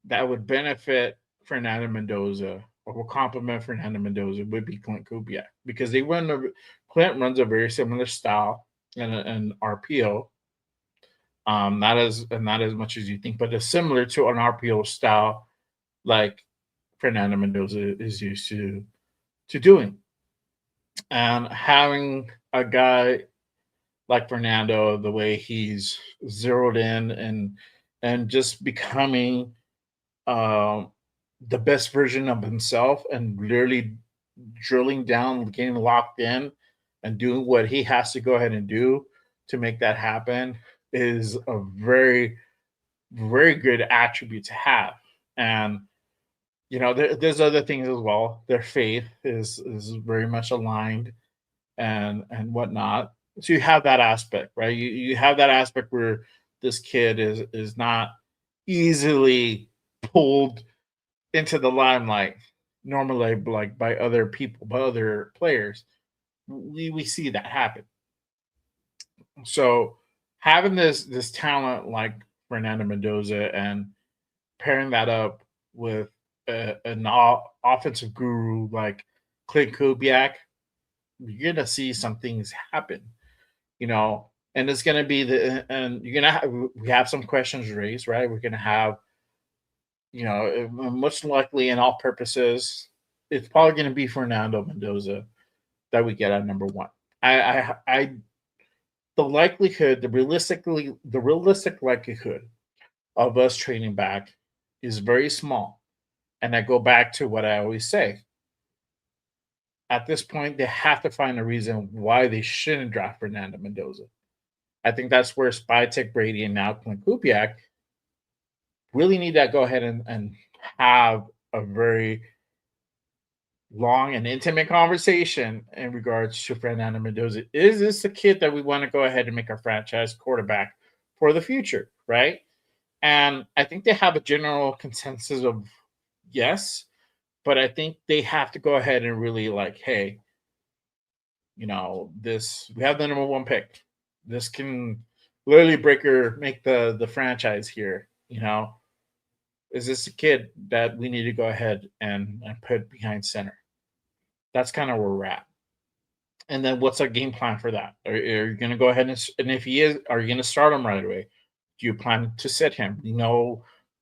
that would benefit Fernando Mendoza or will complement Fernando Mendoza, would be Klint Kubiak, because Klint runs a very similar style and RPO. Not as much as you think, but it's similar to an RPO style like Fernando Mendoza is used to doing. And having a guy like Fernando, the way he's zeroed in and just becoming the best version of himself and literally drilling down, getting locked in and doing what he has to go ahead and do to make that happen is a very, very good attribute to have. And there's other things as well. Their faith is very much aligned and whatnot. So you have that aspect, right? You have that aspect where this kid is not easily pulled into the limelight normally, like by other people, by other players. We see that happen. So having this talent like Fernando Mendoza and pairing that up with an offensive guru like Klint Kubiak, you're gonna see some things happen, and it's gonna be we have some questions raised, right? We're gonna have, most likely in all purposes, it's probably gonna be Fernando Mendoza that we get at number one. The realistic likelihood of us trading back is very small. And I go back to what I always say. At this point, they have to find a reason why they shouldn't draft Fernando Mendoza. I think that's where SpyTech Brady and now Klint Kubiak really need to go ahead and have a very long and intimate conversation in regards to Fernando Mendoza. Is this the kid that we want to go ahead and make our franchise quarterback for the future, right? And I think they have a general consensus of yes, but I think they have to go ahead and really hey, we have the number one pick. This can literally make the franchise here, Is this a kid that we need to go ahead and put behind center? That's kind of where we're at. And then what's our game plan for that? Are you going to go ahead and if he is, are you going to start him right away? Do you plan to sit him?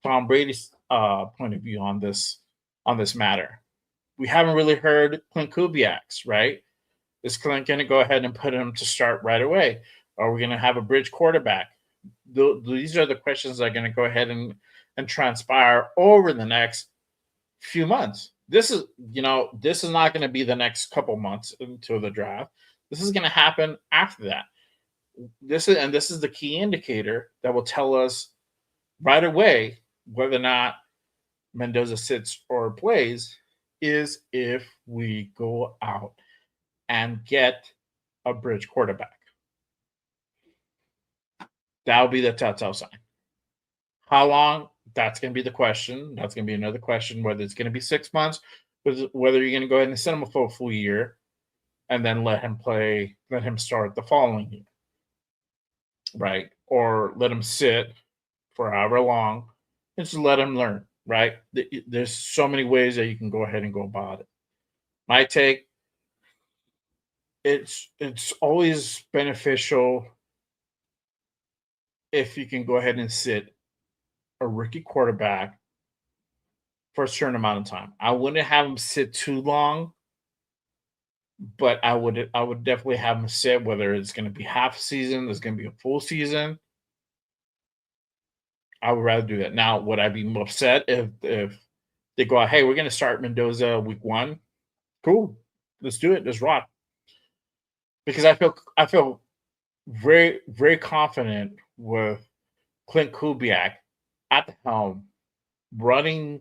Tom Brady's point of view on this matter. We haven't really heard Klint Kubiak's, right? Is Klint going to go ahead and put him to start right away? Are we going to have a bridge quarterback? These are the questions that are going to go ahead and transpire over the next few months. This is not going to be the next couple months until the draft. This is going to happen after that. This is the key indicator that will tell us right away whether or not Mendoza sits or plays, is if we go out and get a bridge quarterback. That'll be the telltale sign. How long? That's going to be the question. That's going to be another question, whether it's going to be 6 months, whether you're going to go ahead and send him for a full year and then let him start the following year. Right? Or let him sit for however long and just let him learn. Right? There's so many ways that you can go ahead and go about it. My take, it's always beneficial if you can go ahead and sit a rookie quarterback for a certain amount of time. I wouldn't have him sit too long, but I would definitely have him sit, whether it's going to be half a season, it's going to be a full season. I would rather do that. Now, would I be upset if they go, hey, we're going to start Mendoza week 1? Cool. Let's do it. Let's rock. Because I feel very, very confident with Klint Kubiak at the helm, running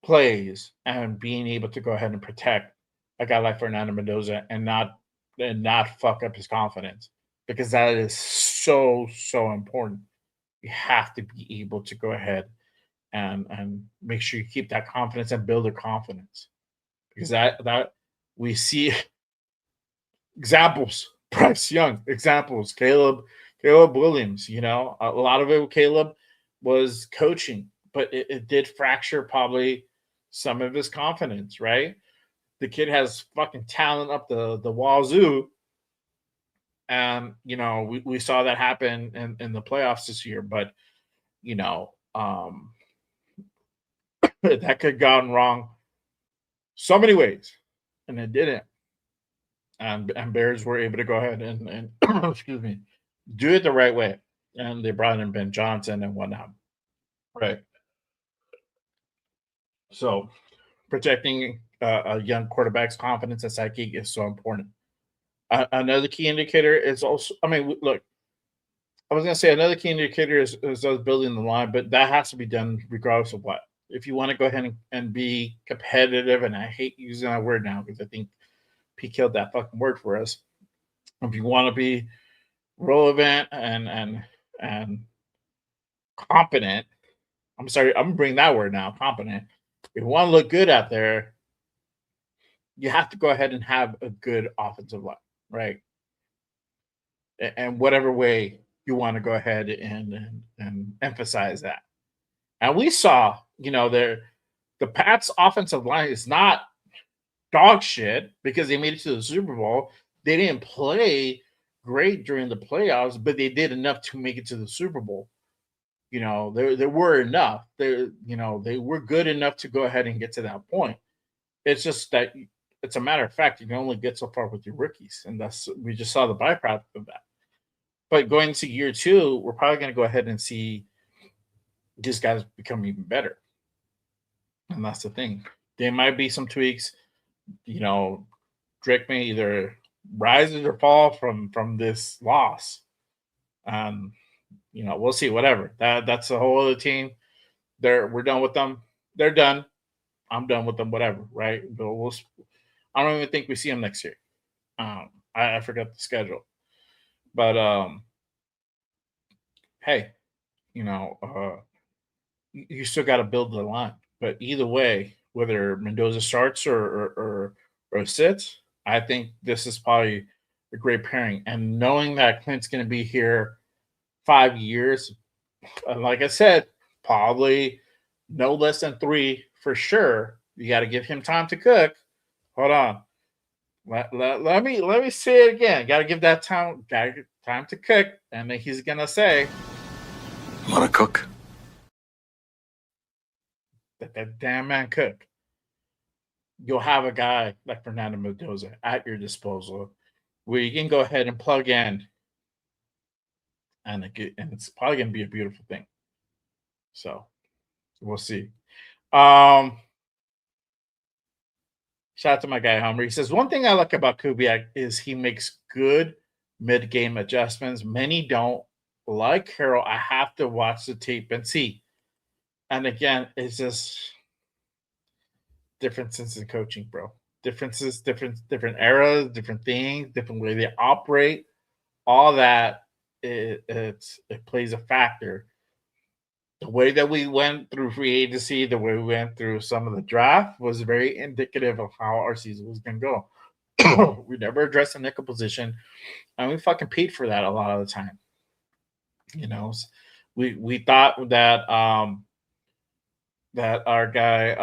plays and being able to go ahead and protect a guy like Fernando Mendoza and not fuck up his confidence, because that is so important. You have to be able to go ahead and make sure you keep that confidence and build their confidence, because that we see examples. Bryce Young examples. Caleb Williams. A lot of it with Caleb was coaching, but it did fracture probably some of his confidence. Right? The kid has fucking talent up the wazoo. And, we saw that happen in the playoffs this year, but, that could have gone wrong so many ways, and it didn't. And Bears were able to go ahead and excuse me, do it the right way. And they brought in Ben Johnson and whatnot. Right. So protecting a young quarterback's confidence and psyche is so important. Another key indicator is also, look, I was going to say another key indicator is us building the line, but that has to be done regardless of what. If you want to go ahead and be competitive, and I hate using that word now because I think P killed that fucking word for us. If you want to be relevant and competent, I'm sorry, I'm going to bring that word now, competent. If you want to look good out there, you have to go ahead and have a good offensive line. Right. And whatever way you want to go ahead and emphasize that. And we saw, the Pats offensive line is not dog shit because they made it to the Super Bowl. They didn't play great during the playoffs, but they did enough to make it to the Super Bowl. There were enough. They were good enough to go ahead and get to that point. It's just that it's a matter of fact, you can only get so far with your rookies, and we just saw the byproduct of that. But going to year 2, we're probably going to go ahead and see these guys become even better, and that's the thing. There might be some tweaks. Drake may either rise or fall from this loss. We'll see. Whatever. That's a whole other team. We're done with them. They're done. I'm done with them. Whatever. Right? But I don't even think we see them next year. I forgot the schedule. But hey, you still got to build the line. But either way, whether Mendoza starts or sits, I think this is probably a great pairing. And knowing that Klint's going to be here 5 years, like I said, probably no less than 3 for sure. You got to give him time to cook. Hold on. Let me say it again. Got to give that time. Got to give time to cook, and then he's gonna say, "Want to cook?" That damn man cook. you'll have a guy like Fernando Mendoza at your disposal where you can go ahead and plug in, and it's probably going to be a beautiful thing. So we'll see. Shout out to my guy Hummer. He says, one thing I like about Kubiak is he makes good mid-game adjustments. Many don't. Like Carroll, I have to watch the tape and see. And again, it's just differences in coaching, bro. Differences, different eras, different things, different way they operate. All that it plays a factor. The way that we went through free agency, the way we went through some of the draft was very indicative of how our season was going to go. We never addressed the nickel position, and we fucking paid for that a lot of the time. You know, we thought that that our guy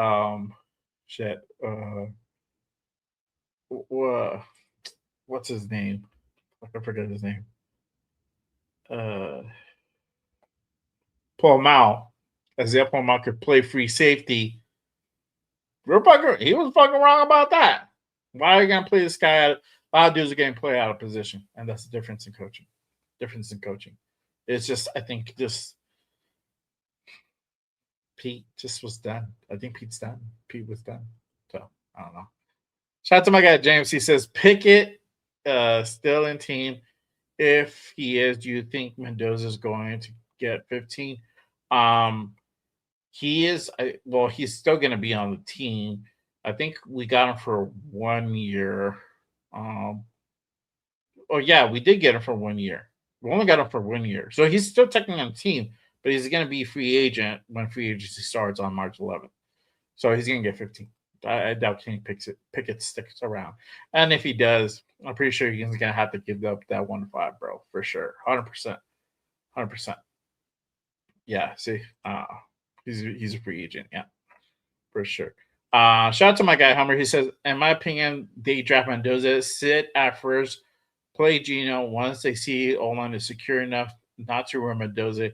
what's his name? I forget his name. Paul Mao, Isaiah Paul Mao could play free safety. He was fucking wrong about that. Why are you gonna play this guy? A lot of dudes are getting played out of position, and that's the difference in coaching. It's just, I think, Pete just was done. I think Pete's done. Pete was done. So I don't know. Shout out to my guy James. He says Pickett still in team. If he is, do you think Mendoza is going to get 15? He is. Well, he's still going to be on the team. I think we got him for 1 year. Oh yeah, we did get him for 1 year. We only got him for 1 year, so he's still technically on the team, but he's going to be free agent when free agency starts on March 11th. So he's going to get 15. I doubt Kenny Pickett sticks around, and if he does, I'm pretty sure he's going to have to give up that 1-5, bro, for sure, 100%. Yeah, see, he's a free agent, yeah, for sure. Shout out to my guy Hummer. He says, in my opinion, they draft Mendoza, sit at first, play Gino. Once they see O-line is secure enough not to run Mendoza,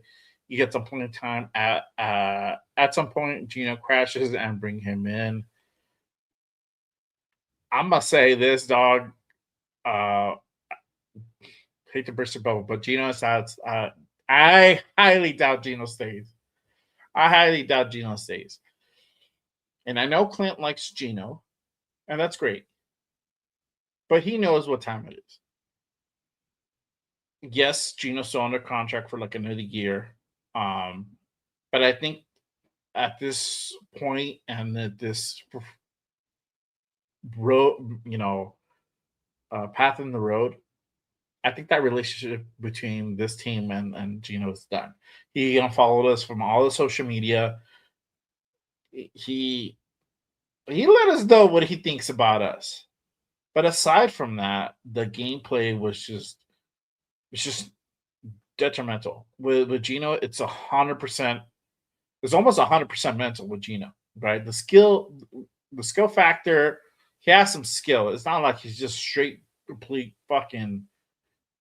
you get some point of time. At some point, Gino crashes and bring him in. I'm gonna say this, dog. Hate to burst your bubble, but Gino says I highly doubt Gino stays. And I know Klint likes Gino, and that's great. But he knows what time it is. Yes, Gino's still under contract for like another year. But I think at this point and at this road, path in the road, I think that relationship between this team and Gino is done. He unfollowed us from all the social media. He let us know what he thinks about us. But aside from that, the gameplay was just detrimental. With Gino, it's 100%. It's almost 100% mental with Gino, right? The skill factor, he has some skill. It's not like he's just straight, complete fucking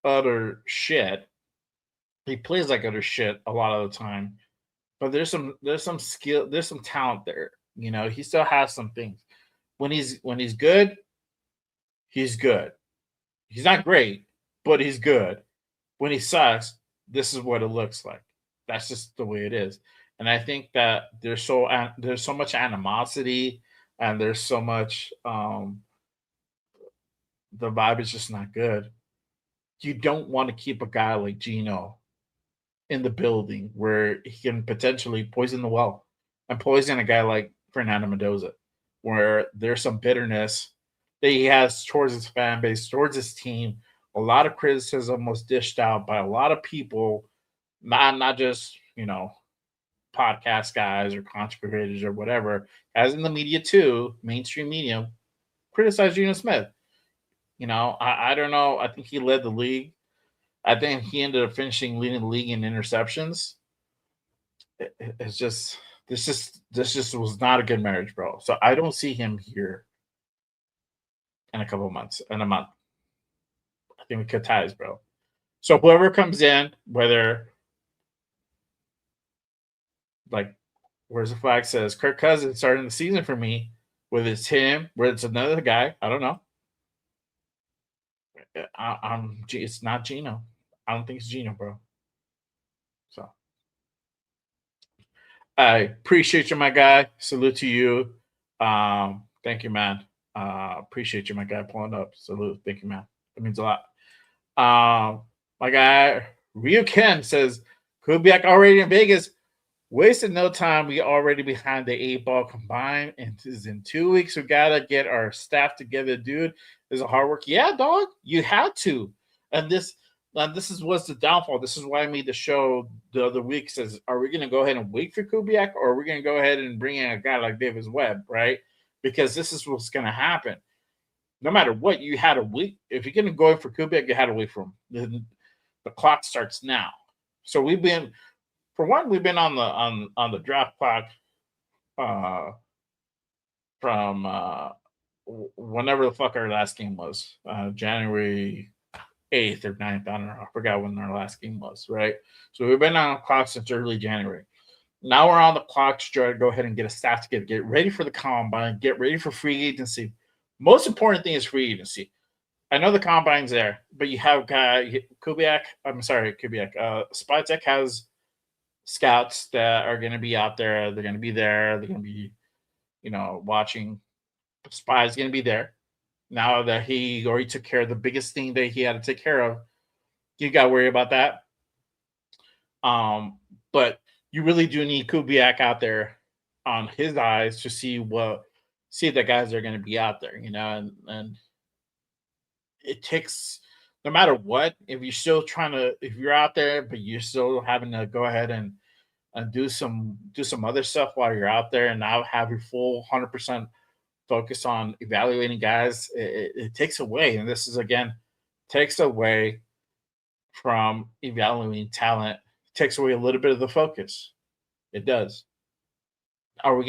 utter shit. He plays like utter shit a lot of the time, but there's some skill, there's some talent there. He still has some things. When he's good, he's good. He's not great, but he's good. When he sucks, this is what it looks like. That's just the way it is. And I think that there's so much animosity, and there's so much the vibe is just not good. You don't want to keep a guy like Gino in the building where he can potentially poison the well and poison a guy like Fernando Mendoza, where there's some bitterness that he has towards his fan base, towards his team. A lot of criticism was dished out by a lot of people, not just, podcast guys or content creators or whatever, as in the media too, mainstream media, criticized Geno Smith. I don't know. I think he led the league. I think he ended up leading the league in interceptions. This just was not a good marriage, bro. So I don't see him here in a couple of months, in a month. I think we cut ties, bro. So whoever comes in, whether like where's the flag says Kirk Cousins starting the season for me, Whether it's him, whether it's another guy, I don't know. It's not Gino. I don't think it's Gino, bro. So I appreciate you, my guy. Salute to you. Thank you, man. Appreciate you, my guy, pulling up. Salute. Thank you, man. That means a lot. My guy Ryu Ken says Kubiak already in Vegas. Wasted no time. We already behind the 8 ball combined. And is in 2 weeks. We gotta get our staff together, dude. This is hard work. Yeah, dog. You had to. And this was the downfall. This is why I made the show the other week. Says, are we gonna go ahead and wait for Kubiak, or are we gonna go ahead and bring in a guy like Davis Webb, right? Because this is what's gonna happen. No matter what, you had to wait. If you're gonna go in for Kubiak, you had to wait for him. The clock starts now. So we've been on the draft clock from whenever the fuck our last game was, January 8th or 9th. I don't know. I forgot when our last game was, right? So we've been on the clock since early January. Now we're on the clock to try to go ahead and get a staff together, get ready for the combine, get ready for free agency. Most important thing is free agency. I know the combine's there, but you have Kubiak. Spytek has scouts that are going to be out there. They're going to be there. They're going to be, watching. Spy's going to be there. Now that he already took care of the biggest thing that he had to take care of, you got to worry about that. But you really do need Kubiak out there on his eyes to see if the guys are going to be out there, and it takes, no matter what, if you're out there, but you're still having to go ahead and do some other stuff while you're out there and now have your full 100% focus on evaluating guys, it takes away. And this is, again, takes away from evaluating talent. It takes away a little bit of the focus. It does. Are we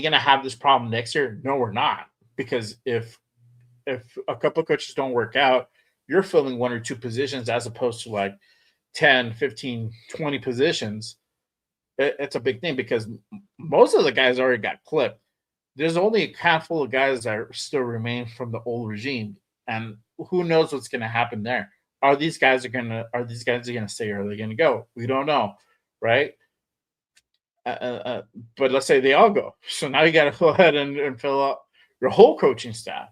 gonna have this problem next year? No, we're not. Because if a couple of coaches don't work out, you're filling 1 or 2 positions as opposed to like 10, 15, 20 positions. It's a big thing because most of the guys already got clipped. There's only a handful of guys that still remain from the old regime, and who knows what's going to happen there? Are these guys going to stay, or are they going to go? We don't know, right? But let's say they all go. So now you got to go ahead and fill up your whole coaching staff.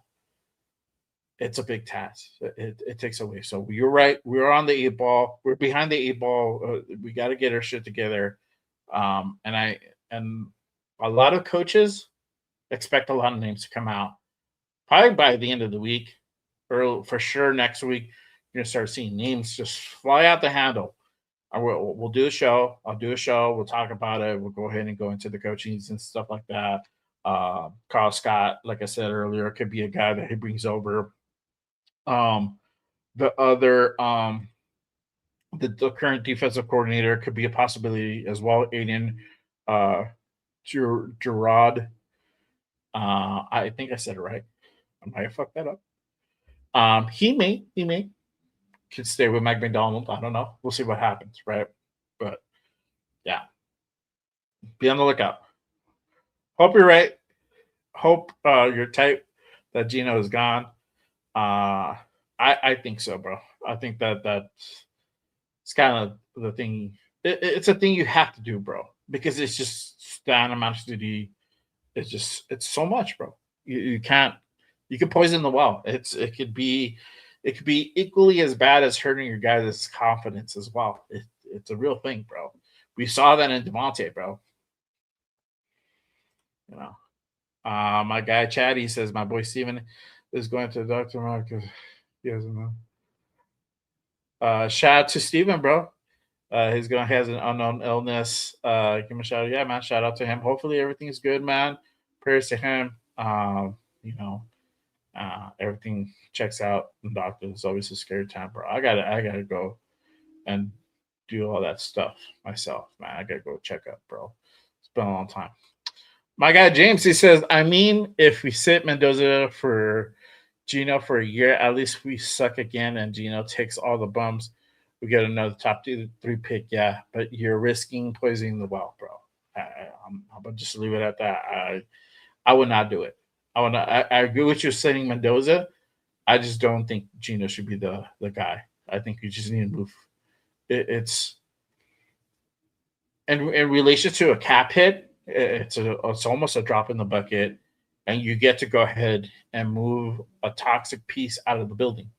It's a big task. It takes away. So you're right. We're on the 8 ball. We're behind the 8 ball. We got to get our shit together. And a lot of coaches expect a lot of names to come out. Probably by the end of the week, or for sure next week, you're gonna start seeing names just fly out the handle. We'll do a show. I'll do a show. We'll talk about it. We'll go ahead and go into the coachings and stuff like that. Carl Scott, like I said earlier, could be a guy that he brings over. The current defensive coordinator could be a possibility as well. Aiden Gerard. I think I said it right. I might have fucked that up. He may could stay with Mike McDonald. I don't know. We'll see what happens, right? But yeah, be on the lookout. Hope you're right. Hope you're tight that Gino is gone. I think so, bro. I think that's kind of the thing. It's a thing you have to do, bro, because it's just the animosity. It's so much, bro. You can't. You can poison the well. It could be equally as bad as hurting your guys' confidence as well. It's a real thing, bro. We saw that in DeMonte, bro. My guy Chad, he says my boy Steven is going to the doctor because he doesn't know. Shout out to Steven, bro. He has an unknown illness. Give him a shout out. Yeah, man. Shout out to him. Hopefully everything's good, man. Prayers to him. Everything checks out. The doctor is always a scary time, bro. I gotta go and do all that stuff myself, man. I gotta go check up, bro. It's been a long time. My guy James, he says, if we sit Mendoza for Gino for a year, at least we suck again and Gino takes all the bums. We get another top 3 pick, yeah. But you're risking poisoning the well, bro. I'm gonna just leave it at that. I would not do it. I agree with you saying Mendoza. I just don't think Gino should be the guy. I think you just need to move. It's in relation to a cap hit. It's almost a drop in the bucket, and you get to go ahead and move a toxic piece out of the building.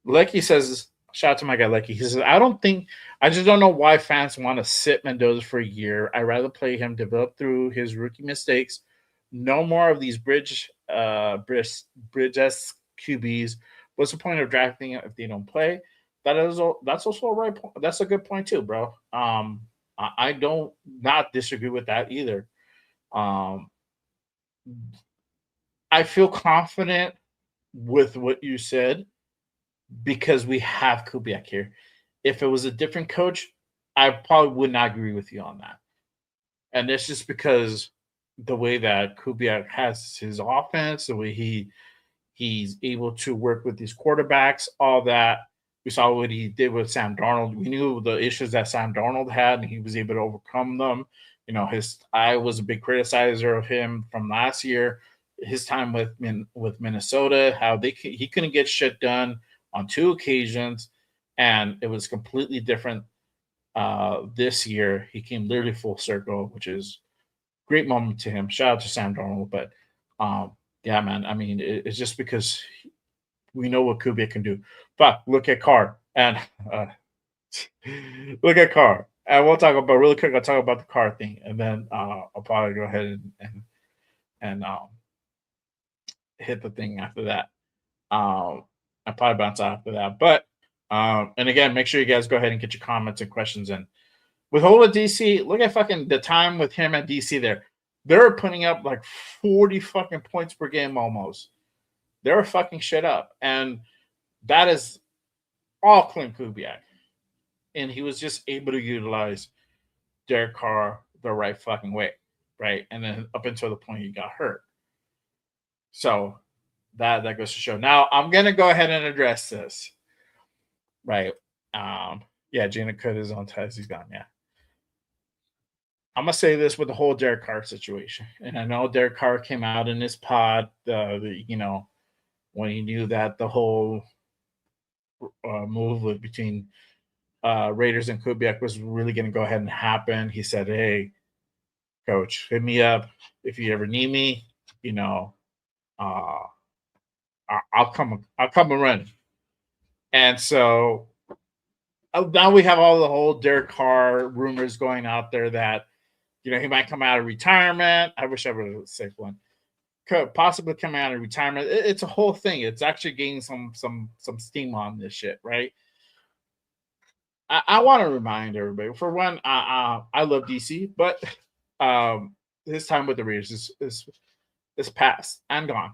Lecky says, shout out to my guy Lecky. He says, I just don't know why fans want to sit Mendoza for a year. I'd rather play him develop through his rookie mistakes. No more of these bridge QBs. What's the point of drafting if they don't play? That's also a right point. That's a good point too, bro. I don't not disagree with that either. I feel confident with what you said because we have Kubiak here. If it was a different coach, I probably would not agree with you on that. And that's just because the way that Kubiak has his offense, the way he's able to work with these quarterbacks, all that. We saw what he did with Sam Darnold. We knew the issues that Sam Darnold had, and he was able to overcome them. You know, I was a big criticizer of him from last year. His time with Minnesota, how he couldn't get shit done on 2 occasions, and it was completely different this year. He came literally full circle, which is a great moment to him. Shout out to Sam Darnold. But yeah, man, I mean, it's just because we know what Kubiak can do. But look at Carr and look at Carr. And we'll talk about really quick. I'll talk about the Carr thing, and then I'll probably go ahead and hit the thing after that. I'll probably bounce out after that. But and again, make sure you guys go ahead and get your comments and questions in. With Ola DC, look at fucking the time with him at DC there. They're putting up like 40 fucking points per game almost. They're fucking shit up. And that is all Klint Kubiak. And he was just able to utilize Derek Carr the right fucking way, right? And then up until the point he got hurt. So that goes to show. Now, I'm going to go ahead and address this, right? Yeah, Jana Cut is on ties. He's gone, yeah. I'm going to say this with the whole Derek Carr situation. And I know Derek Carr came out in his pod, when he knew that the whole move between Raiders and Kubiak was really going to go ahead and happen. He said, hey, coach, hit me up if you ever need me. I'll come and run. And so now we have all the whole Derek Carr rumors going out there that, he might come out of retirement. I wish I would have said one. Could possibly come out of retirement. It's a whole thing. It's actually gaining some steam on this shit, right? I want to remind everybody. For one, I love DC, but his time with the Raiders is past and gone.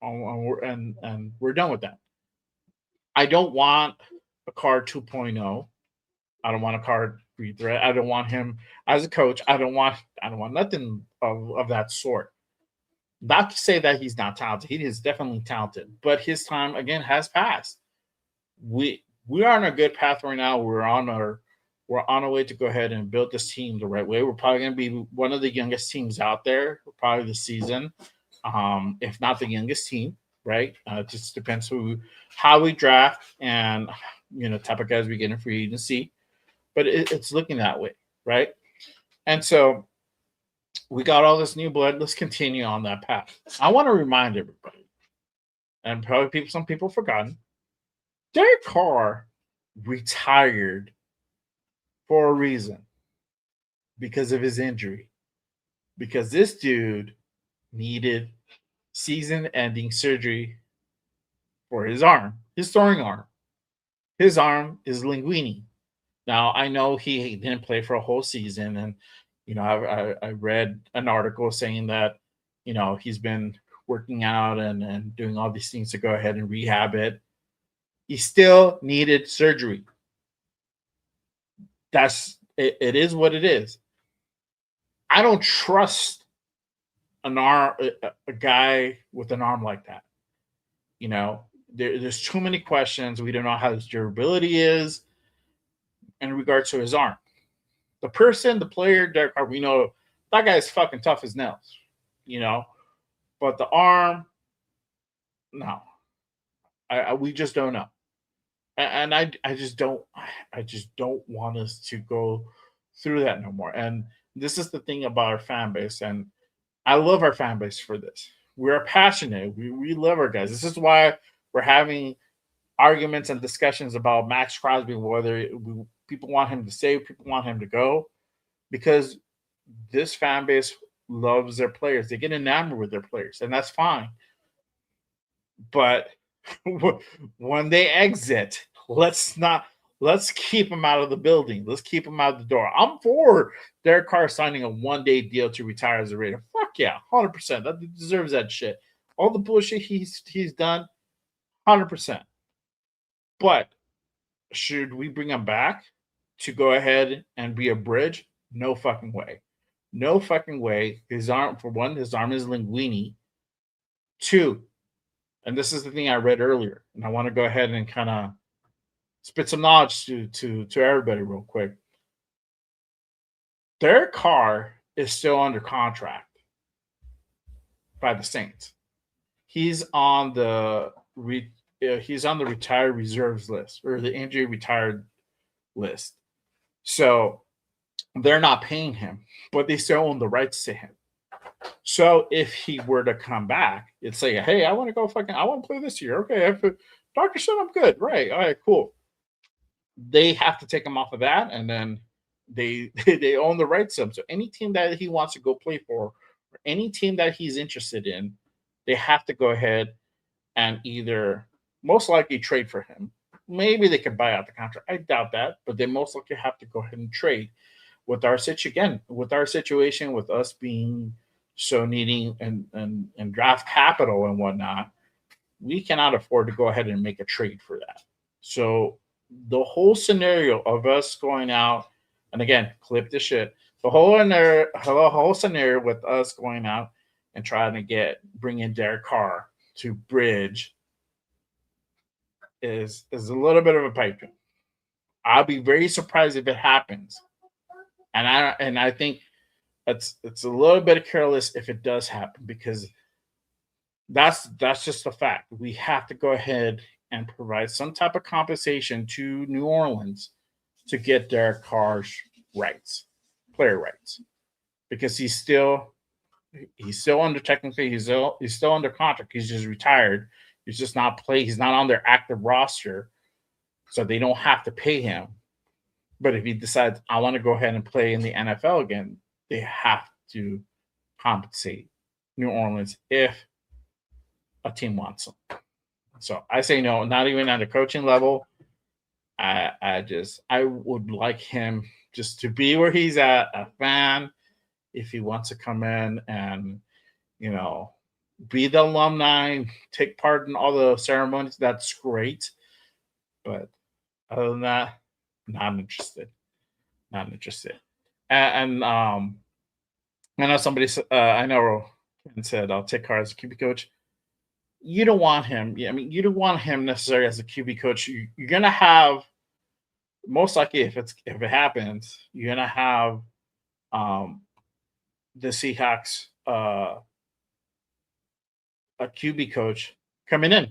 And we're done with that. I don't want a Carr 2.0. I don't want a Carr threat. I don't want him as a coach. I don't want nothing of that sort. Not to say that he's not talented. He is definitely talented, but his time again has passed. We are on a good path right now. We're on our way to go ahead and build this team the right way. We're probably going to be one of the youngest teams out there, probably this season, if not the youngest team. Right? It just depends how we draft and type of guys we get in free agency. But it's looking that way, right? And so we got all this new blood. Let's continue on that path. I want to remind everybody, and probably some people forgotten, Derek Carr retired for a reason, because of his injury. Because this dude needed season-ending surgery for his arm, his throwing arm. His arm is linguini. Now, I know he didn't play for a whole season, and I read an article saying that he's been working out and doing all these things to go ahead and rehab it. He still needed surgery. It is what it is. I don't trust a guy with an arm like that. There's too many questions. We don't know how his durability is in regards to his arm. The player, Derek Carr, we know that guy is fucking tough as nails, But the arm, no, we just don't know. And I just don't want us to go through that no more. And this is the thing about our fan base, and I love our fan base for this. We're passionate. We love our guys. This is why we're having arguments and discussions about Maxx Crosby, whether people want him to stay, people want him to go, because this fan base loves their players. They get enamored with their players, and that's fine. But when they exit, let's keep them out of the building. Let's keep them out the door. I'm for Derek Carr signing a one-day deal to retire as a Raider. Fuck yeah, 100%. That deserves that shit. All the bullshit he's done, 100%. But should we bring him back to go ahead and be a bridge? No fucking way. No fucking way. His arm, for one, his arm is linguini. Two, and this is the thing I read earlier, and I want to go ahead and kind of spit some knowledge to everybody real quick. Derek Carr is still under contract by the Saints. He's on the retired reserves list, or the injury retired list. So they're not paying him, but they still own the rights to him. So if he were to come back and say, hey, I want to play this year. Okay, Dr. Son, I'm good. Right. All right, cool. They have to take him off of that, and then they own the rights to him. So any team that he wants to go play for, or any team that he's interested in, they have to go ahead and either most likely trade for him. Maybe they can buy out the contract. I doubt that, but they most likely have to go ahead and trade. With our situation, with us being so needing and draft capital and whatnot, we cannot afford to go ahead and make a trade for that. So the whole scenario of us going out, and again, clip the shit. The whole scenario with us going out and trying to bring in Derek Carr to bridge is a little bit of a pipe dream. I'll be very surprised if it happens, and I think it's a little bit careless if it does happen, because that's just a fact. We have to go ahead and provide some type of compensation to New Orleans to get Derek Carr's rights, player rights, because he's still under he's still under contract. He's just retired. He's just not he's not on their active roster, so they don't have to pay him. But if he decides, I want to go ahead and play in the NFL again, they have to compensate New Orleans if a team wants him. So I say no, not even at a coaching level. I would like him just to be where he's at, a fan. If he wants to come in and, be the alumni, take part in all the ceremonies, that's great. But other than that, not interested. Not interested. And I know somebody, I know said, I'll take Carr as a QB coach. You don't want him. You don't want him necessarily as a QB coach. You're gonna have, most likely, if it happens, you're gonna have the Seahawks a QB coach coming in.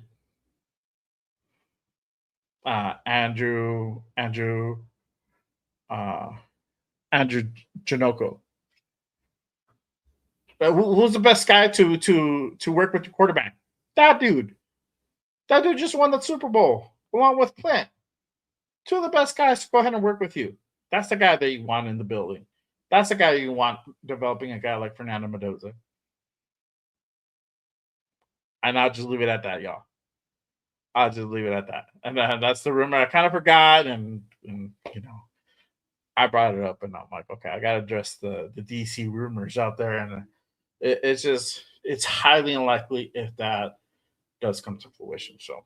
Andrew Janoko. Who's the best guy to work with your quarterback? That dude. That dude just won the Super Bowl along with Klint. Two of the best guys to go ahead and work with you. That's the guy that you want in the building. That's the guy you want developing a guy like Fernando Mendoza. And I'll just leave it at that, y'all. I'll just leave it at that. And that's the rumor. I kind of forgot, and I brought it up, and I'm like, okay, I got to address the DC rumors out there, and it's highly unlikely if that does come to fruition. So,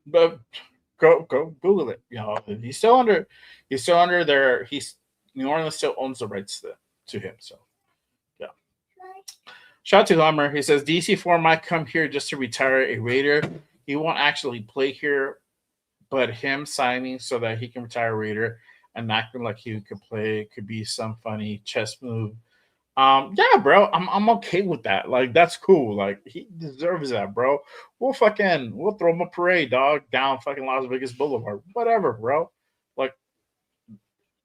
but go Google it. He's still under there. New Orleans still owns the rights to him. So, yeah. Shout out to Hummer. He says DC4 might come here just to retire a Raider. He won't actually play here, but him signing so that he can retire a Raider and acting like he could play could be some funny chess move Yeah, bro, I'm okay with that. Like, that's cool. Like, he deserves that, bro. We'll throw him a parade, dog, down fucking Las Vegas Boulevard, whatever, bro. Like,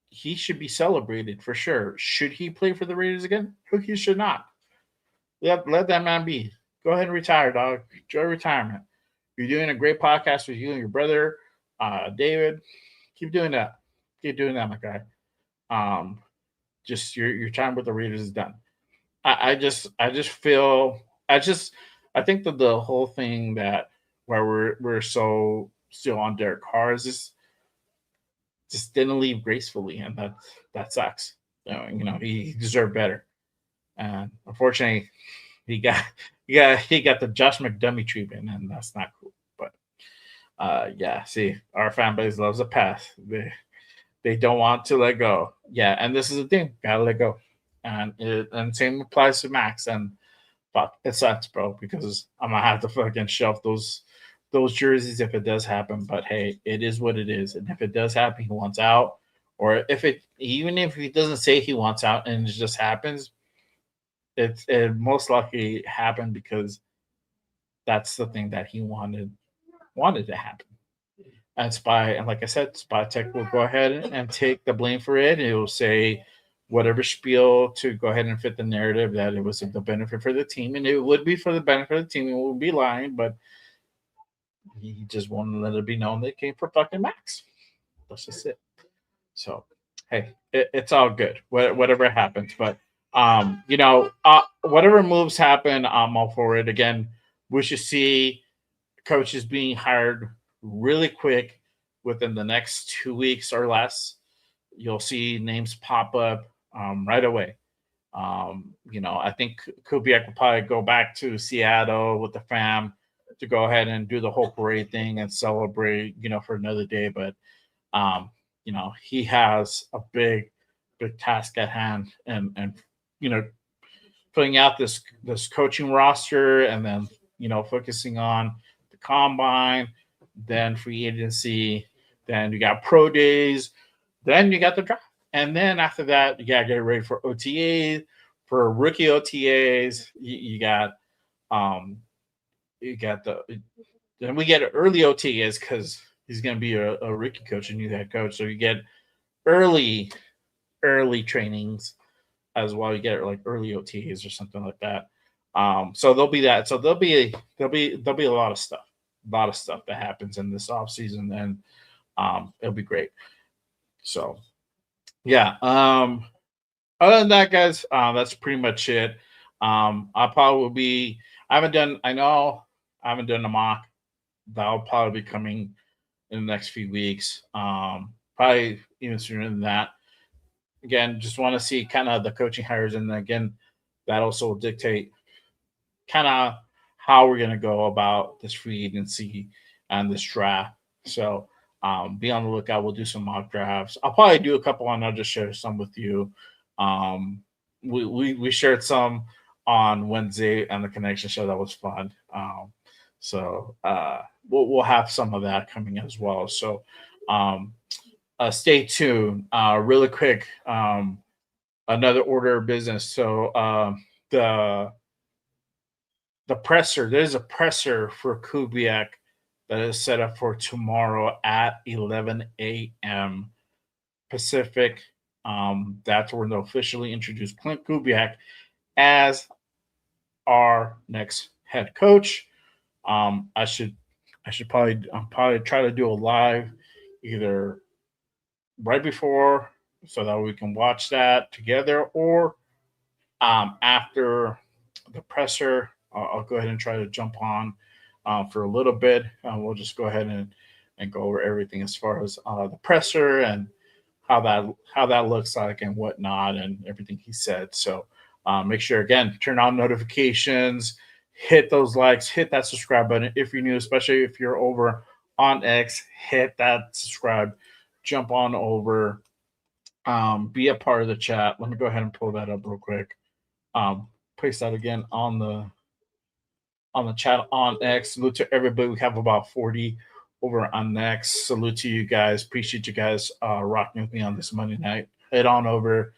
he should be celebrated for sure. Should he play for the Raiders again? He should not. Let that man be. Go ahead and retire, dog. Enjoy retirement. You're doing a great podcast with you and your brother, David. Keep doing that. Keep doing that, my guy. Just your time with the Raiders is done. I think that the whole thing that where we're so still on Derek Carr is just didn't leave gracefully, and that sucks. He deserved better, and unfortunately, he got the Josh McDummy treatment, and that's not cool. But yeah, see, our fan base loves a pass. They don't want to let go. Yeah, and this is the thing, gotta let go. And same applies to Max. And fuck, it sucks, bro, because I'm gonna have to fucking shelf those jerseys if it does happen. But hey, it is what it is. And if it does happen, he wants out, or even if he doesn't say he wants out and it just happens, it most likely happened because that's the thing that he wanted to happen. And like I said, Spy Tech will go ahead and take the blame for it. It will say whatever spiel to go ahead and fit the narrative that it was the benefit for the team, and it would be for the benefit of the team. It would be lying, but he just wanted to let it be known that it came for fucking Max. That's just it. So, hey, it's all good. Whatever happens, but whatever moves happen, I'm all for it. Again, we should see coaches being hired really quick within the next 2 weeks or less. You'll see names pop up right away. I think Kubiak will probably go back to Seattle with the fam to go ahead and do the whole parade thing and celebrate, for another day. But, he has a big task at hand, and putting out this coaching roster, and then, focusing on the combine, then free agency, then you got pro days, then you got the draft. And then after that, you got to get ready for OTAs, for rookie OTAs. Then we get early OTAs because he's going to be a rookie coach, a new head coach. So you get early trainings as well. You get like early OTAs or something like that. So there'll be that. So there'll be a lot of stuff that happens in this offseason, and it'll be great. So yeah. Other than that, guys, that's pretty much it. I haven't done a mock. That'll probably be coming in the next few weeks. Probably even sooner than that. Again, just want to see kind of the coaching hires, and again, that also will dictate kind of how we're going to go about this free agency and this draft. So be on the lookout. We'll do some mock drafts. I'll probably do a couple, and I'll just share some with you. We shared some on Wednesday on the Connection Show. That was fun. So we'll have some of that coming as well. So stay tuned. Really quick, another order of business. So the presser, there's a presser for Kubiak that is set up for tomorrow at 11 a.m. Pacific. That's when they'll officially introduce Klint Kubiak as our next head coach. I should probably try to do a live either right before so that we can watch that together, or after the presser. I'll go ahead and try to jump on for a little bit. We'll just go ahead and go over everything as far as the presser and how that looks like and whatnot and everything he said. So make sure, again, turn on notifications, hit those likes, hit that subscribe button if you're new, especially if you're over on X. Hit that subscribe, jump on over, be a part of the chat. Let me go ahead and pull that up real quick. Place that again on the chat on X. Salute to everybody. We have about 40 over on X. Salute to you guys. Appreciate you guys rocking with me on this Monday night. Head on over,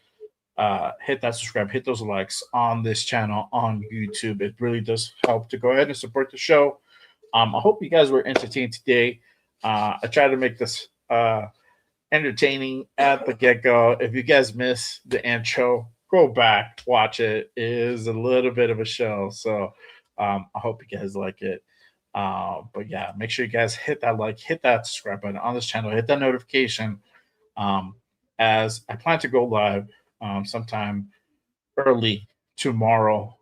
hit that subscribe, hit those likes on this channel on YouTube. It really does help to go ahead and support the show. I hope you guys were entertained today. I tried to make this entertaining at the get-go. If you guys missed the intro, go back, watch it. It is a little bit of a show, so I hope you guys like it. But yeah, make sure you guys hit that like, hit that subscribe button on this channel, hit that notification, as I plan to go live sometime early tomorrow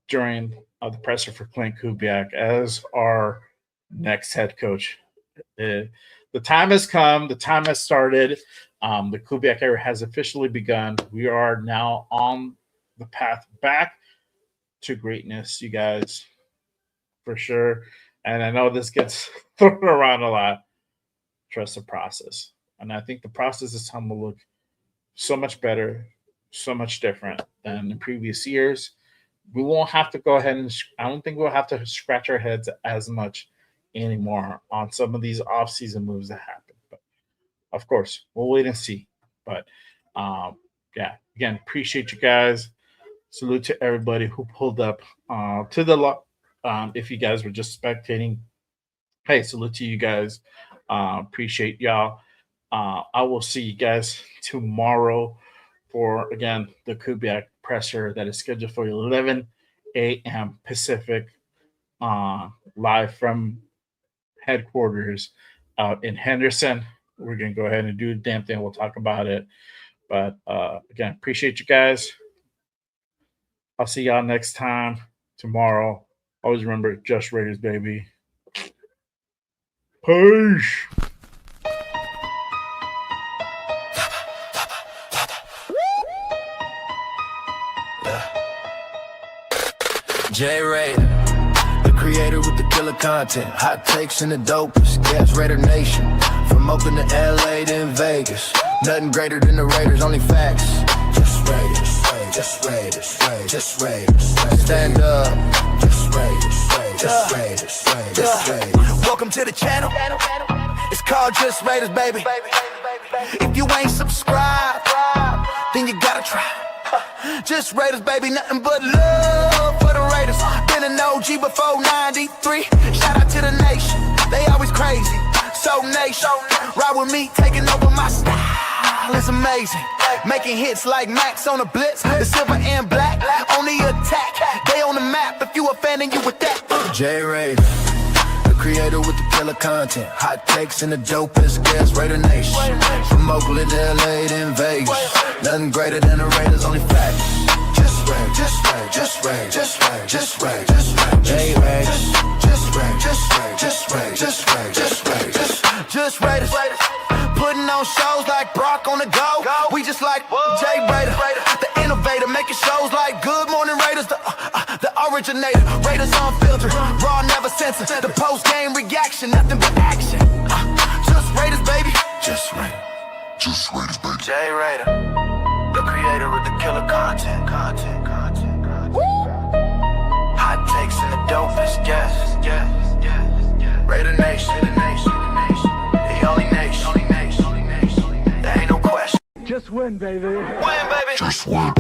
during the presser for Klint Kubiak as our next head coach. The time has come. The time has started. The Kubiak era has officially begun. We are now on the path back to greatness, you guys, for sure. And I know this gets thrown around a lot. Trust the process. And I think the process this time will look so much better, so much different than in previous years. We won't have to go ahead and I don't think we'll have to scratch our heads as much anymore on some of these off-season moves that happen. But of course, we'll wait and see. But yeah, again, appreciate you guys. Salute to everybody who pulled up to the if you guys were just spectating, hey, salute to you guys. Appreciate y'all. I will see you guys tomorrow for, again, the Kubiak presser that is scheduled for 11 a.m. Pacific, live from headquarters out in Henderson. We're going to go ahead and do the damn thing. We'll talk about it. But again, appreciate you guys. I'll see y'all next time tomorrow. Always remember, just Raiders, baby. Peace. J Raider, the creator with the killer content, hot takes and the dopest. Gas Raider Nation, from Oakland to LA to Vegas. Nothing greater than the Raiders, only facts. Just Raiders, just Raiders, just Raiders. Stand up, just Raiders, just Raiders, just Raiders. Welcome to the channel. It's called Just Raiders, baby. If you ain't subscribed, then you gotta try. Just Raiders, baby, nothing but love for the Raiders. Been an OG before 93. Shout out to the nation, they always crazy. So nation, ride with me, taking over my style. It's amazing, making hits like Maxx on the blitz. The silver and black, on the attack. They on the map, if you a fan, then you with that. J Raider, the creator with the killer content, hot takes and the dopest. Gas Raider Nation, from Oakland to LA to Vegas. Nothing greater than the Raiders, only facts. Just Raiders, just Raiders, just Raiders, just Raiders, just Raiders, J Raiders, just Raiders, just Raiders, just Raiders, just Raiders, just Raiders. Putting on shows like Brock on the go. We just like J Raider, the innovator, making shows like Good Morning Raiders, the originator. Raiders Unfiltered, raw, never censored. The post-game reaction, nothing but action. Just Raiders, baby. Just Raiders. Just Raiders, baby. J Raider, the creator with the killer content. Hot takes and the dopest, yes. Raider Nation, the only nation. There ain't no question. Just win, baby. Win, baby. Just win.